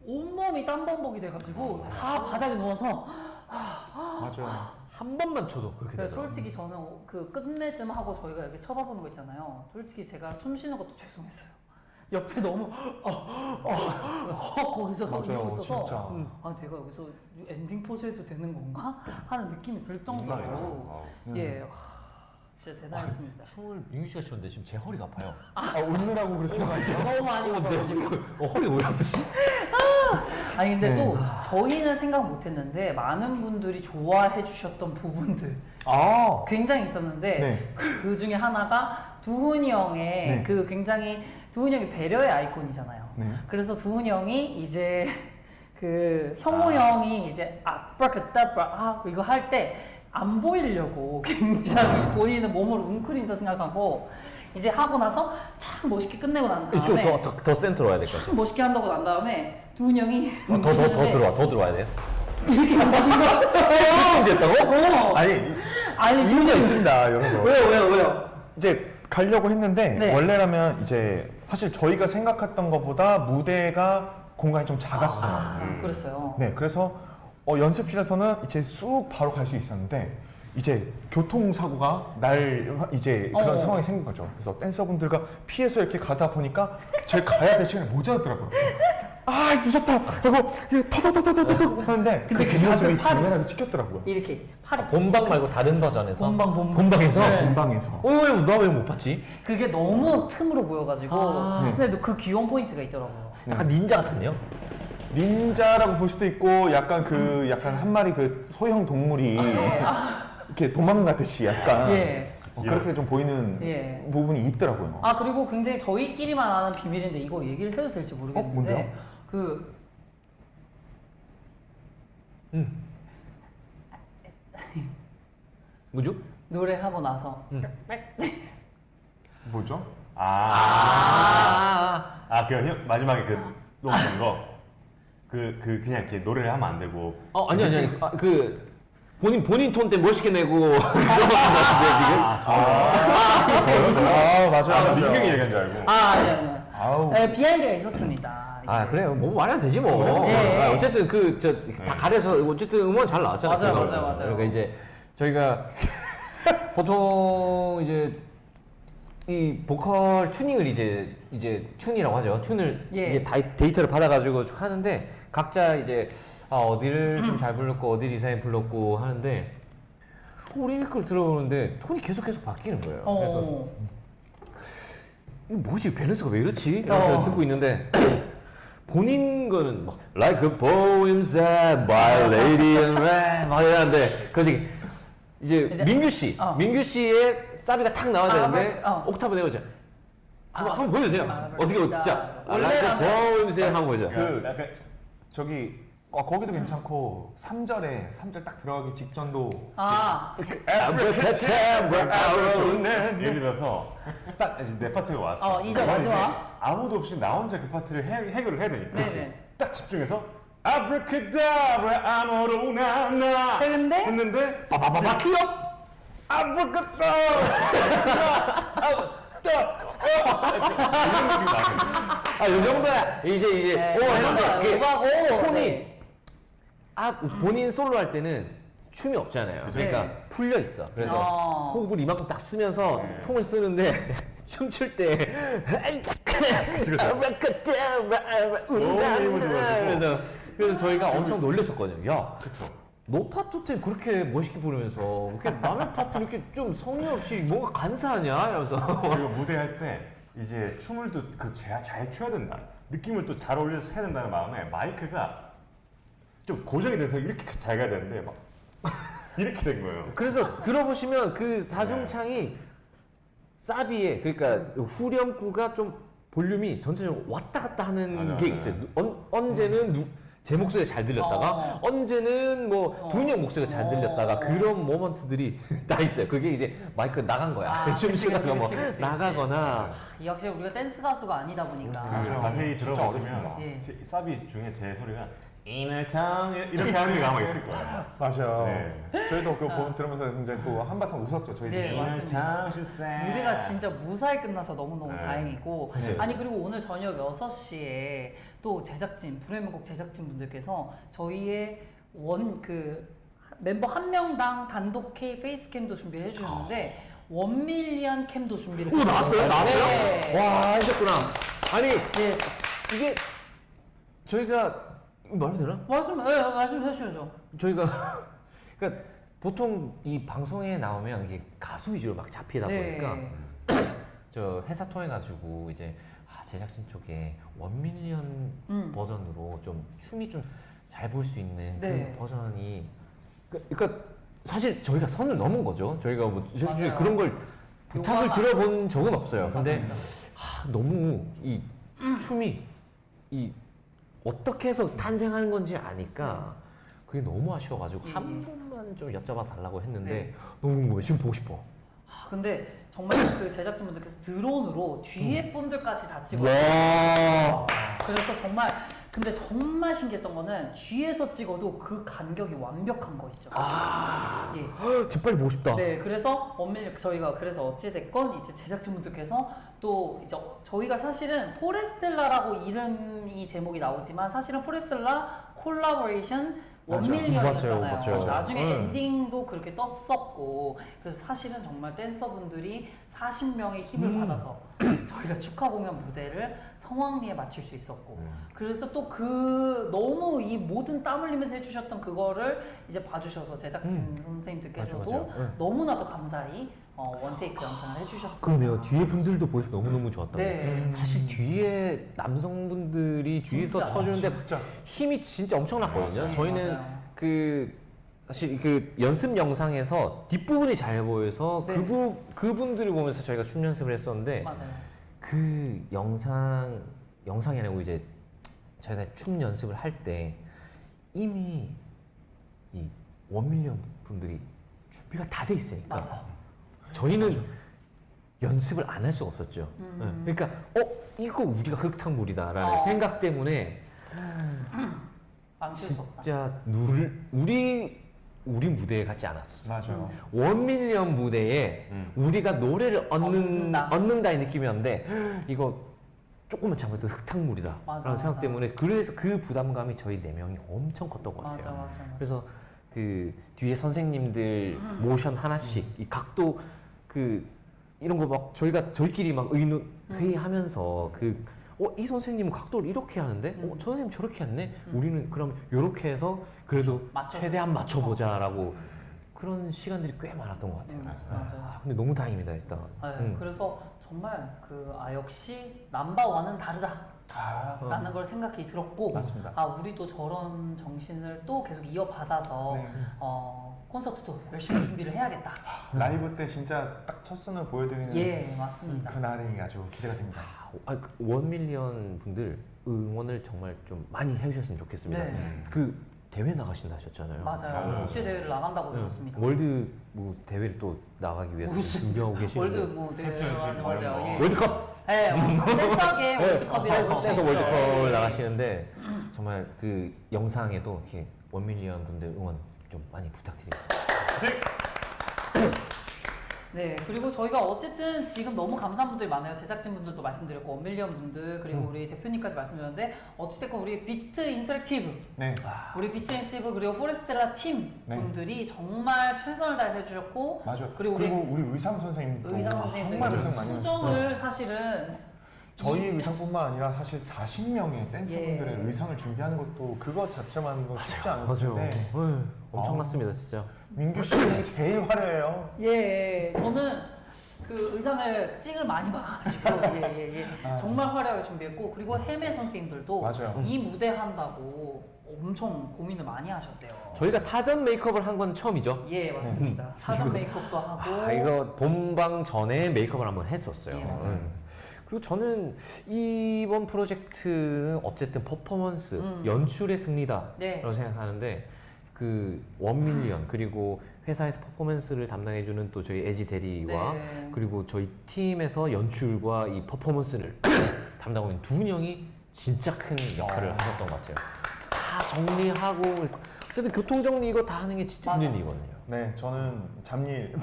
온몸이 땀범벅이 돼가지고 다 바닥에 누워서 맞아요. 한 번만 쳐도 그렇게 그래서 되더라고요. 솔직히 저는 그 끝내쯤 하고 저희가 이렇게 쳐다보는 거 있잖아요. 솔직히 제가 숨 쉬는 것도 죄송했어요. 옆에 너무 거기서 맞아요, 이러고 있어서 진짜. 내가 여기서 엔딩 포즈 해도 되는 건가? 하는 느낌이 들 정도로 민망해서. 예, 진짜 대단했습니다. 춤을 민규 씨가 췄는데 지금 제 허리가 아파요. 웃느라고 그러시는 거 아니에요? 너무 많이 웃어가지고 허리 왜 아프지? 아니 근데 네. 또 저희는 생각 못했는데 많은 분들이 좋아해 주셨던 부분들 아, 굉장히 있었는데 네. 그 중에 하나가 두훈이 형의 네. 그 굉장히 두훈이 형이 배려의 아이콘이잖아요. 네. 그래서 두훈이 형이 이제 그 형호 형이 이제 아브라카다브라 이거 할 때 안 보이려고 굉장히 본인은 몸을 웅크린다 생각하고 이제 하고 나서 참 멋있게 끝내고 난 이쪽 다음에 더 센터로 와야 될 것 같아. 참 멋있게 한다고 난 다음에 두훈이 형이 더 들어와야 돼요. 이렇게 한다는 거야. 이제 했다고? 아니 아니 이유가 있습니다, 여러분. 왜요? 이제 가려고 했는데 네. 원래라면 이제 사실 저희가 생각했던 것보다 무대가 공간이 좀 작았어요. 그랬어요. 네, 그래서 연습실에서는 이제 쑥 바로 갈 수 있었는데 이제 교통사고가 날 이제 그런 상황이 생긴 거죠. 그래서 댄서분들과 피해서 이렇게 가다 보니까 제가 가야 될 시간이 모자라더라고요. 아 무섭다. 그리고 터터터터터터 하는데 근데 그 모습이 카메라에 찍혔더라고요. 이렇게 팔이 본방 말고 다른 버전에서? 본방에서 본방에서? 본방에서. 나 왜 못 봤지? 그게 너무 틈으로 보여가지고 아. 근데 그 귀여운 포인트가 있더라고요. 약간 닌자 같았네요. 닌자라고 볼 수도 있고 약간 한 마리 그 소형 동물이 이렇게 도망가듯이 약간 예. 그렇게 좀 보이는 예. 부분이 있더라고요. 아 그리고 굉장히 저희끼리만 아는 비밀인데 이거 얘기를 해도 될지 모르겠는데 뭔데요? 그 뭐죠? 노래하고 나서 뭐죠? 그 마지막에 그 녹는 거. 그냥 이렇게 노래를 하면 안 되고. 아니. 그 본인 톤 때 멋있게 내고 그런 것 같은데 지금? 저요? 맞아요. 민경이 얘기한 줄 알고. 아니요. 아우. 네, 비하인드가 있었습니다. 아 그래요. 뭐 말하면 되지 뭐. 네. 아, 어쨌든 다 가려서 어쨌든 음원 잘 나왔잖아요. 맞아요, 그거. 맞아요. 그러니까 이제 저희가 보통 이 보컬 튜닝을 이제 튠이라고 하죠. 튠을 예. 이제 데이터를 받아가지고 쭉 하는데 각자 이제 어디를 좀 잘 불렀고 어디를 이상하게 불렀고 하는데 우리 걸 들어보는데 톤이 계속 바뀌는 거예요. 그래서 이거 뭐지 밸런스가 왜 이렇지? 이러면서 듣고 있는데 본인 거는 막 Like a poem said by a lady in red 막 이러는데 그지 이제 민규 씨의 사비가 탁 나와야 되는데 옥타브 내보자. 한번 보여주세요. 어떻게 자 Like a poem said 한번 보여줘. 그 약간 저기 거기도 괜찮고 3절에 3절 딱 들어가기 직전도 예를 들어서 딱 이제 내 파트가 왔어. 이제 나는 마지막. 이제 아무도 없이 나 혼자 그 파트를 해결을 해야 되니까. 네네. 딱 집중해서 아브라카다브라 아모로나 나 했는데 빠바바바 큐업. 이 정도야. 이제 했는데 그게 톤이 본인 솔로 할 때는 춤이 없잖아요. 그러니까 네. 풀려 있어. 그래서 호흡을 이만큼 딱 쓰면서 통을 쓰는데 춤출 때 그래서 저희가 엄청 놀랬었거든요. 야, 너 파트 때 그렇게 멋있게 부르면서 이렇게 남의 파트 이렇게 좀 성의 없이 뭔가 간사하냐 이러면서. 그리고 무대할 때 이제 춤을 또 잘 춰야 된다. 느낌을 또 잘 올려서 해야 된다는 마음에 마이크가 좀 고정이 돼서 이렇게 잘 가야 되는데 막 이렇게 된 거예요. 그래서 들어보시면 그 사중창이 사비에 그러니까 후렴구가 좀 볼륨이 전체적으로 왔다 갔다 하는 게 있어요. 언제는 제 목소리가 잘 들렸다가 언제는 뭐 두훈이 형 목소리가 잘 들렸다가 그런 모먼트들이 다 있어요. 그게 이제 마이크 나간 거야. 춤추다가 뭐 나가거나. 역시 우리가 댄스 가수가 아니다 보니까 자세히 들어보시면 어렵습니다. 예. 사비 중에 제 소리가 이늘창 이렇게 하는 게 아마 있을 거예요. 맞아요. 네. 저희도 그거 들으면서 이제 또 한바탕 웃었죠. 저희들이. 네, 맞습니다. 이늘창 무대가 진짜 무사히 끝나서 너무너무 네. 다행이고 맞아요. 아니 그리고 오늘 저녁 6시에 또 제작진 불의 명곡 제작진 분들께서 저희의 멤버 한 명당 단독 K 페이스캠도 준비를 해주셨는데 1밀리언 캠도 준비를 오 나왔어요? 나왔어요? 네. 와 하셨구나. 아니 네. 이게 저희가 말해도 되나? 말씀해 주셔야죠. 저희가 그러니까 보통 이 방송에 나오면 이게 가수 위주로 막 잡히다 네. 보니까 저 회사 통해 가지고 이제 제작진 쪽에 1밀리언 버전으로 좀 춤이 좀 잘 볼 수 있는 네. 그 버전이 그러니까 사실 저희가 선을 넘은 거죠. 저희가 뭐 맞아요. 그런 걸 부탁을 요구하면 들어본 적은 없어요. 근데 맞습니다. 너무 이 춤이 이 어떻게 해서 탄생하는 건지 아니까 그게 너무 아쉬워가지고 예. 한 번만 좀 여쭤봐 달라고 했는데 네. 너무 궁금해. 지금 보고 싶어. 근데 정말 그 제작진분들께서 드론으로 뒤에 분들까지 다 찍어요. 와. 그래서 정말 근데 정말 신기했던 거는 뒤에서 찍어도 그 간격이 완벽한 거 있죠. 예. 지금 빨리 보고 싶다. 네, 그래서 저희가 그래서 어찌됐건 이제 제작진분들께서 또 이제 저희가 사실은 포레스텔라라고 이름이 제목이 나오지만 사실은 포레스텔라 콜라보레이션 맞아요. 1밀리언이었잖아요. 맞아요. 나중에 네. 엔딩도 그렇게 떴었고 그래서 사실은 정말 댄서분들이 40명의 힘을 받아서 저희가 축하 공연 무대를 성황리에 마칠 수 있었고 그래서 또 그 너무 이 모든 땀 흘리면서 해주셨던 그거를 이제 봐주셔서 제작진 선생님들께서도 맞아. 네. 너무나도 감사히 원테이크 영상을 해주셨어요. 그러네요. 뒤에 분들도 보셔서 너무너무 좋았다고. 네. 사실 뒤에 남성분들이 뒤에서 진짜. 쳐주는데 진짜. 힘이 진짜 엄청났거든요. 저희는 맞아요. 사실 그 연습 영상에서 뒷부분이 잘 보여서 네. 그분들을 보면서 저희가 춤 연습을 했었는데 맞아요. 그 영상이 아니고 이제 저희가 춤 연습을 할 때 이미 이 1밀리언 분들이 준비가 다 돼 있으니까 맞아요. 저희는 연습을 안 할 수가 없었죠. 네. 그러니까 이거 우리가 흙탕물이다라는 생각 때문에 망칠 수 없다. 진짜 우리 무대에 같지 않았었어. 맞아요. 1밀리언 무대에 우리가 노래를 얻는다의 느낌이었는데 이거 조금만 잘못해도 흙탕물이다 맞아, 라는 생각 맞아. 때문에 그래서 그 부담감이 저희 4명이 엄청 컸던 것 같아요. 맞아. 그래서 그 뒤에 선생님들 모션 하나씩 이 각도 이런 거 막 저희끼리 막 회의하면서 이 선생님은 각도를 이렇게 하는데 저 선생님 저렇게 했네. 우리는 그럼 이렇게 해서 그래도 맞춰. 최대한 맞춰보자라고 그런 시간들이 꽤 많았던 것 같아요. 맞아요. 근데 너무 다행입니다 일단. 네, 그래서 정말 역시 넘버원은 다르다. 라는 걸 생각이 들었고 맞습니다. 우리도 저런 정신을 또 계속 이어받아서 네. 콘서트도 열심히 준비를 해야겠다. 라이브 때 진짜 딱 첫 선을 보여드리는 예, 맞습니다. 그날이 아주 기대가 됩니다. 1밀리언 분들 응원을 정말 좀 많이 해주셨으면 좋겠습니다. 네. 그 대회 나가신다 하셨잖아요. 맞아요. 국제 대회를 나간다고 들었습니다. 월드 대회를 또 나가기 위해서 준비하고 계시는데 월드 대회를 맞아요. 예. 월드컵 네, 댄서계 월드컵이라고 볼수 댄서 있죠. 월드컵을 예. 나가시는데 정말 그 영상에도 이렇게 1밀리언 분들 응원 좀 많이 부탁드리겠습니다. 네, 그리고 저희가 어쨌든 지금 너무 감사한 분들이 많아요. 제작진분들도 말씀드렸고, 1밀리언 분들, 그리고 우리 대표님까지 말씀드렸는데, 어찌됐건 우리 비트 인터랙티브, 네. 우리 비트 인터랙티브, 그리고 포레스텔라 팀 네. 분들이 정말 최선을 다해서 해주셨고, 맞아요. 그리고 우리 의상 선생님도 의상 선생님들, 정말 고생 많이 하셨어요. 수정을 사실은 저희 의상뿐만 아니라 사실 40명의 댄서분들의 예. 의상을 준비하는 것도 그거 자체만으로 쉽지 않을 맞아요. 텐데 네, 엄청났습니다 진짜. 민규 씨는 제일 화려해요. 예, 저는 그 의상을 찍을 많이 봐가지고 정말 화려하게 준비했고 그리고 헤메 선생님들도 맞아요. 이 무대 한다고 엄청 고민을 많이 하셨대요. 저희가 사전 메이크업을 한 건 처음이죠. 예, 맞습니다. 사전 메이크업도 하고 이거 본방 전에 메이크업을 한번 했었어요. 예, 맞아요. 그리고 저는 이번 프로젝트는 어쨌든 퍼포먼스, 연출의 승리다라고 네. 생각하는데 그 1밀리언 그리고 회사에서 퍼포먼스를 담당해주는 또 저희 에지 대리와 네. 그리고 저희 팀에서 연출과 이 퍼포먼스를 담당하고 있는 두 명이 진짜 큰 역할을 하셨던 것 같아요. 다 정리하고 어쨌든 교통 정리 이거 다 하는 게 진짜 맞아. 힘든 일이거든요. 네, 저는 잡일.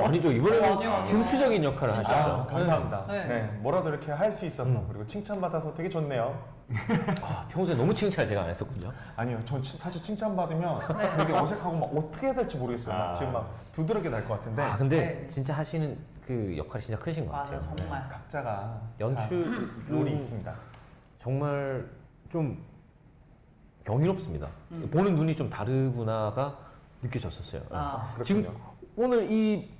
아니죠. 이번에는 아니요. 중추적인 역할을 진짜. 하셨죠. 감사합니다. 네. 네. 뭐라도 이렇게 할 수 있어서 그리고 칭찬받아서 되게 좋네요. 평소에 너무 칭찬을 제가 안 했었군요. 아니요, 전 사실 칭찬받으면 되게 어색하고 막 어떻게 해야 될지 모르겠어요. 막 지금 막 두드러기 날 것 같은데 근데 네. 진짜 하시는 그 역할이 진짜 크신 것 맞아요, 같아요. 정말. 각자가 연출 롤이 있습니다. 정말 좀 경이롭습니다. 보는 눈이 좀 다르구나가 느껴졌었어요. 아, 그렇군요. 지금 오늘 이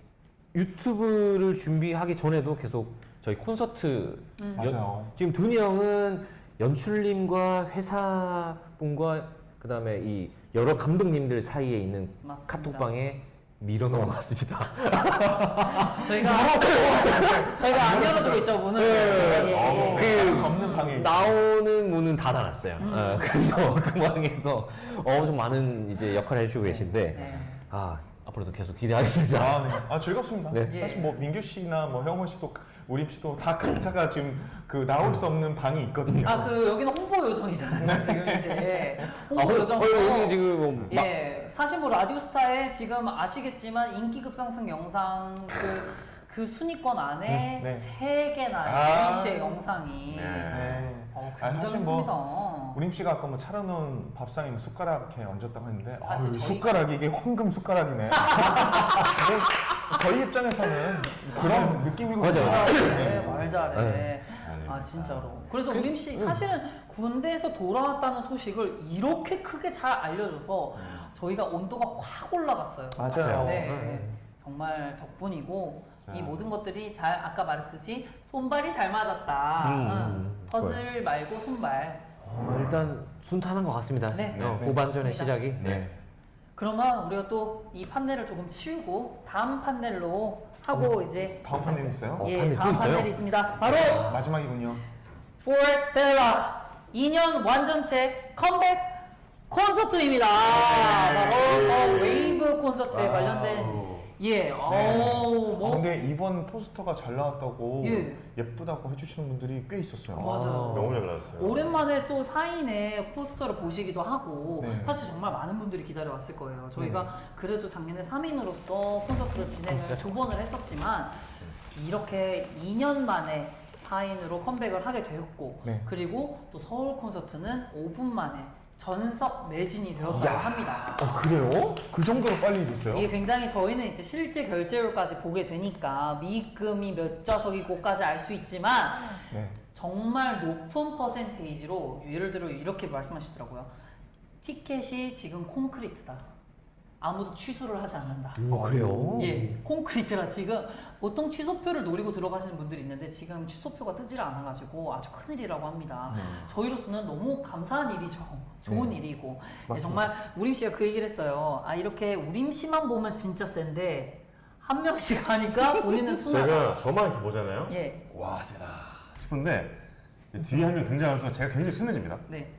유튜브를 준비하기 전에도 계속 저희 콘서트 맞아요. 지금 둔이 형은 연출님과 회사분과 그다음에 이 여러 감독님들 사이에 있는 맞습니다. 카톡방에 밀어 넣어놨습니다. 저희가 안 열어주고 있죠 문을. 그 없는 방에 나오는 문은 닫아놨어요. 그래서 그 방에서 엄청 많은 이제 역할을 해주고 계신데 네. 앞으로도 계속 기대하겠습니다. 네. 즐겁습니다. 네. 사실 뭐 민규 씨나 뭐 형원 씨도 우림 씨도 다 각자가 지금 그 나올 수 없는 방이 있거든요. 여기는 홍보 요정이잖아요. 지금 이제 홍보 요정. 여기 지금 뭐 예, 사실 뭐 라디오스타에 지금 아시겠지만 인기 급상승 영상 그 순위권 안에 네. 3개나 우림 씨의 영상이 네. 아니, 사실 굉장했습니다. 우림 씨가 아까 뭐 차려놓은 밥상에 뭐 숟가락에 얹었다고 했는데 사실 저희가- 숟가락이 이게 황금 숟가락이네. 저희 입장에서는 그런 느낌이거든요. 맞아요. 네, 말 잘해. 네. 진짜로. 그래서 우림 씨 사실은 군대에서 돌아왔다는 소식을 이렇게 크게 잘 알려줘서 저희가 온도가 확 올라갔어요. 맞아요. 네. 정말 덕분이고 자. 이 모든 것들이 잘 아까 말했듯이 손발이 잘 맞았다. 퍼즐 말고 손발. 일단 순탄한 것 같습니다. 네. 후반전의 맞습니다. 시작이. 네. 그러면 우리가 또 이 판넬을 조금 치우고 다음 판넬로 하고 이제 다음 판넬 있어요? 판넬 또 다음 있어요? 판넬이 있습니다. 바로 마지막이군요. 포레스텔라 2년 완전체 컴백 콘서트입니다. 바로 웨이브 콘서트에 관련된 근데 이번 포스터가 잘 나왔다고 예. 예쁘다고 해주시는 분들이 꽤 있었어요. 맞아요. 너무 잘 나왔어요. 오랜만에 또 사인의 포스터를 보시기도 하고 네. 사실 정말 많은 분들이 기다려왔을 거예요. 저희가 그래도 작년에 3인으로서 콘서트를 진행을 2번을 했었지만 이렇게 2년 만에 4인으로 컴백을 하게 되었고 네. 그리고 또 서울 콘서트는 5분 만에 전석 매진이 되었다고 합니다. 그래요? 그 정도로 빨리 됐어요? 이게 굉장히 저희는 이제 실제 결제율까지 보게 되니까 미입금이 몇 좌석이고까지 알 수 있지만 네. 정말 높은 퍼센테이지로 예를 들어 이렇게 말씀하시더라고요. 티켓이 지금 콘크리트다. 아무도 취소를 하지 않는다. 그래요? 예, 콘크리트라 지금 보통 취소표를 노리고 들어가시는 분들이 있는데 지금 취소표가 뜨질 않아가지고 아주 큰일이라고 합니다. 저희로서는 너무 감사한 일이죠. 좋은 일이고 정말 우림 씨가 그 얘기를 했어요. 이렇게 우림 씨만 보면 진짜 센데 한 명씩 하니까 본인은 순하다. 저만 이렇게 보잖아요. 예, 와 세다 싶은데 뒤에 한 명 등장하는 순간 제가 굉장히 순해집니다. 네.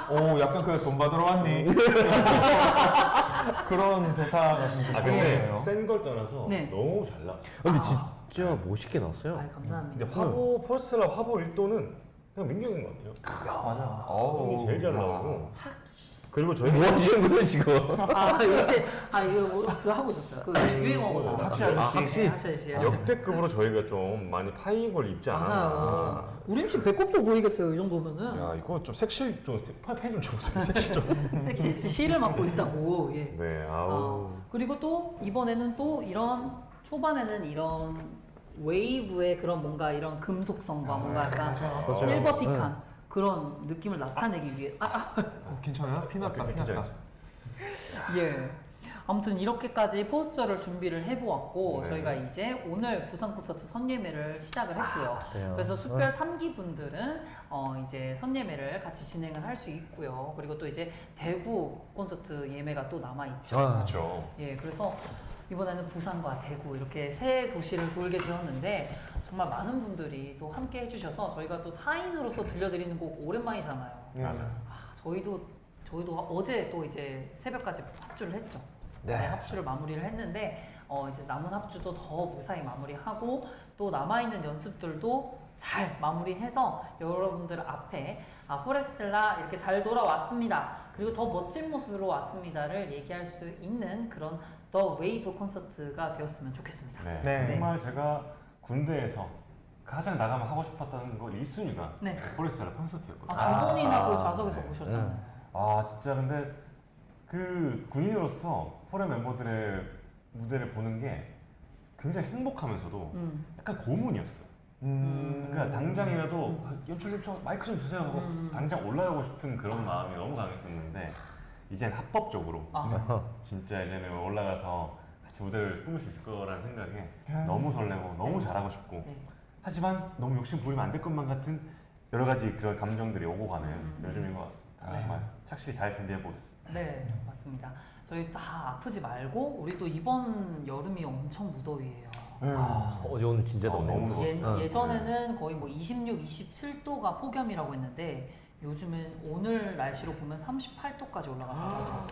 오, 약간 그 돈 받으러 왔니? 그런 대사 같은 게 근데 나오네요. 센 걸 떠나서 네. 너무 잘 나왔어요. 근데 진짜 멋있게 나왔어요. 감사합니다. 근데 화보 포스텔라 화보 1도는 그냥 민경인 것 같아요. 맞아. 형이 제일 잘 나오고 그리고 저희가 뭐 하시는 거예요 지금? 이때 이거 그거 하고 있었어요. 그 유행어거든요. 확실히 아저씨. 네, 학시. 역대급으로 저희가 좀 많이 파인 걸 입지 않았나. 맞아요. 우림 씨 배꼽도 보이겠어요. 이 정도면은. 야 이거 좀 섹시 좀 팬좀 줘보세요. 섹시 좀. 섹시 실을 맡고 있다고. 예. 네 아우. 그리고 또 이번에는 또 이런 초반에는 이런 웨이브의 그런 뭔가 이런 금속성과 뭔가 약간 실버틱한 그런 느낌을 나타내기 위해 괜찮아요? 피났다, 괜찮아요. 예. 아무튼 이렇게까지 포스터를 준비를 해보았고 네. 저희가 이제 오늘 부산 콘서트 선예매를 시작을 했고요. 맞아요. 그래서 숙별 3기 분들은 이제 선예매를 같이 진행을 할 수 있고요. 그리고 또 이제 대구 콘서트 예매가 또 남아있죠. 그렇죠. 예, 그래서 이번에는 부산과 대구 이렇게 세 도시를 돌게 되었는데 정말 많은 분들이 또 함께 해주셔서 저희가 또 4인으로서 들려드리는 곡 오랜만이잖아요. 맞아요. 저희도 어제 또 이제 새벽까지 합주를 했죠. 네. 합주를 마무리를 했는데 이제 남은 합주도 더 무사히 마무리하고 또 남아있는 연습들도 잘 마무리해서 여러분들 앞에 포레스텔라 이렇게 잘 돌아왔습니다. 그리고 더 멋진 모습으로 왔습니다를 얘기할 수 있는 그런 더 웨이브 콘서트가 되었으면 좋겠습니다. 네. 네. 정말 제가 군대에서 가장 나가면 하고 싶었던 거 1순위가 네. 포레스텔라 콘서트였거든요. 두 분이나 그 아, 좌석에서 네. 보셨잖아요. 아 진짜 근데 그 군인으로서 포레 멤버들의 무대를 보는 게 굉장히 행복하면서도 약간 고문이었어요. 그러니까 당장이라도 연출님 저 마이크 좀 주세요 하고 당장 올라가고 싶은 그런 마음이 너무 강했었는데 이제는 합법적으로 아. 진짜 이제는 올라가서 같이 무대를 꾸밀 수 있을 거라는 생각에 너무 설레고 너무 잘하고 싶고 네. 하지만 너무 욕심 부리면 안 될 것만 같은 여러 가지 그런 감정들이 오고 가는 요즘인 것 같습니다. 네. 정말 착실히 잘 준비해 보겠습니다. 네, 맞습니다. 저희 다 아프지 말고 우리 또 이번 여름이 엄청 무더위예요. 어제 오늘 진짜 덥네요. 너무 더웠어요. 예전에는 거의 뭐 26, 27도가 폭염이라고 했는데 요즘은 오늘 날씨로 보면 38도까지 올라간다고 하더라고요.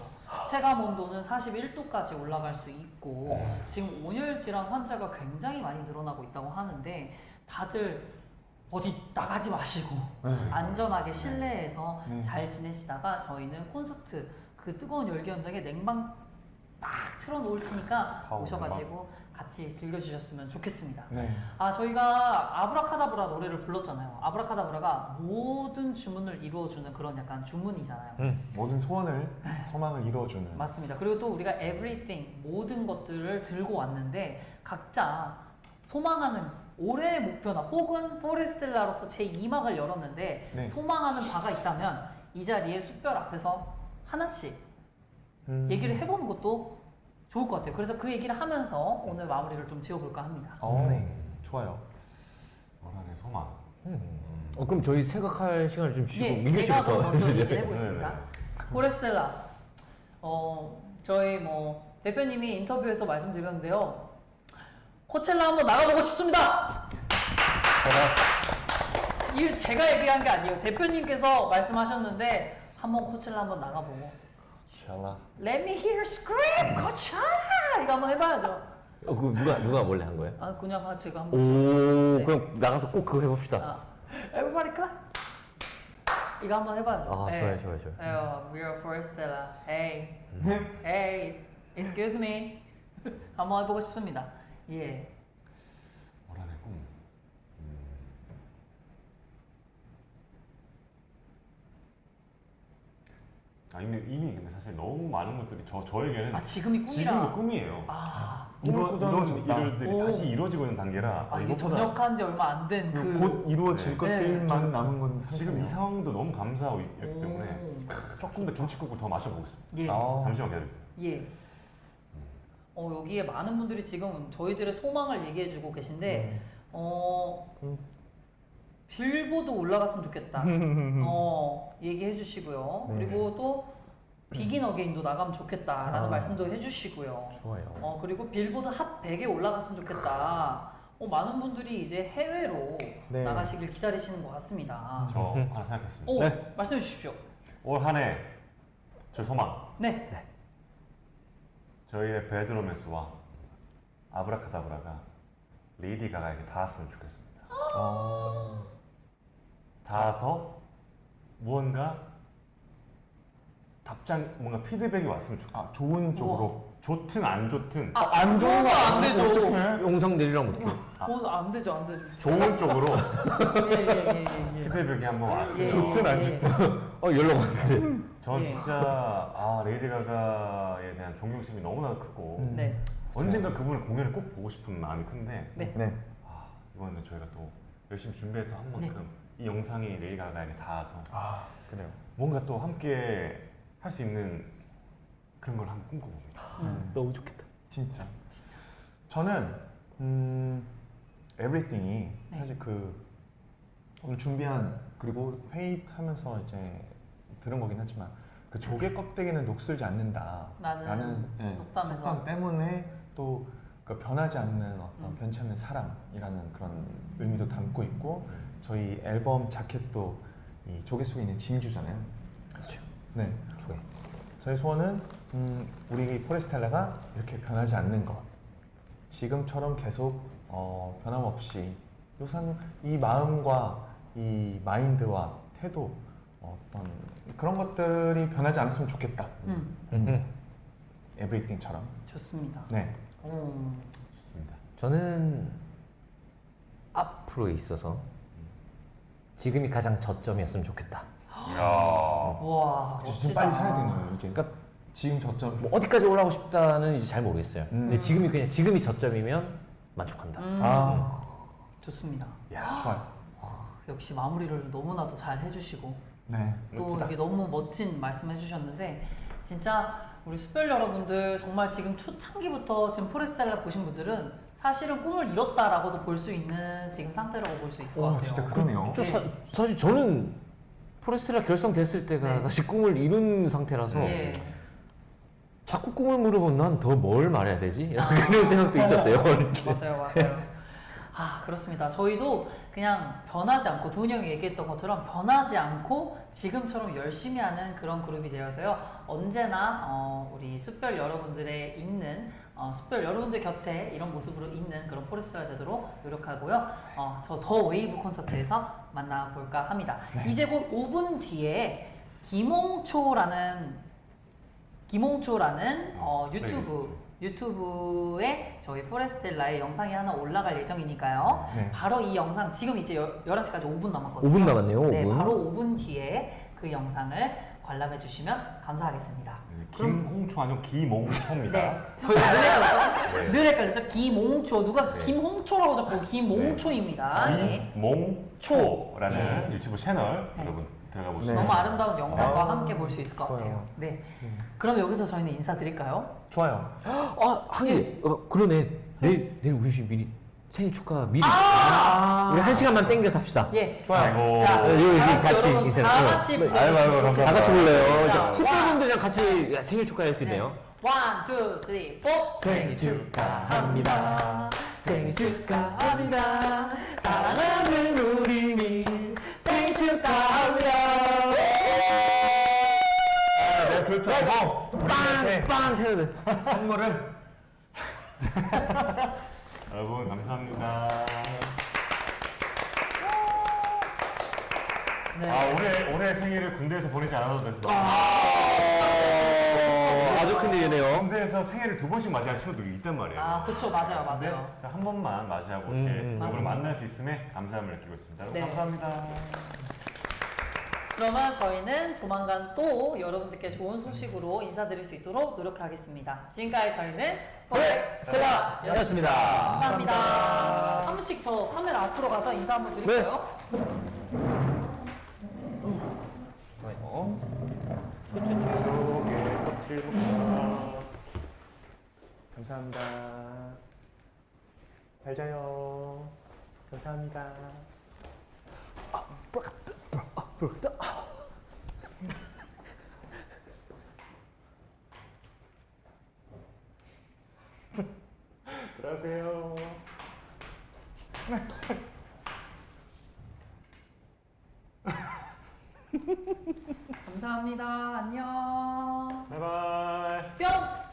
체감 온도는 41도까지 올라갈 수 있고 지금 온열 질환 환자가 굉장히 많이 늘어나고 있다고 하는데 다들 어디 나가지 마시고 안전하게 실내에서 잘 지내시다가 저희는 콘서트 그 뜨거운 열기 현장에 냉방 막 틀어놓을 테니까 파워 오셔가지고 같이 즐겨주셨으면 좋겠습니다. 네. 아 저희가 아브라카다브라 노래를 불렀잖아요. 아브라카다브라가 모든 주문을 이루어주는 그런 약간 주문이잖아요. 모든 소원을 소망을 이루어주는. 맞습니다. 그리고 또 우리가 everything 모든 것들을 들고 왔는데 각자 소망하는 올해의 목표나 혹은 포레스텔라로서 제2막을 열었는데 네. 소망하는 바가 있다면 이 자리에 숫별 앞에서 하나씩 얘기를 해보는 것도 좋을 것 같아요. 그래서 그 얘기를 하면서 오늘 마무리를 좀 지어볼까 합니다. 네. 좋아요. 올한해 소망. 그럼 저희 생각할 시간을 좀 주시고 예, 민규 제가 더 씨부터 먼저 해주세요. 얘기를 해보겠습니다. 네네. 포레스텔라, 저희 뭐 대표님이 인터뷰에서 말씀드렸는데요. 코첼라 한번 나가보고 싶습니다. 이 제가 얘기한 게 아니에요. 대표님께서 말씀하셨는데 한번 코첼라 한번 나가보고. 샬라. Let me hear scream, 코첼라 이거 한번 해봐야죠. 그 누가 원래 한 거예요? 아 그냥 제가 오, 한번. 네. 그럼 나가서 꼭 그거 해봅시다. 아, Everybody clap. 이거 한번 해봐야죠. 아, 네. 좋아요. We are Forestella. Hey, hey, excuse me. 한번 해보고 싶습니다. 예. 올한해 꿈. 이미 근데 사실 너무 많은 것들이 저에게는 아 지금이 꿈이라. 지금도 꿈이에요. 아, 이런 일들이 오. 다시 이루어지고 있는 단계라 이게 이것보다 전역한 지 얼마 안 된 그. 곧 이루어질 네. 것들만 남은 건 지금 이 상황도 너무 감사하고 있기 오. 때문에 조금 더 김치국을 더 마셔보겠습니다. 예. 잠시만 기다려주세요. 예. 여기에 많은 분들이 지금 저희들의 소망을 얘기해주고 계신데, 빌보드 올라갔으면 좋겠다. 얘기해주시고요. 네. 그리고 또 비긴 어게인도 나가면 좋겠다라는 말씀도 해주시고요. 좋아요. 그리고 빌보드 핫 100에 올라갔으면 좋겠다. 많은 분들이 이제 해외로 네. 나가시길 기다리시는 것 같습니다. 저 하나 생각했습니다. 오, 말씀해 주십시오. 올 한해 저희 소망, 네. 저희의 배드 로맨스와 아브라카다브라가 레이디 가가에게 닿았으면 좋겠습니다. 닿아서 무언가 뭔가 피드백이 왔으면 좋겠어요. 좋은 쪽으로. 좋든 안 좋든 안 좋은 거 안 되죠. 영상 내리라면 어떡해? 안 되죠, 안 되죠. 좋은 쪽으로 예. 피드백이 한번 왔어요. 좋든 안 좋든. 연락 왔는데. 전 예. 진짜 레이디 가가에 대한 존경심이 너무나 크고 네. 언젠가 그분의 공연을 꼭 보고 싶은 마음이 큰데 네. 네. 이번에는 저희가 또 열심히 준비해서 한 만큼 이 영상이 레이디 가가에게 닿아서 그래요. 뭔가 또 함께 할 수 있는 그런 걸 한번 꿈꿔봅니다. 너무 좋겠다. 진짜. 저는 everything이 네. 사실 오늘 준비한 그리고 회의하면서 이제 들은 거긴 하지만 그 조개 껍데기는 녹슬지 않는다라는 속담에서. 속담 때문에 또 그 변하지 않는 어떤 변치 않는 사랑이라는 그런 의미도 담고 있고 저희 앨범 자켓도 이 조개 속에 있는 진주잖아요. 그렇죠. 네. 조개. 저희 소원은 우리 포레스텔라가 이렇게 변하지 않는 것. 지금처럼 계속 변함없이 요상 이 마음과 이 마인드와 태도 어떤 그런 것들이 변하지 않았으면 좋겠다. 에브리띵처럼. 좋습니다. 네. 좋습니다. 저는 앞으로에 있어서 지금이 가장 저점이었으면 좋겠다. 와, 지금 멋지다. 빨리 사야 되는 거예요. 이제. 그러니까 지금 저점. 뭐 어디까지 올라가고 싶다는 이제 잘 모르겠어요. 근데 지금이 저점이면 만족합니다. 좋습니다. 좋아요. 역시 마무리를 너무나도 잘 해주시고 네. 또 멋지다. 이게 너무 멋진 말씀 해주셨는데 진짜 우리 숯별 여러분들 정말 지금 초창기부터 지금 포레스텔라 보신 분들은 사실은 꿈을 이뤘다라고도 볼 수 있는 지금 상태라고 볼 수 있을 것 같아요. 진짜 그러네요. 저 네. 사실 저는 포레스텔라 결성됐을 때가 네. 사실 꿈을 이룬 상태라서 예. 자꾸 꿈을 물어보면 난 더 뭘 말해야 되지? 이런 생각도 있었어요. 맞아요. 아, 그렇습니다. 저희도 그냥 변하지 않고 두훈 형이 얘기했던 것처럼 변하지 않고 지금처럼 열심히 하는 그런 그룹이 되어서요. 언제나 우리 숯별 여러분들의 있는 숯별 여러분들 곁에 이런 모습으로 있는 그런 포레스가 되도록 노력하고요. 저 더 웨이브 콘서트에서 만나볼까 합니다. 이제 곧 5분 뒤에 김홍초라는 유튜브에 저희 포레스텔라의 영상이 하나 올라갈 예정이니까요. 네. 바로 이 영상 지금 이제 11시까지 5분 남았거든요. 5분 남았네요. 네, 5분. 바로 5분 뒤에 그 영상을 관람해 주시면 감사하겠습니다. 김홍초 아니고 기몽초입니다. 네, 저희가 네. 늘 헷갈렸죠. 김홍초 누가 네. 김홍초라고 적고 김홍초입니다. 네. 기몽초라는 네. 유튜브 채널 네. 여러분 들어가 네. 보시면 너무 아름다운 영상과 아, 함께 볼 수 있을 것 같아요. 좋아요. 네. 그럼 여기서 저희는 인사드릴까요? 좋아요. 한개 그러네. 내일 우리 집 미리 생일 축하 미리. 아! 우리 1시간만 땡겨서 합시다. 예. 좋아요. 아이고. 자, 여기 다 같이 같이 여러분 있잖아요. 다 같이 네. 아이고, 감사합니다. 다 같이 불러요. 자, 숙별분들이랑 같이 생일 축하할 수 있네요. 1, 2, 3, 4. 생일 축하합니다. 생일 축하합니다. 사랑하는 우리 미 생일 축하합니다. 네, 그렇죠. 우리한테 빵빵 태워드. 선물을 여러분 감사합니다. 네. 올해 생일을 군대에서 보내지 않아도 돼서 아주 큰일이네요. 군대에서 생일을 2번씩 맞이할 친구들이 있단 말이에요. 아, 그쵸, 맞아요, 맞아요. 자, 한 번만 맞이하고 음, 이렇게 음. 여러분을 맞습니다. 만날 수 있음에 감사함을 느끼고 있습니다. 여러분 네. 감사합니다. 그러면 저희는 조만간 또 여러분들께 좋은 소식으로 인사드릴 수 있도록 노력하겠습니다. 지금까지 저희는 스텔라였습니다. 감사합니다. 한 분씩 저 카메라 앞으로 가서 인사 한번 드릴까요? 속에 껍질 먹자. 감사합니다. 잘 자요. 감사합니다. 들어가세요. 감사합니다. 안녕. 바이바이. 뿅!